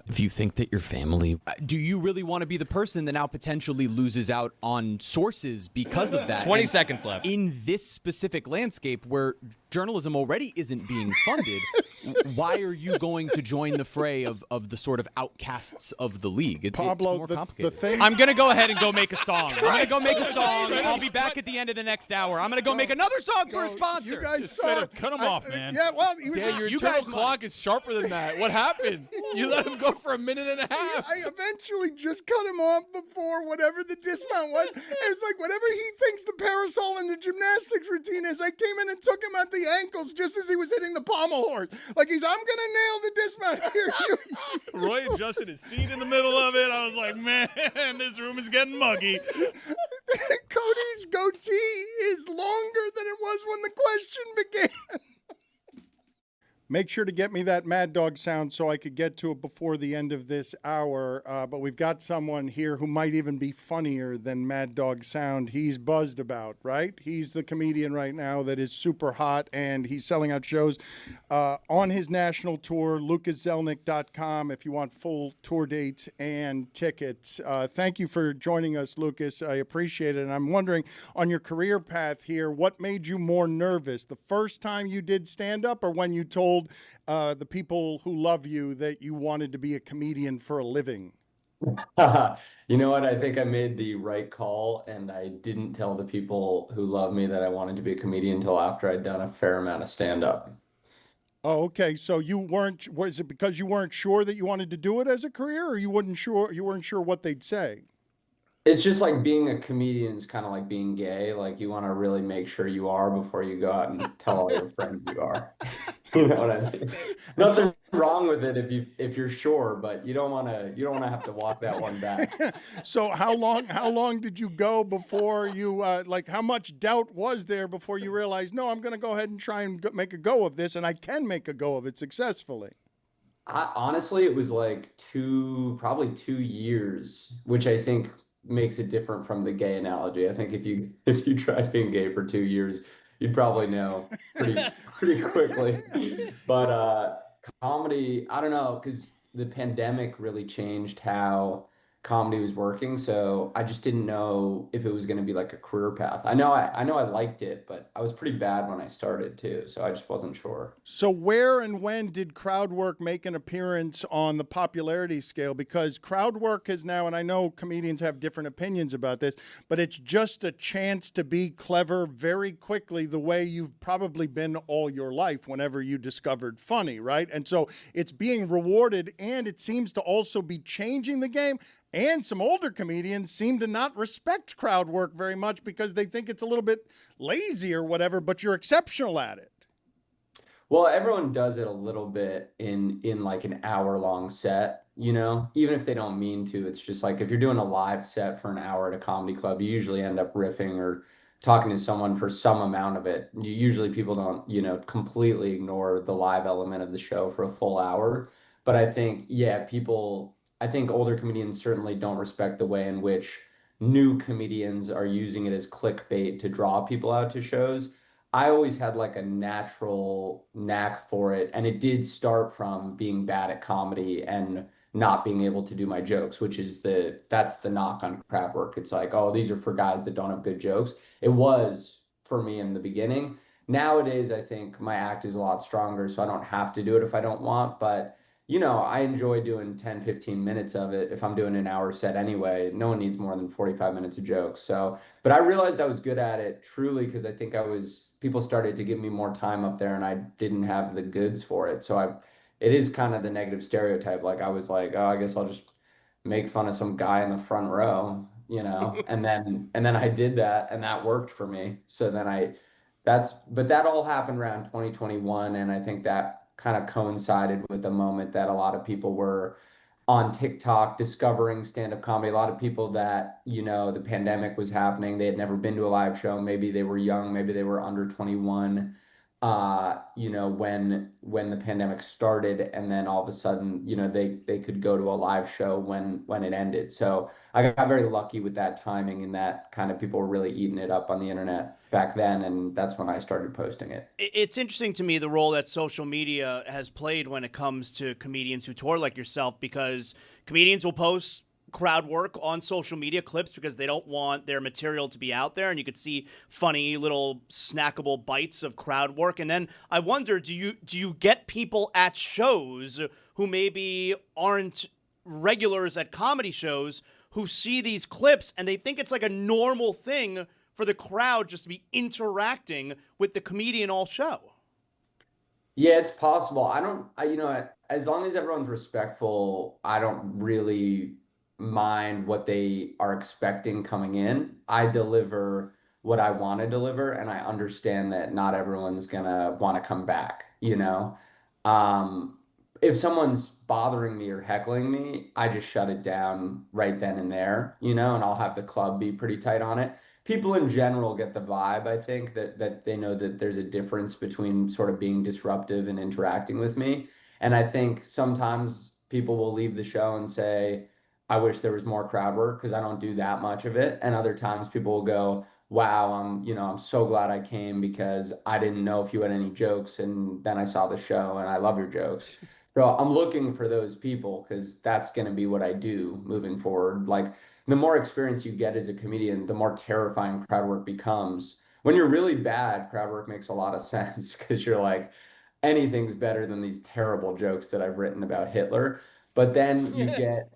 If you think that your family, do you really want to be the person that now potentially loses out on sources because of that? 20 And seconds left. In this specific landscape where journalism already isn't being funded, why are you going to join the fray of the sort of outcasts of the league? Pablo, it's more the complicated. thing. I'm going to go ahead and go make a song. I'm going to go make a song. I'll be back at the end of the next hour. I'm going to go make another song for a sponsor. You guys saw it. Cut him off, man. Yeah, well, he was Dan, your you internal guys- clock is sharper than that. What happened? You let him go for a minute and a half. I eventually just cut him off before whatever the dismount was. It's like whatever he thinks the parasol in the gymnastics routine is, I came in and took him at the ankles just as he was hitting the pommel horse. Like I'm going to nail the dismount here. Roy adjusted his seat in the middle of it. I was like, man, this room is getting muggy. Cody's goatee is longer than it was when the question began. Make sure to get me that Mad Dog sound so I could get to it before the end of this hour. But we've got someone here who might even be funnier than Mad Dog sound. He's buzzed about, right? He's the comedian right now that is super hot, and he's selling out shows on his national tour, lucaszelnick.com, if you want full tour dates and tickets. Thank you for joining us, Lucas. I appreciate it. And I'm wondering, on your career path here, what made you more nervous? The first time you did stand-up, or when you told the people who love you that you wanted to be a comedian for a living? You know what? I think I made the right call, and I didn't tell the people who love me that I wanted to be a comedian until after I'd done a fair amount of stand-up. Oh, okay. So was it because you weren't sure that you wanted to do it as a career, or you weren't sure what they'd say? It's just like being a comedian is kind of like being gay. Like, you want to really make sure you are before you go out and tell all your friends you are. You know what I mean? Nothing wrong with it if you're sure, but you don't want to have to walk that one back. So how long did you go before you how much doubt was there before you realized, no, I'm going to go ahead and try and make a go of this, and I can make a go of it successfully? Honestly, it was like probably 2 years, which I think makes it different from the gay analogy. I think if you tried being gay for 2 years, you'd probably know pretty quickly. But comedy, I don't know, because the pandemic really changed how comedy was working, so I just didn't know if it was going to be like a career path. I know I liked it, but I was pretty bad when I started too, so I just wasn't sure. So where and when did crowd work make an appearance on the popularity scale? Because crowd work is now, and I know comedians have different opinions about this, but it's just a chance to be clever very quickly, the way you've probably been all your life whenever you discovered funny, right? And so it's being rewarded, and it seems to also be changing the game. And some older comedians seem to not respect crowd work very much because they think it's a little bit lazy or whatever, but you're exceptional at it. Well, everyone does it a little bit in like an hour-long set, you know, even if they don't mean to. It's just like if you're doing a live set for an hour at a comedy club, you usually end up riffing or talking to someone for some amount of it. Usually people don't, you know, completely ignore the live element of the show for a full hour. But I think, I think older comedians certainly don't respect the way in which new comedians are using it as clickbait to draw people out to shows. I always had like a natural knack for it. And it did start from being bad at comedy and not being able to do my jokes, which is that's the knock on crowd work. It's like, oh, these are for guys that don't have good jokes. It was for me in the beginning. Nowadays, I think my act is a lot stronger, so I don't have to do it if I don't want. But, I enjoy doing 10, 15 minutes of it. If I'm doing an hour set anyway, no one needs more than 45 minutes of jokes. So, but I realized I was good at it truly because I think people started to give me more time up there and I didn't have the goods for it. So it is kind of the negative stereotype. Like I was like, oh, I guess I'll just make fun of some guy in the front row, and then I did that and that worked for me. So then but that all happened around 2021. And I think that kind of coincided with the moment that a lot of people were on TikTok discovering stand-up comedy. A lot of people that, the pandemic was happening. They had never been to a live show. Maybe they were young, maybe they were under 21, when the pandemic started, and then all of a sudden, they could go to a live show when it ended. So I got very lucky with that timing, and that kind of people were really eating it up on the internet back then, and that's when I started posting it. It's interesting to me the role that social media has played when it comes to comedians who tour like yourself, because comedians will post crowd work on social media clips because they don't want their material to be out there, and you could see funny little snackable bites of crowd work. And then I wonder, do you get people at shows who maybe aren't regulars at comedy shows who see these clips and they think it's like a normal thing for the crowd just to be interacting with the comedian all show? Yeah, it's possible. As long as everyone's respectful, I don't really mind what they are expecting coming in. I deliver what I want to deliver, and I understand that not everyone's gonna want to come back. If someone's bothering me or heckling me, I just shut it down right then and there, and I'll have the club be pretty tight on it. People in general get the vibe, I think, that they know that there's a difference between sort of being disruptive and interacting with me. And I think sometimes people will leave the show and say, I wish there was more crowd work, because I don't do that much of it. And other times people will go, wow, I'm so glad I came because I didn't know if you had any jokes, and then I saw the show and I love your jokes. So I'm looking for those people, because that's going to be what I do moving forward. Like, the more experience you get as a comedian, the more terrifying crowd work becomes. When you're really bad, crowd work makes a lot of sense, because you're like, anything's better than these terrible jokes that I've written about Hitler. But then you get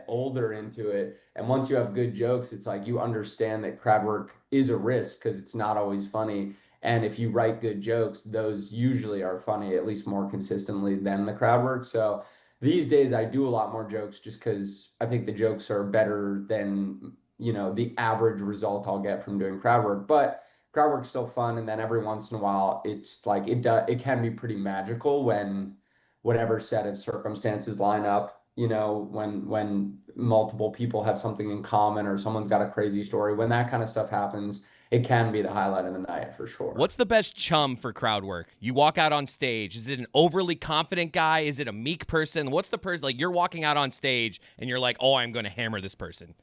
older into it. And once you have good jokes, it's like you understand that crowd work is a risk, because it's not always funny. And if you write good jokes, those usually are funny, at least more consistently than the crowd work. So these days I do a lot more jokes just because I think the jokes are better than, the average result I'll get from doing crowd work. But crowd work's still fun. And then every once in a while, it's like it can be pretty magical when whatever set of circumstances line up, when multiple people have something in common or someone's got a crazy story. When that kind of stuff happens, it can be the highlight of the night for sure. What's the best chum for crowd work? You walk out on stage. Is it an overly confident guy? Is it a meek person? What's the person, like, you're walking out on stage and you're like, oh, I'm going to hammer this person?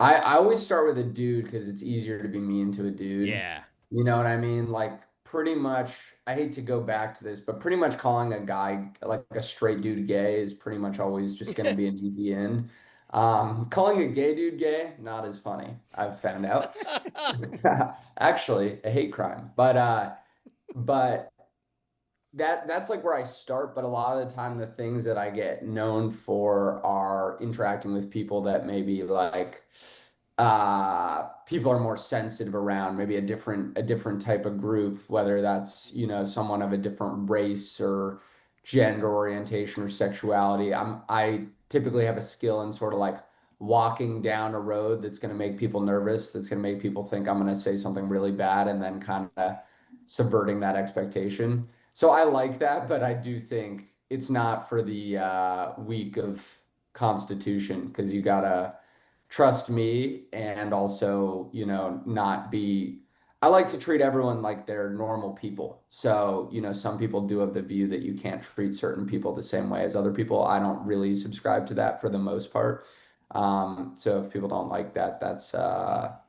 I always start with a dude, because it's easier to be mean to a dude. Yeah. You know what I mean? Like, pretty much, I hate to go back to this, but pretty much calling a guy, like a straight dude, gay is pretty much always just going to be an easy in. Calling a gay dude gay, not as funny, I've found out. Actually, a hate crime. But that's like where I start. But a lot of the time, the things that I get known for are interacting with people that maybe like people are more sensitive around, maybe a different type of group, whether that's, someone of a different race or gender orientation or sexuality. I typically have a skill in sort of like walking down a road that's going to make people nervous, that's going to make people think I'm going to say something really bad, and then kind of subverting that expectation. So I like that, but I do think it's not for the weak of constitution, because you got to trust me and also, not be. I like to treat everyone like they're normal people. So, some people do have the view that you can't treat certain people the same way as other people. I don't really subscribe to that for the most part. So if people don't like that, that's, that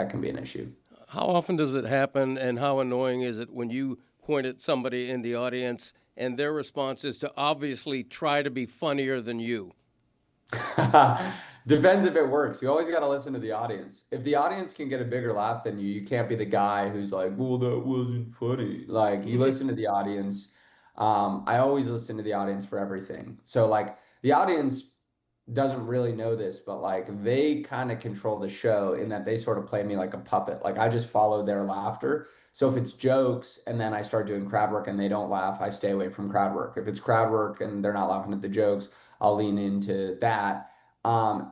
can be an issue. How often does it happen, and how annoying is it when you point at somebody in the audience and their response is to obviously try to be funnier than you? Depends if it works. You always got to listen to the audience. If the audience can get a bigger laugh than you, you can't be the guy who's like, well, that wasn't funny. Like, you listen to the audience. I always listen to the audience for everything. So, like, the audience doesn't really know this, but like they kind of control the show in that they sort of play me like a puppet. Like I just follow their laughter. So if it's jokes and then I start doing crowd work and they don't laugh, I stay away from crowd work. If it's crowd work and they're not laughing at the jokes, I'll lean into that.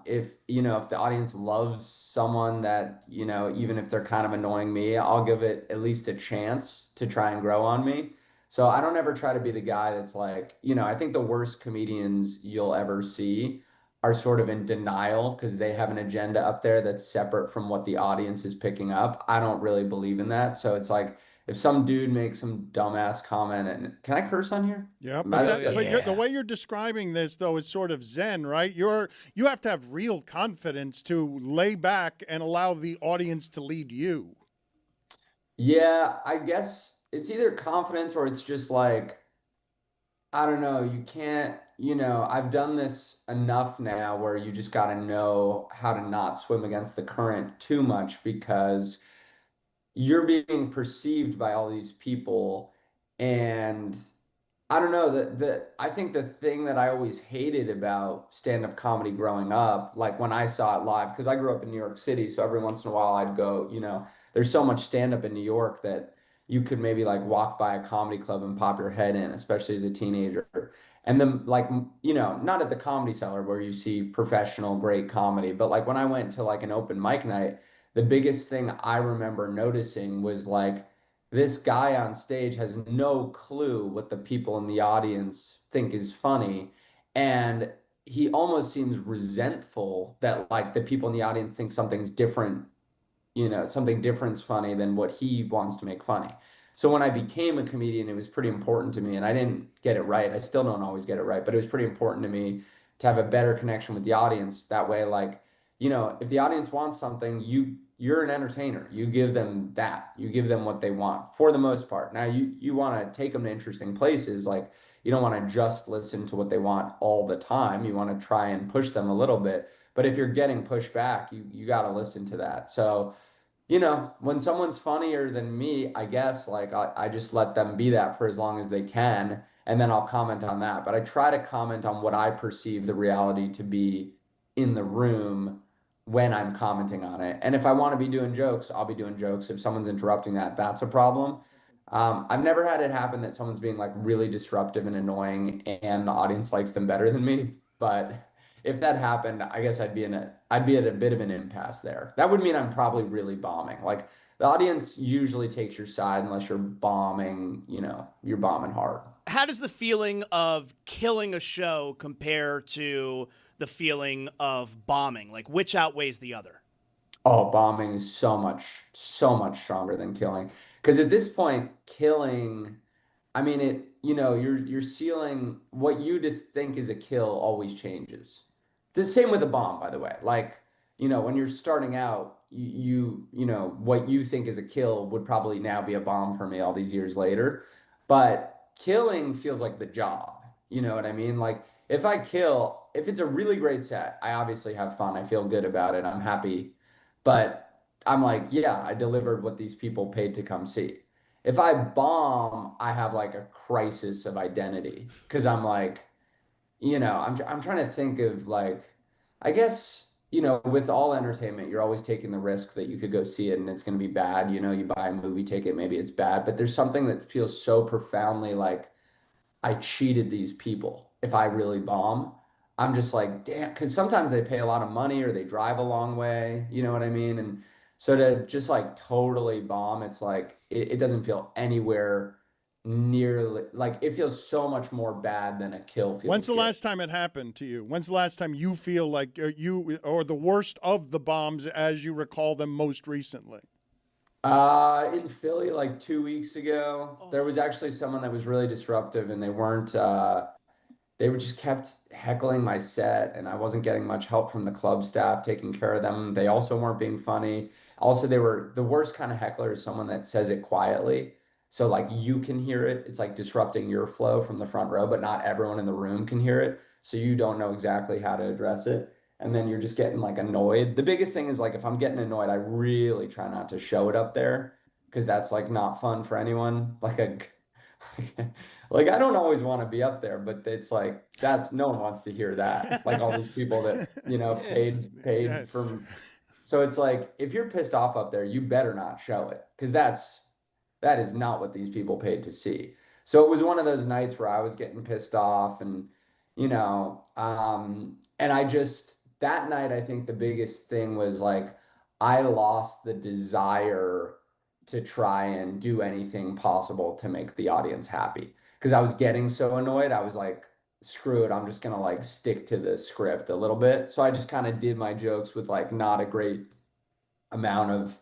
If the audience loves someone that, even if they're kind of annoying me, I'll give it at least a chance to try and grow on me. So I don't ever try to be the guy that's like, I think the worst comedians you'll ever see are sort of in denial because they have an agenda up there that's separate from what the audience is picking up. I don't really believe in that. So it's like if some dude makes some dumbass comment, and can I curse on here? Yeah, but the way you're describing this though is sort of zen, right? You have to have real confidence to lay back and allow the audience to lead you. Yeah, I guess it's either confidence or it's just like, I don't know, you can't, I've done this enough now where you just got to know how to not swim against the current too much because you're being perceived by all these people. And I don't know, I think the thing that I always hated about stand-up comedy growing up, like when I saw it live, because I grew up in New York City, so every once in a while I'd go, there's so much stand-up in New York that you could maybe like walk by a comedy club and pop your head in, especially as a teenager. And then like, not at the Comedy Cellar where you see professional great comedy, but like when I went to like an open mic night, the biggest thing I remember noticing was like this guy on stage has no clue what the people in the audience think is funny. And he almost seems resentful that like the people in the audience think something's different, something different's funny than what he wants to make funny. So when I became a comedian, it was pretty important to me, and I didn't get it right. I still don't always get it right, but it was pretty important to me to have a better connection with the audience. That way, like, if the audience wants something, you're an entertainer. You give them that. You give them what they want for the most part. Now, you want to take them to interesting places. Like, you don't want to just listen to what they want all the time. You want to try and push them a little bit. But if you're getting pushed back, you got to listen to that. So, when someone's funnier than me, I guess, like, I just let them be that for as long as they can, and then I'll comment on that. But I try to comment on what I perceive the reality to be in the room when I'm commenting on it. And if I want to be doing jokes, I'll be doing jokes. If someone's interrupting that, that's a problem. I've never had it happen that someone's being, like, really disruptive and annoying and the audience likes them better than me. But if that happened, I guess I'd be at a bit of an impasse there. That would mean I'm probably really bombing. Like the audience usually takes your side unless you're bombing, you're bombing hard. How does the feeling of killing a show compare to the feeling of bombing? Like which outweighs the other? Oh, bombing is so much stronger than killing. Because at this point, killing, I mean, you're sealing what you think is a kill always changes. The same with a bomb, by the way. Like, when you're starting out, what you think is a kill would probably now be a bomb for me all these years later. But killing feels like the job. You know what I mean? Like, if it's a really great set, I obviously have fun. I feel good about it. I'm happy. But I'm like, yeah, I delivered what these people paid to come see. If I bomb, I have like a crisis of identity because I'm like, I'm trying to think of like, I guess, with all entertainment, you're always taking the risk that you could go see it and it's going to be bad. You buy a movie ticket, maybe it's bad, but there's something that feels so profoundly like I cheated these people. If I really bomb, I'm just like, damn, because sometimes they pay a lot of money or they drive a long way. You know what I mean? And so to just like totally bomb, it's like, it doesn't feel anywhere nearly like it feels so much more bad than a kill feels. When's the last time it happened to you? When's the last time you feel like you or the worst of the bombs as you recall them most recently? In Philly, like 2 weeks ago, there was actually someone that was really disruptive and they were just kept heckling my set and I wasn't getting much help from the club staff taking care of them. They also weren't being funny. Also, the worst kind of heckler is someone that says it quietly. So like you can hear it. It's like disrupting your flow from the front row, but not everyone in the room can hear it. So you don't know exactly how to address it. And then you're just getting like annoyed. The biggest thing is like if I'm getting annoyed, I really try not to show it up there because that's like not fun for anyone. Like like I don't always want to be up there, but it's like no one wants to hear that. Like all these people that, paid Yes. from. So it's like if you're pissed off up there, you better not show it because that is not what these people paid to see. So it was one of those nights where I was getting pissed off and that night, I think the biggest thing was like, I lost the desire to try and do anything possible to make the audience happy. Because I was getting so annoyed. I was like, screw it. I'm just going to like stick to the script a little bit. So I just kind of did my jokes with like not a great amount of,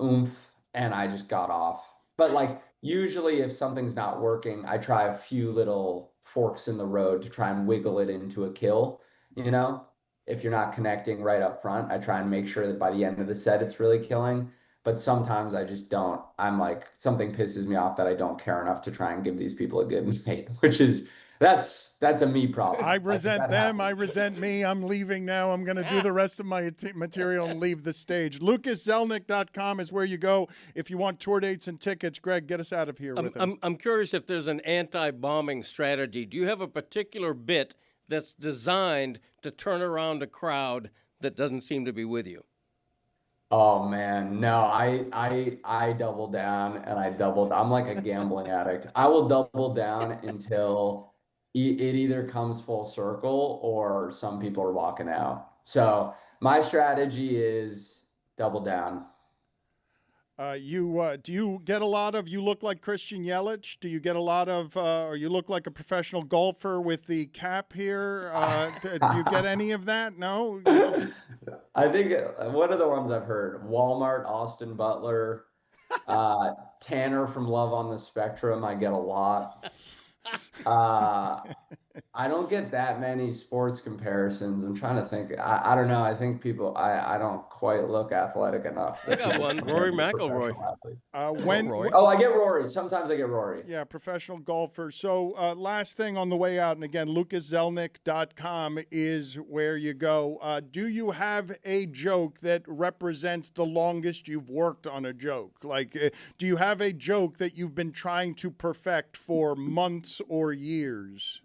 oomph. And I just got off. But like, usually if something's not working, I try a few little forks in the road to try and wiggle it into a kill. If you're not connecting right up front, I try and make sure that by the end of the set, it's really killing. But sometimes I just don't. I'm like, something pisses me off that I don't care enough to try and give these people a good night, which is, that's a me problem. I resent them. I resent me. I'm leaving now. I'm going to do the rest of my material and leave the stage. LucasZelnick.com is where you go if you want tour dates and tickets. Greg, get us out of here with it. I'm curious if there's an anti-bombing strategy. Do you have a particular bit that's designed to turn around a crowd that doesn't seem to be with you? Oh man, no, I double down and I'm like a gambling addict. I will double down until it either comes full circle or some people are walking out. So my strategy is double down. Do you get a lot of, you look like Christian Yelich? Do you get a lot of, or you look like a professional golfer with the cap here? Do you get any of that? No? I think, what are the ones I've heard? Walmart, Austin Butler, Tanner from Love on the Spectrum, I get a lot. I don't get that many sports comparisons. I'm trying to think. I don't know. I think people, I don't quite look athletic enough. I got one. Rory McIlroy. I get Rory. Sometimes I get Rory. Yeah, professional golfer. So last thing on the way out, and again, LucasZelnick.com is where you go. Do you have a joke that represents the longest you've worked on a joke? Like, do you have a joke that you've been trying to perfect for months or years?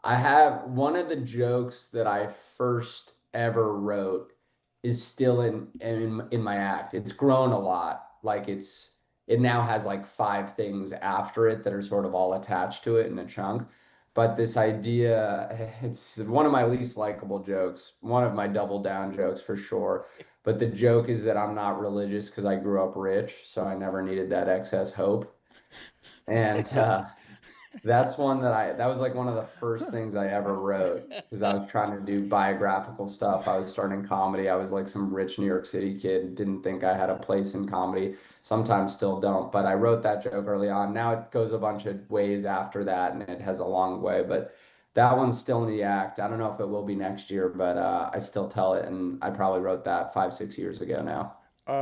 I have one of the jokes that I first ever wrote is still in my act. It's grown a lot. Like it now has like 5 things after it that are sort of all attached to it in a chunk. But this idea, it's one of my least likable jokes, one of my double down jokes for sure. But the joke is that I'm not religious because I grew up rich, so I never needed that excess hope. And that's one that was like one of the first things I ever wrote because I was trying to do biographical stuff. I was starting comedy. I was like some rich New York City kid, didn't think I had a place in comedy. Sometimes still don't, but I wrote that joke early on. Now it goes a bunch of ways after that and it has a long way, but that one's still in the act. I don't know if it will be next year, but I still tell it. And I probably wrote that 5-6 years ago now.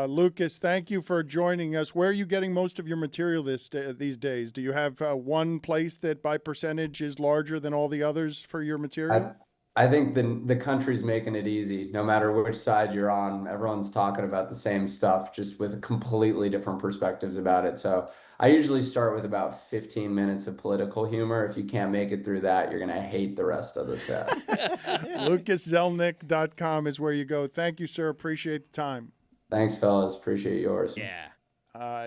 Lucas, thank you for joining us. Where are you getting most of your material these days? Do you have one place that by percentage is larger than all the others for your material? I think the country's making it easy. No matter which side you're on, everyone's talking about the same stuff, just with completely different perspectives about it. So I usually start with about 15 minutes of political humor. If you can't make it through that, you're going to hate the rest of the set. LucasZelnick.com is where you go. Thank you, sir. Appreciate the time. Thanks, fellas. Appreciate yours. Yeah.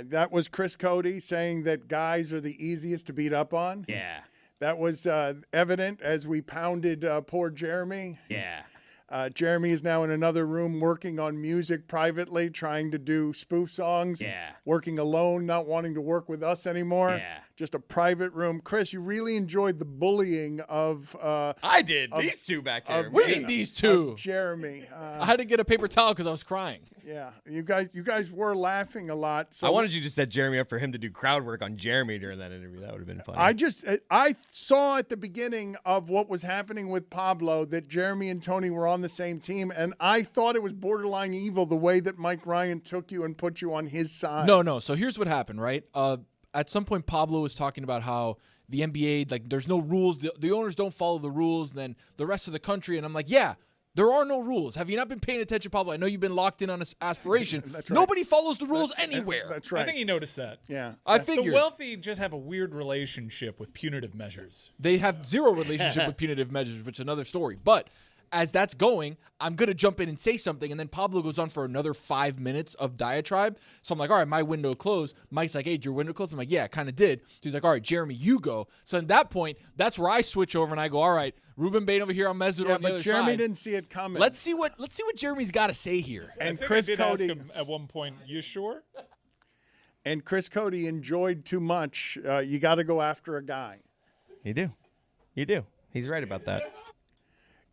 That was Chris Cody saying that guys are the easiest to beat up on. Yeah. That was evident as we pounded poor Jeremy. Yeah. Jeremy is now in another room working on music privately, trying to do spoof songs. Yeah. Working alone, not wanting to work with us anymore. Yeah. Just a private room. Chris, you really enjoyed the bullying of... I did. These two back there. We need these two. Jeremy. I had to get a paper towel because I was crying. Yeah, you guys were laughing a lot. So I wanted you to set Jeremy up for him to do crowd work on Jeremy during that interview. That would have been funny. I saw at the beginning of what was happening with Pablo that Jeremy and Tony were on the same team, and I thought it was borderline evil the way that Mike Ryan took you and put you on his side. No. So here's what happened, right? At some point, Pablo was talking about how the NBA, like, there's no rules. The owners don't follow the rules. And then the rest of the country, and I'm like, yeah. There are no rules. Have you not been paying attention, Pablo? I know you've been locked in on Aspiration. That's right. Nobody follows the rules anywhere. That's right. I think he noticed that. Yeah. I figured. The wealthy just have a weird relationship with punitive measures. They have zero relationship with punitive measures, which is another story. But as that's going, I'm going to jump in and say something, and then Pablo goes on for another 5 minutes of diatribe. So I'm like, all right, my window closed. Mike's like, hey, did your window closed? I'm like, yeah, I kind of did. So he's like, all right, Jeremy, you go. So at that point, that's where I switch over, and I go, all right, Ruben Bain over here on Mesut on the other Jeremy side. didn't see it coming. Let's see what Jeremy's got to say here. And I think Chris I did Cody ask him at one point, you sure? And Chris Cody enjoyed too much. You got to go after a guy. You do. He's right about that.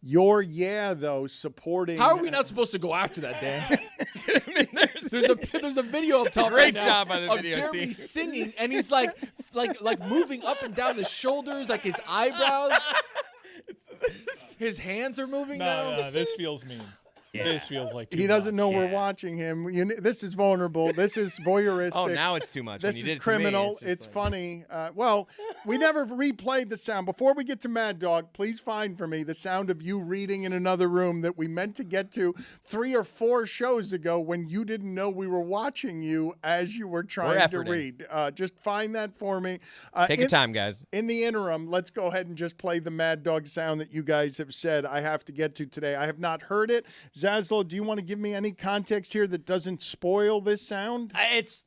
Though, supporting. How are we not supposed to go after that, Dan? there's a video up top. Great right now job on the of video, Jeremy Steve. singing, and he's like moving up and down the shoulders, like his eyebrows. His hands are moving now. No, this feels mean. Yeah. This feels like too He doesn't much. know we're watching him. This is vulnerable. This is voyeuristic. Oh, now it's too much. This When you is did it to me, criminal. it's It's funny. Well, we never replayed the sound. Before we get to Mad Dog, please find for me the sound of you reading in another room that we meant to get to 3 or 4 shows ago when you didn't know we were watching you as you were trying to read. Just find that for me. Take your time, guys. In the interim, let's go ahead and just play the Mad Dog sound that you guys have said I have to get to today. I have not heard it. Zaslow, do you want to give me any context here that doesn't spoil this sound? It's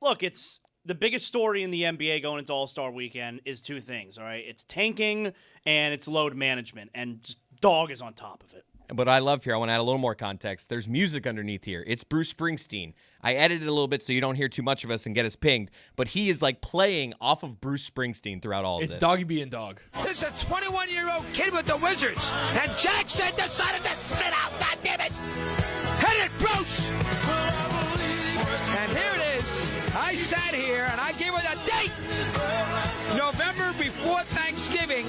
the biggest story in the NBA going into All-Star Weekend is 2 things, all right? It's tanking and it's load management, and just Dog is on top of it. But I love here, I want to add a little more context. There's music underneath here. It's Bruce Springsteen. I edited it a little bit so you don't hear too much of us and get us pinged, but he is like playing off of Bruce Springsteen throughout all of this. It's Doggy being Dog. This is a 21-year-old kid with the Wizards, and Jackson decided to sit out. God damn it! Hit it, Bruce! And here it is. I sat here and I gave it a date. November before Thanksgiving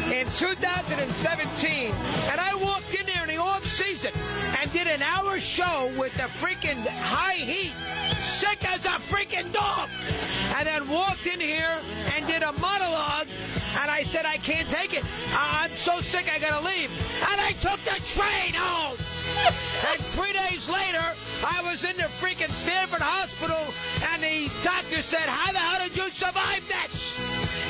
in 2017. And I walked in there in the off season and did an hour show with the freaking high heat. Sick as a freaking dog. And then walked in here and did a monologue. And I said, I can't take it. I'm so sick I gotta leave. And I took the train home. And 3 days later, I was in the freaking Stafford hospital, and the doctor said, how the hell did you survive this?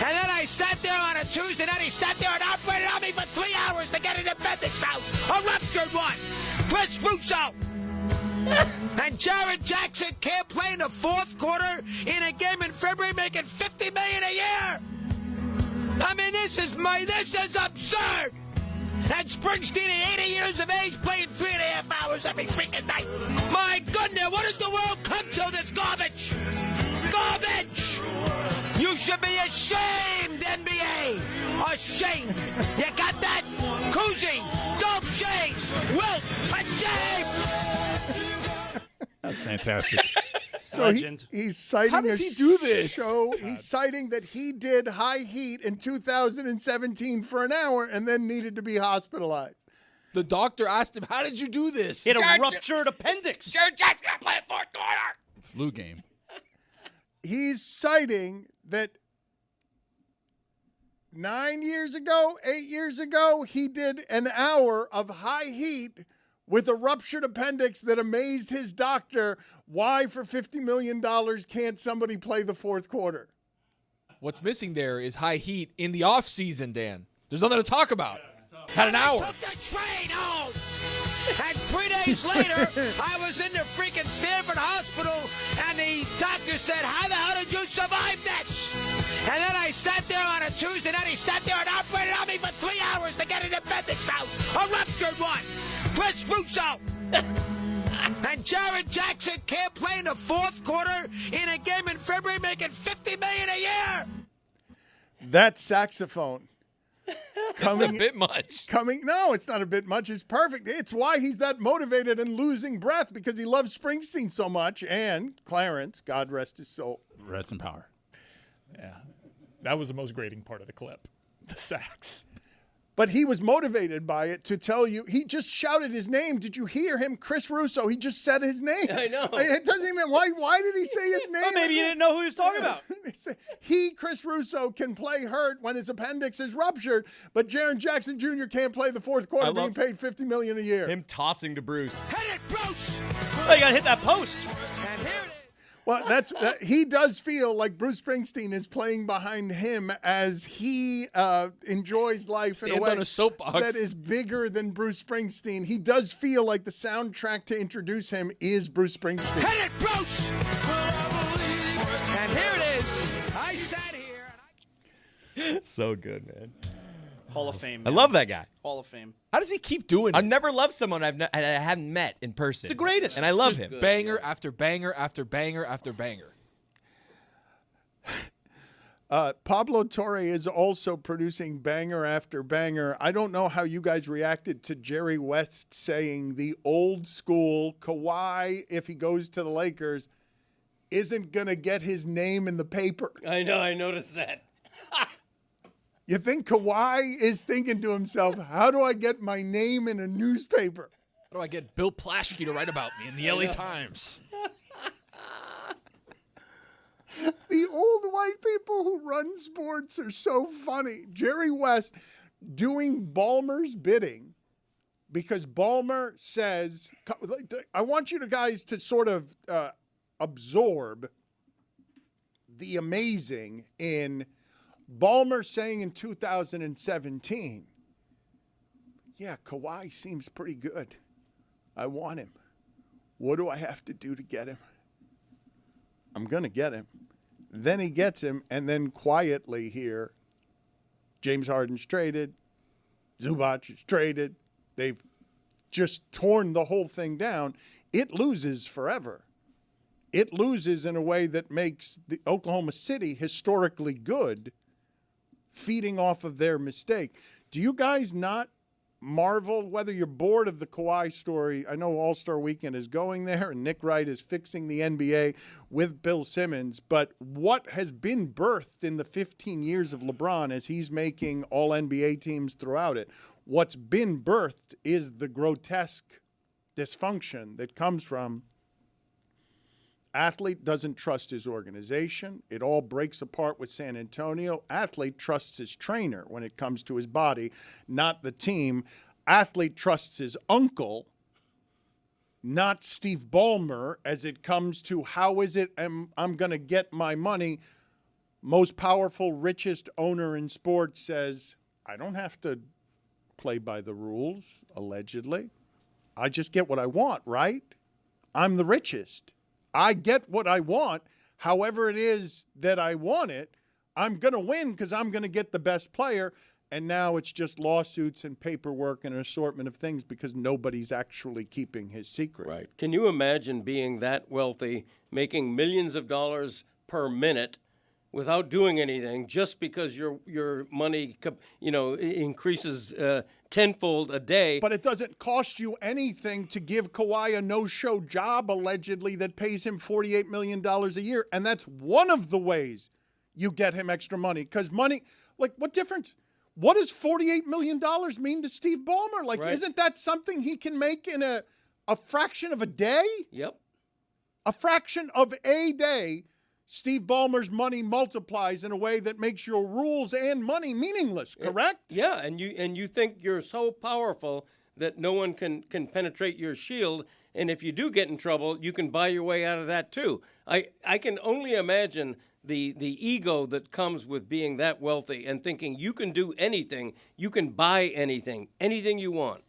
And then I sat there on a Tuesday night. He sat there and operated on me for 3 hours to get an appendix out. A ruptured one. Chris Russo. And Jared Jackson can't play in the 4th quarter in a game in February, making $50 million a year. I mean, this is absurd. And Springsteen at 80 years of age playing 3.5 hours every freaking night. My goodness, what does the world come to, this garbage? Garbage! You should be ashamed, NBA. Ashamed. You got that? Cousy, dope shades, Wilt, ashamed. That's fantastic. So he's citing How does he do this? Show. He's citing that he did high heat in 2017 for an hour and then needed to be hospitalized. The doctor asked him, how did you do this? He had a ruptured appendix. Jared Jackson got to play 4th quarter. Flu game. He's citing that 8 years ago, he did an hour of high heat with a ruptured appendix that amazed his doctor. Why, for $50 million, can't somebody play the 4th quarter? What's missing there is high heat in the off season, Dan. There's nothing to talk about. Had an hour. I took the train home. And 3 days later, I was in the freaking Stafford hospital, and the doctor said, how the hell did you survive this? And then I sat there on a Tuesday night. He sat there and operated on me for 3 hours to get an appendix out. A ruptured one. Chris Russo. And Jared Jackson can't play in the 4th quarter in a game in February, making $50 million a year. That saxophone. Coming a bit much. No, it's not a bit much. It's perfect. It's why he's that motivated and losing breath, because he loves Springsteen so much. And Clarence, God rest his soul. Rest in power. Yeah. That was the most grating part of the clip. The sax. But he was motivated by it to tell you. He just shouted his name. Did you hear him? Chris Russo. He just said his name. I know. It doesn't even. Why did he say his name? Well, maybe you didn't know who he was talking about. Chris Russo, can play hurt when his appendix is ruptured, but Jaren Jackson Jr. can't play the fourth quarter, being paid $50 million a year. Him tossing to Bruce. Hit it, Bruce! Oh, you got to hit that post. And here it is. Well, he does feel like Bruce Springsteen is playing behind him as he enjoys life in a way on a soapbox that is bigger than Bruce Springsteen. He does feel like the soundtrack to introduce him is Bruce Springsteen. Hit it, Bruce! And here it is. I sat here. So good, man. Hall of Fame. I love that guy. Hall of Fame. How does he keep doing it? I've never loved someone I haven't met in person. It's the greatest. And I love Just him. Banger after banger after banger after banger. Pablo Torre is also producing banger after banger. I don't know how you guys reacted to Jerry West saying the old school Kawhi, if he goes to the Lakers, isn't going to get his name in the paper. I know. I noticed that. You think Kawhi is thinking to himself, how do I get my name in a newspaper? How do I get Bill Plaschke to write about me in the LA Times? The old white people who run sports are so funny. Jerry West doing Ballmer's bidding because Ballmer says, I want you guys to sort of absorb the amazing in Ballmer saying in 2017, yeah, Kawhi seems pretty good. I want him. What do I have to do to get him? I'm going to get him. Then he gets him, and then quietly here, James Harden's traded, Zubac is traded. They've just torn the whole thing down. It loses forever. It loses in a way that makes the Oklahoma City historically good, feeding off of their mistake. Do you guys not marvel, whether you're bored of the Kawhi story? I know All-Star Weekend is going there, and Nick Wright is fixing the NBA with Bill Simmons, but what has been birthed in the 15 years of LeBron as he's making All-NBA teams throughout it, what's been birthed is the grotesque dysfunction that comes from athlete doesn't trust his organization. It all breaks apart with San Antonio. Athlete trusts his trainer when it comes to his body, not the team. Athlete trusts his uncle, not Steve Ballmer, as it comes to how is it I'm going to get my money. Most powerful, richest owner in sports says, I don't have to play by the rules, allegedly. I just get what I want, right? I'm the richest. I get what I want, however it is that I want it. I'm going to win because I'm going to get the best player. And now it's just lawsuits and paperwork and an assortment of things because nobody's actually keeping his secret. Right. Can you imagine being that wealthy, making millions of dollars per minute without doing anything, just because your money, increases tenfold a day? But it doesn't cost you anything to give Kawhi a no-show job, allegedly, that pays him $48 million a year. And that's one of the ways you get him extra money. Because money, like, what difference? What does $48 million mean to Steve Ballmer? Like, right. Isn't that something he can make in a fraction of a day? Yep. A fraction of a day, Steve Ballmer's money multiplies in a way that makes your rules and money meaningless, correct? Yeah, and you think you're so powerful that no one can penetrate your shield, and if you do get in trouble, you can buy your way out of that too. I can only imagine the ego that comes with being that wealthy and thinking you can do anything, you can buy anything you want.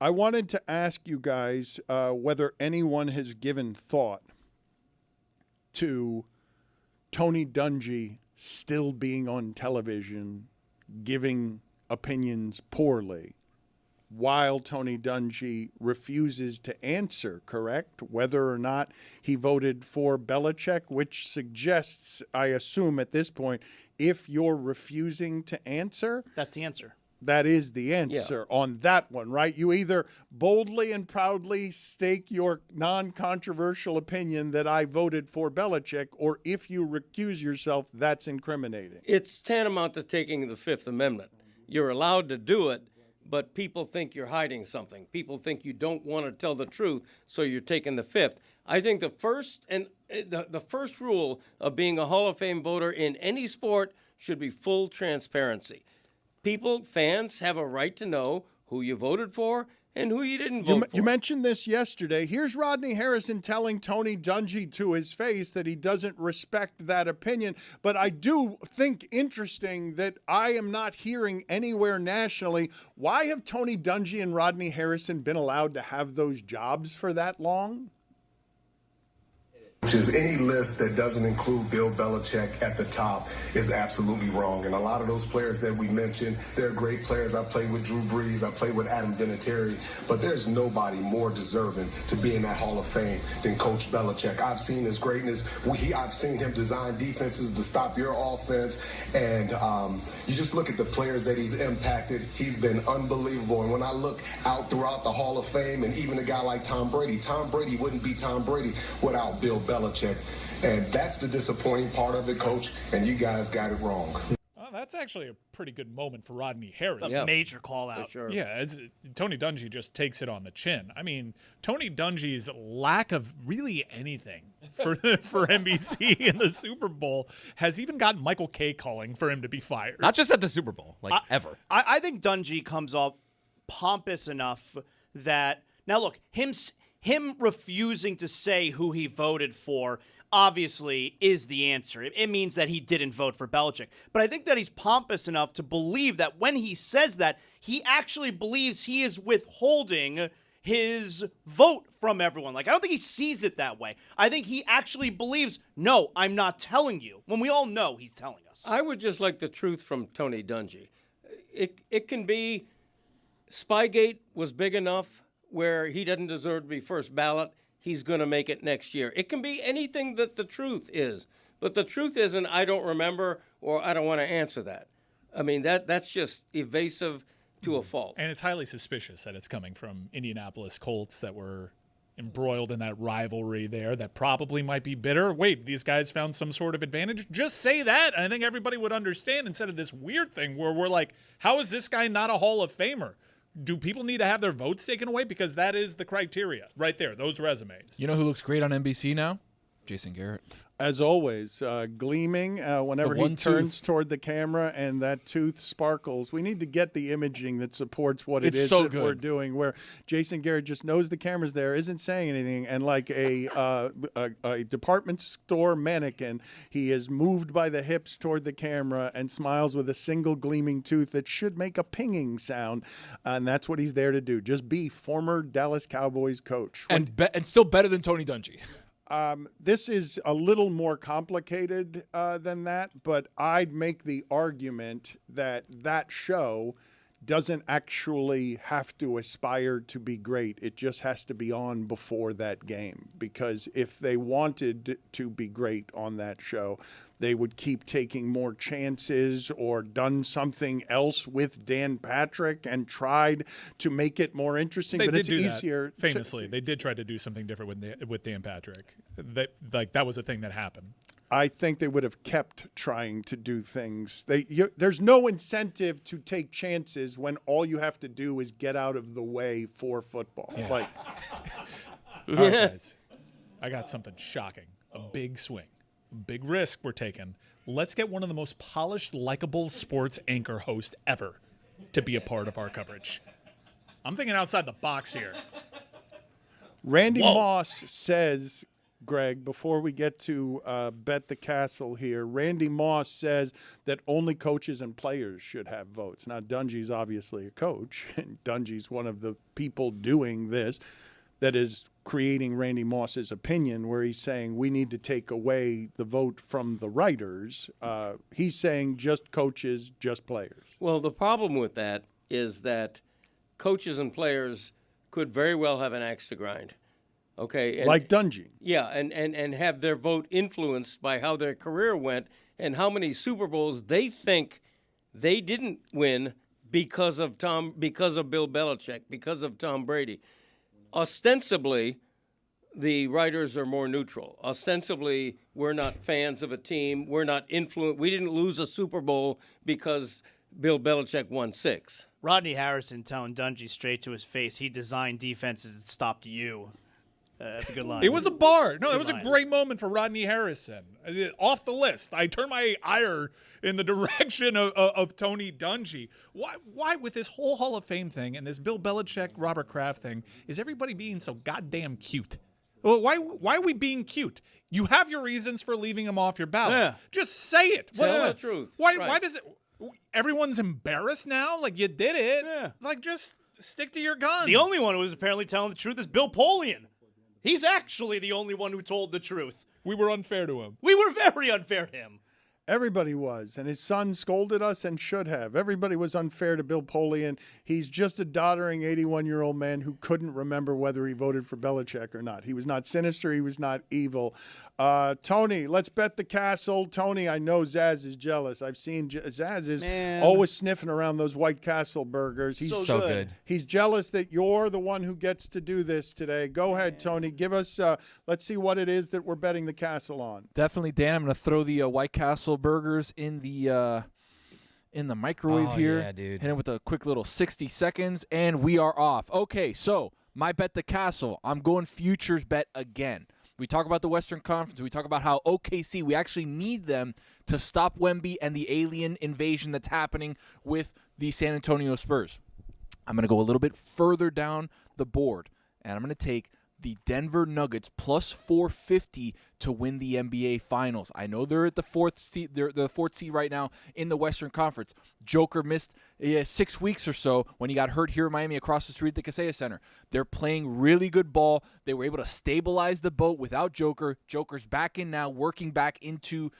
I wanted to ask you guys whether anyone has given thought to Tony Dungy still being on television, giving opinions poorly, while Tony Dungy refuses to answer, correct? Whether or not he voted for Belichick, which suggests, I assume at this point, if you're refusing to answer, that's the answer. that is the answer on that one, right? You either boldly and proudly stake your non-controversial opinion that I voted for Belichick, or if you recuse yourself, that's incriminating. It's tantamount to taking the Fifth Amendment. You're allowed to do it, but people think you're hiding something. People think you don't want to tell the truth, so you're taking the Fifth. I think the first rule of being a Hall of Fame voter in any sport should be full transparency. Fans have a right to know who you voted for and who you didn't vote for. You mentioned this yesterday. Here's Rodney Harrison telling Tony Dungy to his face that he doesn't respect that opinion. But I do think interesting that I am not hearing anywhere nationally, why have Tony Dungy and Rodney Harrison been allowed to have those jobs for that long? Which is any list that doesn't include Bill Belichick at the top is absolutely wrong. And a lot of those players that we mentioned, they're great players. I played with Drew Brees. I played with Adam Vinatieri. But there's nobody more deserving to be in that Hall of Fame than Coach Belichick. I've seen his greatness. I've seen him design defenses to stop your offense. And you just look at the players that he's impacted. He's been unbelievable. And when I look out throughout the Hall of Fame, and even a guy like Tom Brady wouldn't be Tom Brady without Bill Belichick. And that's the disappointing part of it, Coach, and you guys got it wrong. That's actually a pretty good moment for Rodney Harris. That's a major call out. Sure. Yeah, Tony Dungy just takes it on the chin. I mean, Tony Dungy's lack of really anything for NBC in the Super Bowl has even gotten Michael Kay calling for him to be fired. Not just at the Super Bowl, ever. I think Dungy comes off pompous enough that now look, him refusing to say who he voted for obviously is the answer. It means that he didn't vote for Belichick. But I think that he's pompous enough to believe that when he says that, he actually believes he is withholding his vote from everyone. I don't think he sees it that way. I think he actually believes, no, I'm not telling you, when we all know he's telling us. I would just like the truth from Tony Dungy. It can be Spygate was big enough where he doesn't deserve to be first ballot. He's going to make it next year. It can be anything that the truth is. But the truth isn't, I don't remember or I don't want to answer that. I mean, that's just evasive to a fault. And it's highly suspicious that it's coming from Indianapolis Colts that were embroiled in that rivalry there that probably might be bitter. Wait, these guys found some sort of advantage? Just say that, and I think everybody would understand instead of this weird thing where we're like, how is this guy not a Hall of Famer? Do people need to have their votes taken away? Because that is the criteria right there, those resumes. You know who looks great on NBC now? Jason Garrett. As always, gleaming whenever he turns toward the camera and that tooth sparkles. We need to get the imaging that supports what it is that we're doing, where Jason Garrett just knows the camera's there, isn't saying anything, and like a department store mannequin, he is moved by the hips toward the camera and smiles with a single gleaming tooth that should make a pinging sound, and that's what he's there to do. Just be former Dallas Cowboys coach. And still better than Tony Dungy. This is a little more complicated than that, but I'd make the argument that that show doesn't actually have to aspire to be great. It just has to be on before that game, because if they wanted to be great on that show, they would keep taking more chances or done something else with Dan Patrick and tried to make it more interesting. But it's easier. Famously, they did try to do something different with Dan Patrick. That was a thing that happened. I think they would have kept trying to do things. There's no incentive to take chances when all you have to do is get out of the way for football. Yeah. All right, guys, I got something shocking. A big swing. Big risk we're taking. Let's get one of the most polished, likable sports anchor hosts ever to be a part of our coverage. I'm thinking outside the box here. Randy Moss says, Greg, before we get to Bet the Castle here, Randy Moss says that only coaches and players should have votes. Now, Dungy's obviously a coach, and Dungy's one of the people doing this that is creating Randy Moss's opinion, where he's saying we need to take away the vote from the writers. He's saying just coaches, just players. Well, the problem with that is that coaches and players could very well have an axe to grind. Okay, like Dungy. Yeah, and have their vote influenced by how their career went and how many Super Bowls they think they didn't win because of Bill Belichick, because of Tom Brady. Ostensibly, the writers are more neutral. Ostensibly, we're not fans of a team. We're not influenced. We didn't lose a Super Bowl because Bill Belichick won 6. Rodney Harrison telling Dungy straight to his face, he designed defenses that stopped you. That's a good line. It was a bar. No, Good it was line. a great moment for Rodney Harrison. Off the list. I turned my ire in the direction of Tony Dungy. Why with this whole Hall of Fame thing and this Bill Belichick, Robert Kraft thing, is everybody being so goddamn cute? Well, why are we being cute? You have your reasons for leaving him off your ballot. Yeah. Just say it. Tell the truth. Why Right. does it? Everyone's embarrassed now. Like, you did it. Yeah. Like, just stick to your guns. The only one who was apparently telling the truth is Bill Polian. He's actually the only one who told the truth. We were unfair to him. We were very unfair to him. Everybody was, and his son scolded us and should have. Everybody was unfair to Bill Polian. He's just a doddering 81-year-old man who couldn't remember whether he voted for Belichick or not. He was not sinister. He was not evil. Tony, let's bet the castle. Tony, I know Zaz is jealous. I've seen Zaz is always sniffing around those White Castle burgers. He's so good. He's jealous that you're the one who gets to do this today. Go ahead, Tony. Give us, let's see what it is that we're betting the castle on. Definitely, Dan. I'm going to throw the White Castle burgers in the microwave here. Yeah, dude. Hit him with a quick little 60 seconds, and we are off. Okay, so my bet the castle. I'm going futures bet again. We talk about the Western Conference. We talk about how OKC, we actually need them to stop Wemby and the alien invasion that's happening with the San Antonio Spurs. I'm going to go a little bit further down the board, and I'm going to take the Denver Nuggets plus 450 to win the NBA Finals. I know they're at the fourth seed. They're the fourth seed right now in the Western Conference. Joker missed 6 weeks or so when he got hurt here in Miami across the street at the Kaseya Center. They're playing really good ball. They were able to stabilize the boat without Joker. Joker's back in now, working back into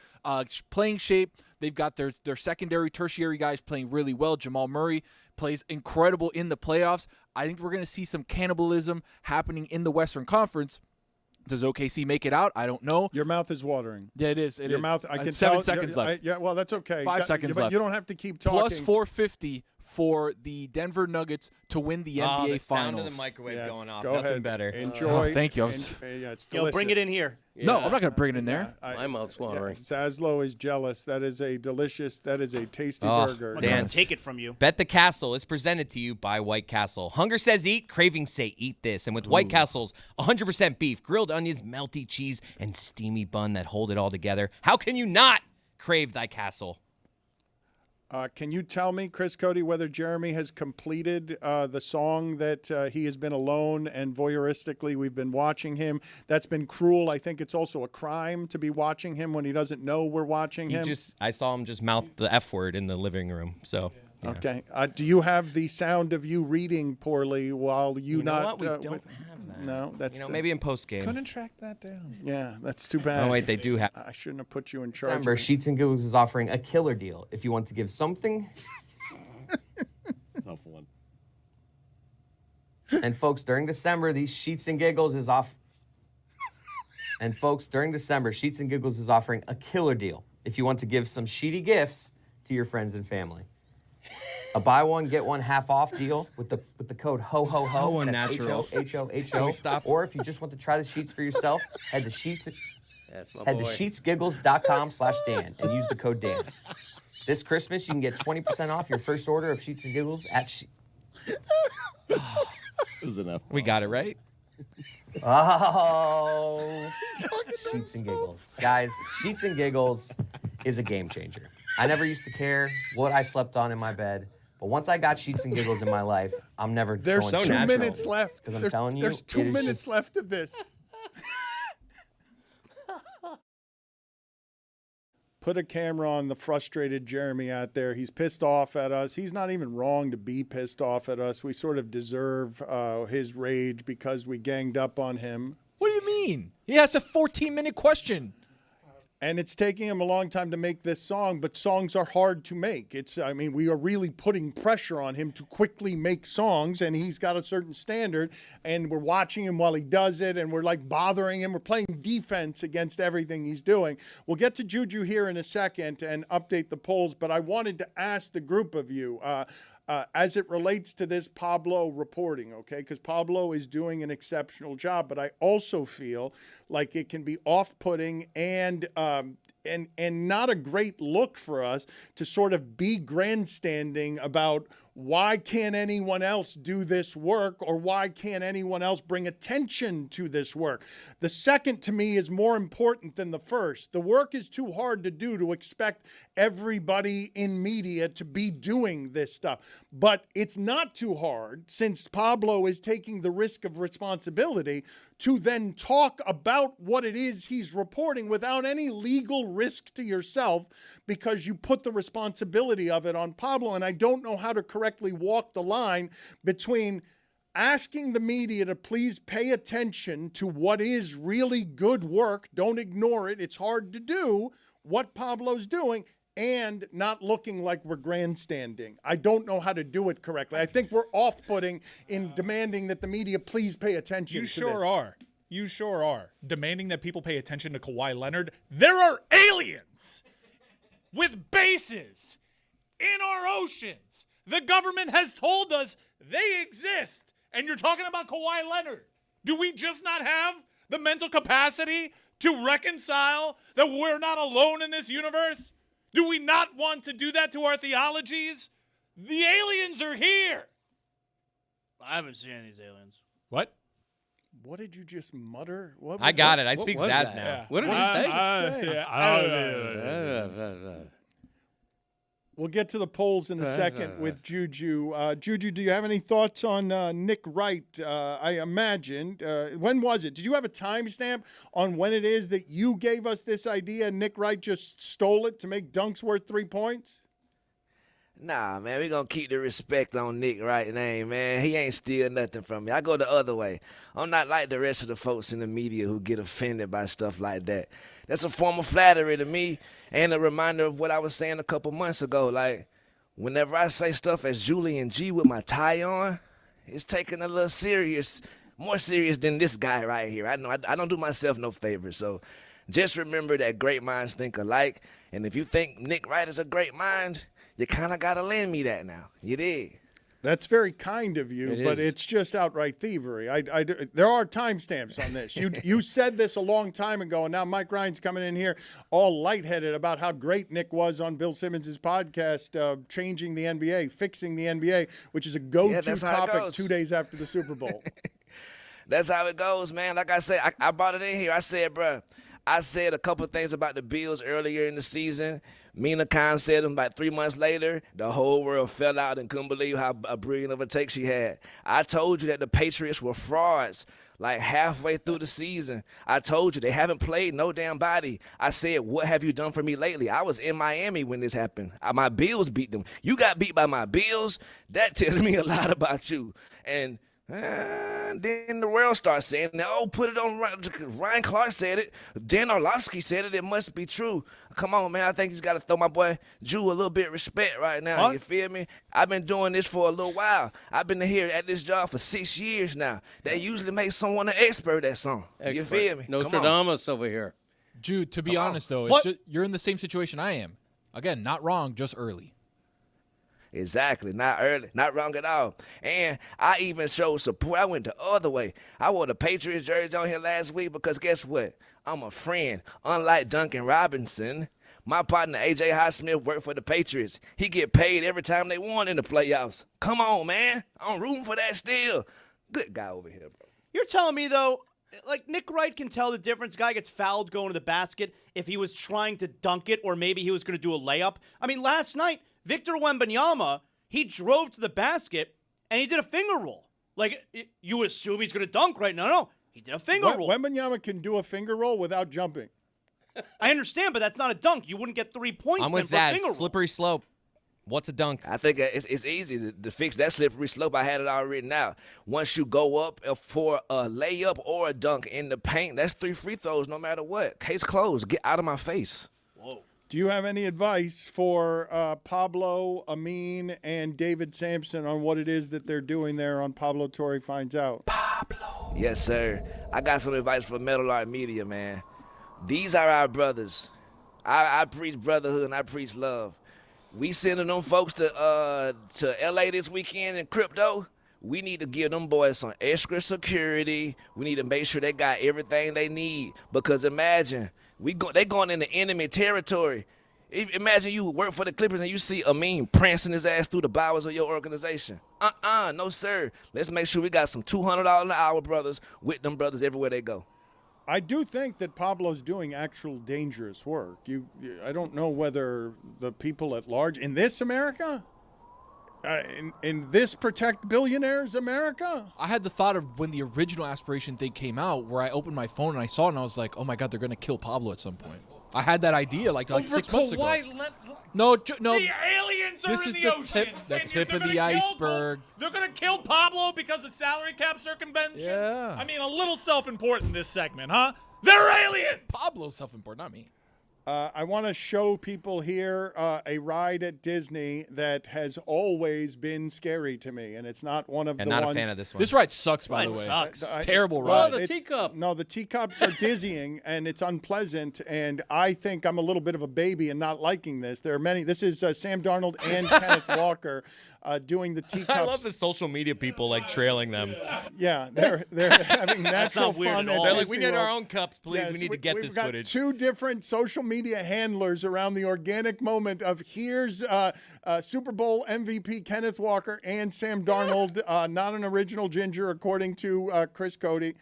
playing shape. They've got their secondary, tertiary guys playing really well. Jamal Murray plays incredible in the playoffs. I think we're going to see some cannibalism happening in the Western Conference. Does OKC make it out? I don't know. Your mouth is watering. Yeah, it is. Your mouth, I can 7 tell. seconds left. Yeah, well, that's okay. 5 seconds but left. You don't have to keep talking. Plus 450 for the Denver Nuggets to win the NBA the Finals. sound of the microwave going off. Go Nothing ahead. better. Enjoy. Thank you. Yeah, it's delicious. Yo, bring it in here. No, I'm not going to bring it in there. My mouth's watering. Sazlo is jealous. That is a tasty burger. I'm going to take it from you. Bet the Castle is presented to you by White Castle. Hunger says eat, cravings say eat this. And with White Castle's 100% beef, grilled onions, melty cheese, and steamy bun that hold it all together, how can you not crave thy castle? Can you tell me, Chris Cody, whether Jeremy has completed the song that he has been alone and voyeuristically we've been watching him? That's been cruel. I think it's also a crime to be watching him when he doesn't know we're watching him. I saw him just mouth the F word in the living room. So. Yeah. Okay. Do you have the sound of you reading poorly while you know not? what? We don't have that. No, that's maybe in post game. Couldn't track that down. Yeah, that's too bad. Oh wait, they do have. I shouldn't have put you in charge. December, Sheets and Giggles is offering a killer deal. If you want to give something. Tough one. And folks, during December, these Sheets and Giggles is off. And folks, during December, Sheets and Giggles is offering a killer deal. If you want to give some sheety gifts to your friends and family. A buy one get one half off deal with the code ho ho ho. So unnatural. H-O-H-O-H-O. Stop. Or if you just want to try the sheets for yourself, head to boy. sheetsgiggles.com/Dan and use the code Dan. This Christmas, you can get 20% off your first order of Sheets and Giggles at It was enough. We got it right. Oh, Sheets and Giggles. Guys, Sheets and Giggles is a game changer. I never used to care what I slept on in my bed. But once I got Sheets and Giggles in my life, I'm never There's going 2 minutes left. Because I'm telling you, there's 2 it is minutes just- left of this. Put a camera on the frustrated Jeremy out there. He's pissed off at us. He's not even wrong to be pissed off at us. We sort of deserve his rage because we ganged up on him. What do you mean? He has a 14-minute question. And it's taking him a long time to make this song, but songs are hard to make. We are really putting pressure on him to quickly make songs, and he's got a certain standard, and we're watching him while he does it, and we're like bothering him. We're playing defense against everything he's doing. We'll get to JuJu here in a second and update the polls, but I wanted to ask the group of you, as it relates to this Pablo reporting, okay, because Pablo is doing an exceptional job, but I also feel like it can be off-putting and not a great look for us to sort of be grandstanding about why can't anyone else do this work or why can't anyone else bring attention to this work. The second, to me, is more important than the first. The work is too hard to do to expect everybody in media to be doing this stuff. But it's not too hard, since Pablo is taking the risk of responsibility, to then talk about what it is he's reporting without any legal risk to yourself, because you put the responsibility of it on Pablo. And I don't know how to correctly walk the line between asking the media to please pay attention to what is really good work, don't ignore it, it's hard to do what Pablo's doing, and not looking like we're grandstanding. I don't know how to do it correctly. I think we're off-putting in demanding that the media please pay attention to this. You sure are. Demanding that people pay attention to Kawhi Leonard. There are aliens with bases in our oceans. The government has told us they exist. And you're talking about Kawhi Leonard. Do we just not have the mental capacity to reconcile that we're not alone in this universe? Do we not want to do that to our theologies? The aliens are here. I haven't seen any of these aliens. What? What did you just mutter? I got it. I speak Zaz now. Yeah. What did he say? We'll get to the polls in a second with JuJu. JuJu, do you have any thoughts on Nick Wright? I imagine. When was it? Did you have a timestamp on when it is that you gave us this idea and Nick Wright just stole it to make dunks worth 3 points? Nah, man, we going to keep the respect on Nick Wright's name, man. He ain't steal nothing from me. I go the other way. I'm not like the rest of the folks in the media who get offended by stuff like that. That's a form of flattery to me and a reminder of what I was saying a couple months ago. Like, whenever I say stuff as Julian G with my tie on, it's taken a little serious, more serious than this guy right here. I know I don't do myself no favors, so just remember that great minds think alike. And if you think Nick Wright is a great mind, you kind of got to lend me that now. You did. That's very kind of you, but it's just outright thievery. There are timestamps on this. You said this a long time ago, and now Mike Ryan's coming in here all lightheaded about how great Nick was on Bill Simmons' podcast, changing the NBA, fixing the NBA, which is a go-to topic 2 days after the Super Bowl. That's how it goes, man. Like I said, I brought it in here. I said, bro, I said a couple of things about the Bills earlier in the season. Mina Khan said them about 3 months later. The whole world fell out and couldn't believe how brilliant of a take she had. I told you that the Patriots were frauds like halfway through the season. I told you they haven't played no damn body. I said, what have you done for me lately? I was in Miami when this happened. My Bills beat them. You got beat by my Bills? That tells me a lot about you. And then the world starts saying, oh, put it on Ryan Clark said it. Dan Orlovsky said it. It must be true. Come on, man. I think you got to throw my boy Ju a little bit of respect right now. Huh? You feel me? I've been doing this for a little while. I've been here at this job for 6 years now. That usually makes someone an expert at something. You feel me? Nostradamus over here. Ju, to be honest, though, it's just, you're in the same situation I am. Again, not wrong, just early. Exactly. Not early. Not wrong at all. And I even showed support. I went the other way. I wore the Patriots jersey on here last week because guess what? I'm a friend. Unlike Duncan Robinson, my partner A.J. Highsmith worked for the Patriots. He get paid every time they won in the playoffs. Come on, man. I'm rooting for that still. Good guy over here, bro. You're telling me, though, like Nick Wright can tell the difference. Guy gets fouled going to the basket if he was trying to dunk it or maybe he was going to do a layup. I mean, last night, Victor Wembanyama, he drove to the basket and he did a finger roll. Like, you assume he's going to dunk, right? No. He did a finger roll. Wembanyama can do a finger roll without jumping. I understand, but that's not a dunk. You wouldn't get 3 points. I'm with Zaz. Slippery slope. What's a dunk? I think it's easy to fix that slippery slope. I had it all written out. Once you go up for a layup or a dunk in the paint, that's 3 free throws no matter what. Case closed. Get out of my face. Whoa. Do you have any advice for Pablo, Amin, and David Sampson on what it is that they're doing there on Pablo Torre Finds Out? Pablo. Yes, sir. I got some advice for Metal Art Media, man. These are our brothers. I preach brotherhood and I preach love. we sending them folks to LA this weekend in crypto. We need to give them boys some extra security. We need to make sure they got everything they need. Because imagine, they going into enemy territory. Imagine you work for the Clippers and you see Amin prancing his ass through the bowels of your organization. No sir. Let's make sure we got some $200 an hour brothers with them brothers everywhere they go. I do think that Pablo's doing actual dangerous work. I don't know whether the people at large in this America, in this protect billionaires America. I had the thought of when the original Aspiration thing came out, where I opened my phone and I saw it, and I was like, "Oh my God, they're gonna kill Pablo at some point." I had that idea like 6 months ago. No. The aliens are in the ocean. The tip of the iceberg. They're going to kill Pablo because of salary cap circumvention? Yeah. I mean, a little self-important this segment, huh? They're aliens! Pablo's self-important, not me. I want to show people here a ride at Disney that has always been scary to me, and it's not one of the ones. And not a fan of this one. This ride sucks, by the way. Sucks. Terrible ride. Oh, the teacup. No, the teacups are dizzying, and it's unpleasant, and I think I'm a little bit of a baby in not liking this. There are many. This is Sam Darnold and Kenneth Walker doing the teacups. I love the social media people like trailing them. Yeah, they're having natural fun. They're like, we need our own cups, please. Yes, we need to get we've this got footage. Two different social media handlers around the organic moment of here's Super Bowl MVP Kenneth Walker and Sam Darnold, not an original ginger according to Chris Cody,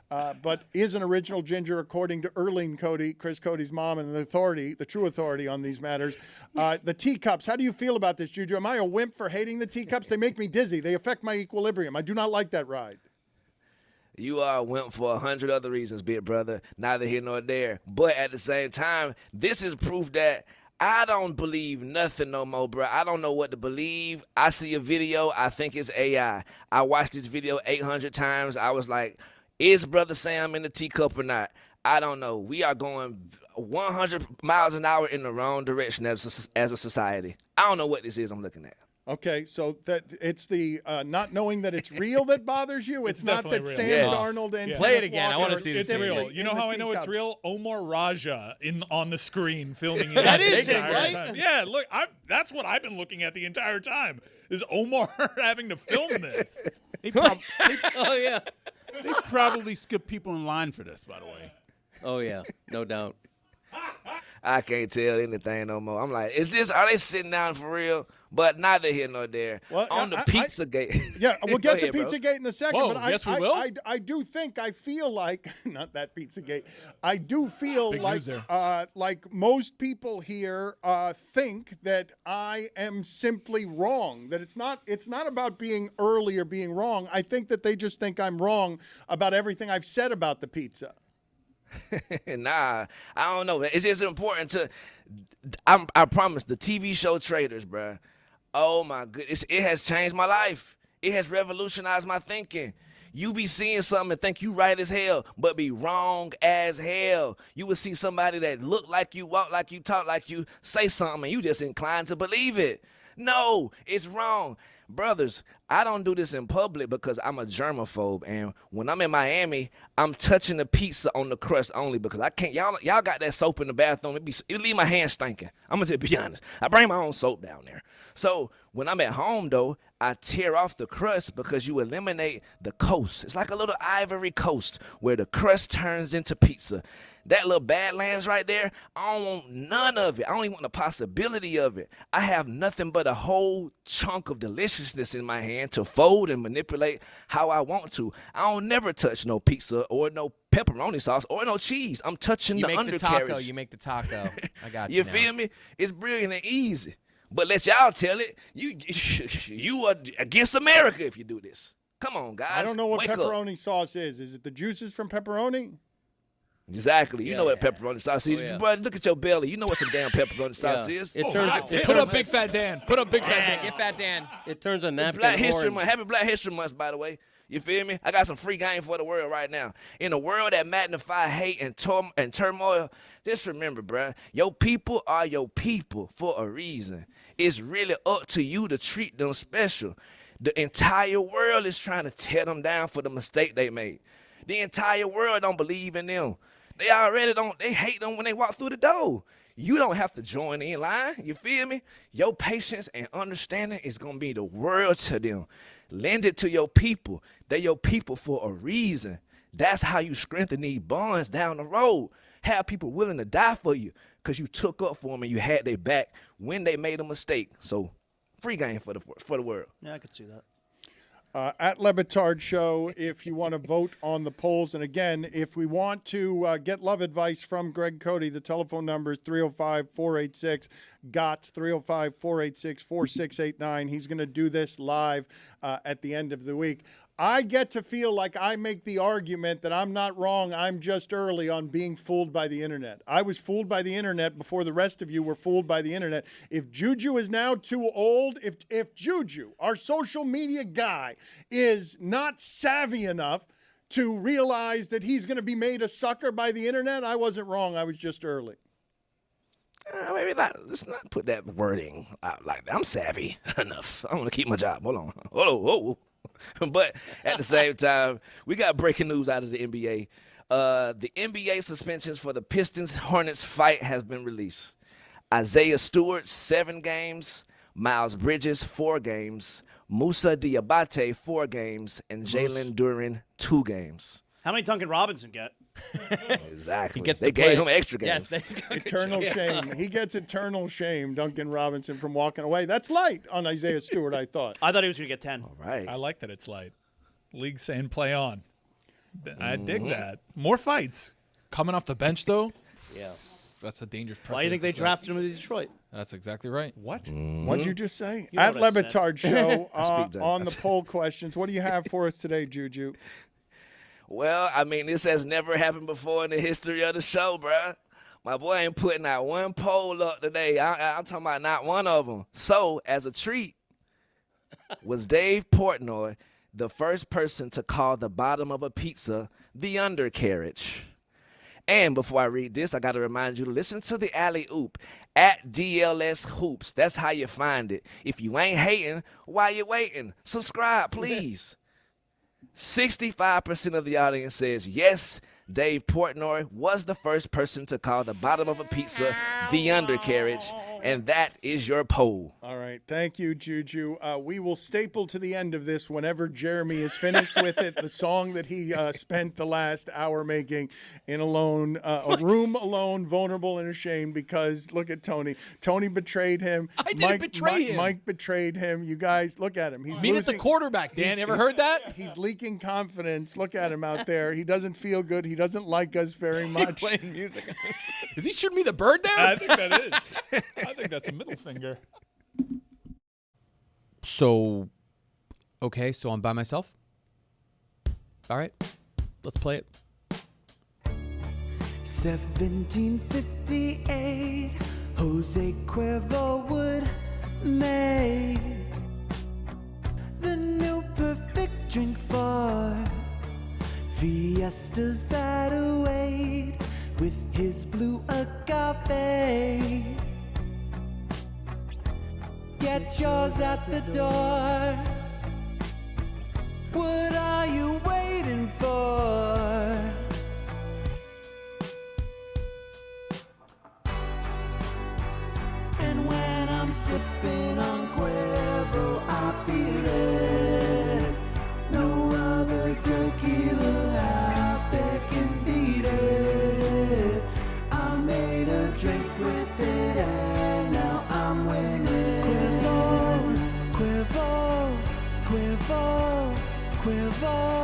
but is an original ginger according to Erling Cody, Chris Cody's mom, and the true authority on these matters. The teacups, how do you feel about this, JuJu? Am I a wimp for hating the teacups? They make me dizzy. They affect my equilibrium. I do not like that ride. You went for 100 other reasons, big brother. Neither here nor there. But at the same time, this is proof that I don't believe nothing no more, bro. I don't know what to believe. I see a video. I think it's AI. I watched this video 800 times. I was like, is Brother Sam in the teacup or not? I don't know. We are going 100 miles an hour in the wrong direction as a society. I don't know what this is I'm looking at. Okay, so that it's the not knowing that it's real that bothers you. It's not that real. Sam Darnold and Play it Kenneth again. I Walker wanna see are this real. simply You know in how the I know it's teacups. real? Omar Raja on the screen filming it. That the is it, entire right? time. Yeah, look, that's what I've been looking at the entire time. Is Omar having to film this? Oh, yeah. They probably skip people in line for this, by the way. Oh, yeah. No doubt. I can't tell anything no more. I'm like, are they sitting down for real? But neither here nor there. Well, on the Pizzagate. Yeah, we'll Go get to ahead, bro. Pizzagate in a second, Whoa, but yes, we will? I do think, I feel like, not that Pizzagate, I do feel Big like news there. like most people here think that I am simply wrong, that it's not about being early or being wrong. I think that they just think I'm wrong about everything I've said about the pizza. Nah, I don't know. It's just important to. I promise the TV show Traders, bruh. Oh my goodness, it has changed my life. It has revolutionized my thinking. You be seeing something and think you right as hell, but be wrong as hell. You would see somebody that look like you, walk like you, talk like you, say something, and you just inclined to believe it. No, it's wrong. Brothers, I don't do this in public because I'm a germaphobe, and when I'm in Miami, I'm touching the pizza on the crust only because I can't. Y'all got that soap in the bathroom. It leave my hands stinking. I'm gonna just be honest. I bring my own soap down there. So when I'm at home though, I tear off the crust because you eliminate the coast. It's like a little ivory coast where the crust turns into pizza. That little Badlands right there, I don't want none of it. I don't even want the possibility of it. I have nothing but a whole chunk of deliciousness in my hand to fold and manipulate how I want to. I don't never touch no pizza or no pepperoni sauce or no cheese. I'm touching You the make undercarriage. the taco. You make the taco. I got You you. feel me? It's brilliant and easy. But let y'all tell it. You are against America if you do this. Come on, guys. I don't know what Wake up. pepperoni sauce is. Is it the juices from pepperoni? Exactly. You know what pepperoni sauce is. Bro, look at your belly. You know what some damn pepperoni sauce is. Put up Big Fat Dan. Put up Big Fat Dan. Get Fat Dan. It turns a napkin Black History orange. Month. Happy Black History Month, by the way. You feel me? I got some free game for the world right now. In a world that magnify hate and turmoil, just remember, bruh, your people are your people for a reason. It's really up to you to treat them special. The entire world is trying to tear them down for the mistake they made. The entire world don't believe in them. They already don't. They hate them when they walk through the door. You don't have to join in line. You feel me? Your patience and understanding is going to be the world to them. Lend it to your people. They're your people for a reason. That's how you strengthen these bonds down the road. Have people willing to die for you because you took up for them and you had their back when they made a mistake. So, free game for the world. Yeah, I could see that. At Le Batard Show, if you want to vote on the polls. And again, if we want to get love advice from Greg Cody, the telephone number is 305-486-GOTS, 305-486-4689. He's going to do this live at the end of the week. I get to feel like I make the argument that I'm not wrong. I'm just early on being fooled by the internet. I was fooled by the internet before the rest of you were fooled by the internet. If JuJu is now too old, if JuJu, our social media guy, is not savvy enough to realize that he's going to be made a sucker by the internet, I wasn't wrong. I was just early. Maybe let's not put that wording out like that. I'm savvy enough. I want to keep my job. Hold on. Whoa. But at the same time, we got breaking news out of the NBA. The NBA suspensions for the Pistons-Hornets fight has been released. Isaiah Stewart, 7 games. Miles Bridges, 4 games. Musa Diabate, 4 games. And Jalen Duren, 2 games. How many Duncan Robinson get? Exactly. He gets they gave him extra games. Yes, Eternal shame. He gets eternal shame, Duncan Robinson, from walking away. That's light on Isaiah Stewart, I thought. I thought he was going to get 10. All right. I like that it's light. League saying play on. I dig that. More fights. Coming off the bench, though, Yeah. that's a dangerous precedent. Why do you think they to set. drafted him to Detroit? That's exactly right. What? What'd you just say? You know At what I Le said. Batard Show, speak that. on the poll questions, what do you have for us today, JuJu? Well, I mean, this has never happened before in the history of the show, bruh. My boy ain't putting out one poll up today. I'm talking about not one of them. So, as a treat, was Dave Portnoy the first person to call the bottom of a pizza the undercarriage? And before I read this, I got to remind you to listen to the alley-oop at DLS Hoops. That's how you find it. If you ain't hating, why you waiting? Subscribe, please. 65% of the audience says yes, Dave Portnoy was the first person to call the bottom of a pizza the undercarriage, and that is your poll. All right. Thank you, JuJu. We will staple to the end of this whenever Jeremy is finished with it, the song that he spent the last hour making in a room alone, vulnerable and ashamed, because look at Tony. Tony betrayed him. I didn't betray him. Mike betrayed him. You guys, look at him. He's Mean losing. it's a quarterback, Dan. Ever heard that? He's leaking confidence. Look at him out there. He doesn't feel good. He doesn't like us very much. Playing music. Is he shooting me the bird there? I think that is. I think that's a middle finger. So, okay, so I'm by myself. All right, let's play it. 1758, Jose Cuervo would make the new perfect drink for fiestas that await with his blue agave. Get yours at the door. What are you waiting for? And when I'm sipping on Cuervo, I feel it. No other tequila out there can beat it. I made a drink with it and now I'm winning. Cuervo.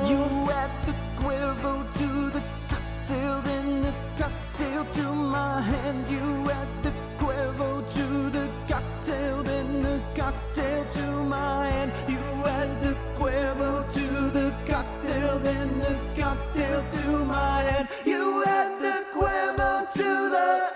You add the Cuervo to the cocktail, then the cocktail to my hand. You add the Cuervo to the cocktail, then the cocktail to my hand. You add the Cuervo to the cocktail, then the cocktail to my hand. You add the Cuervo to the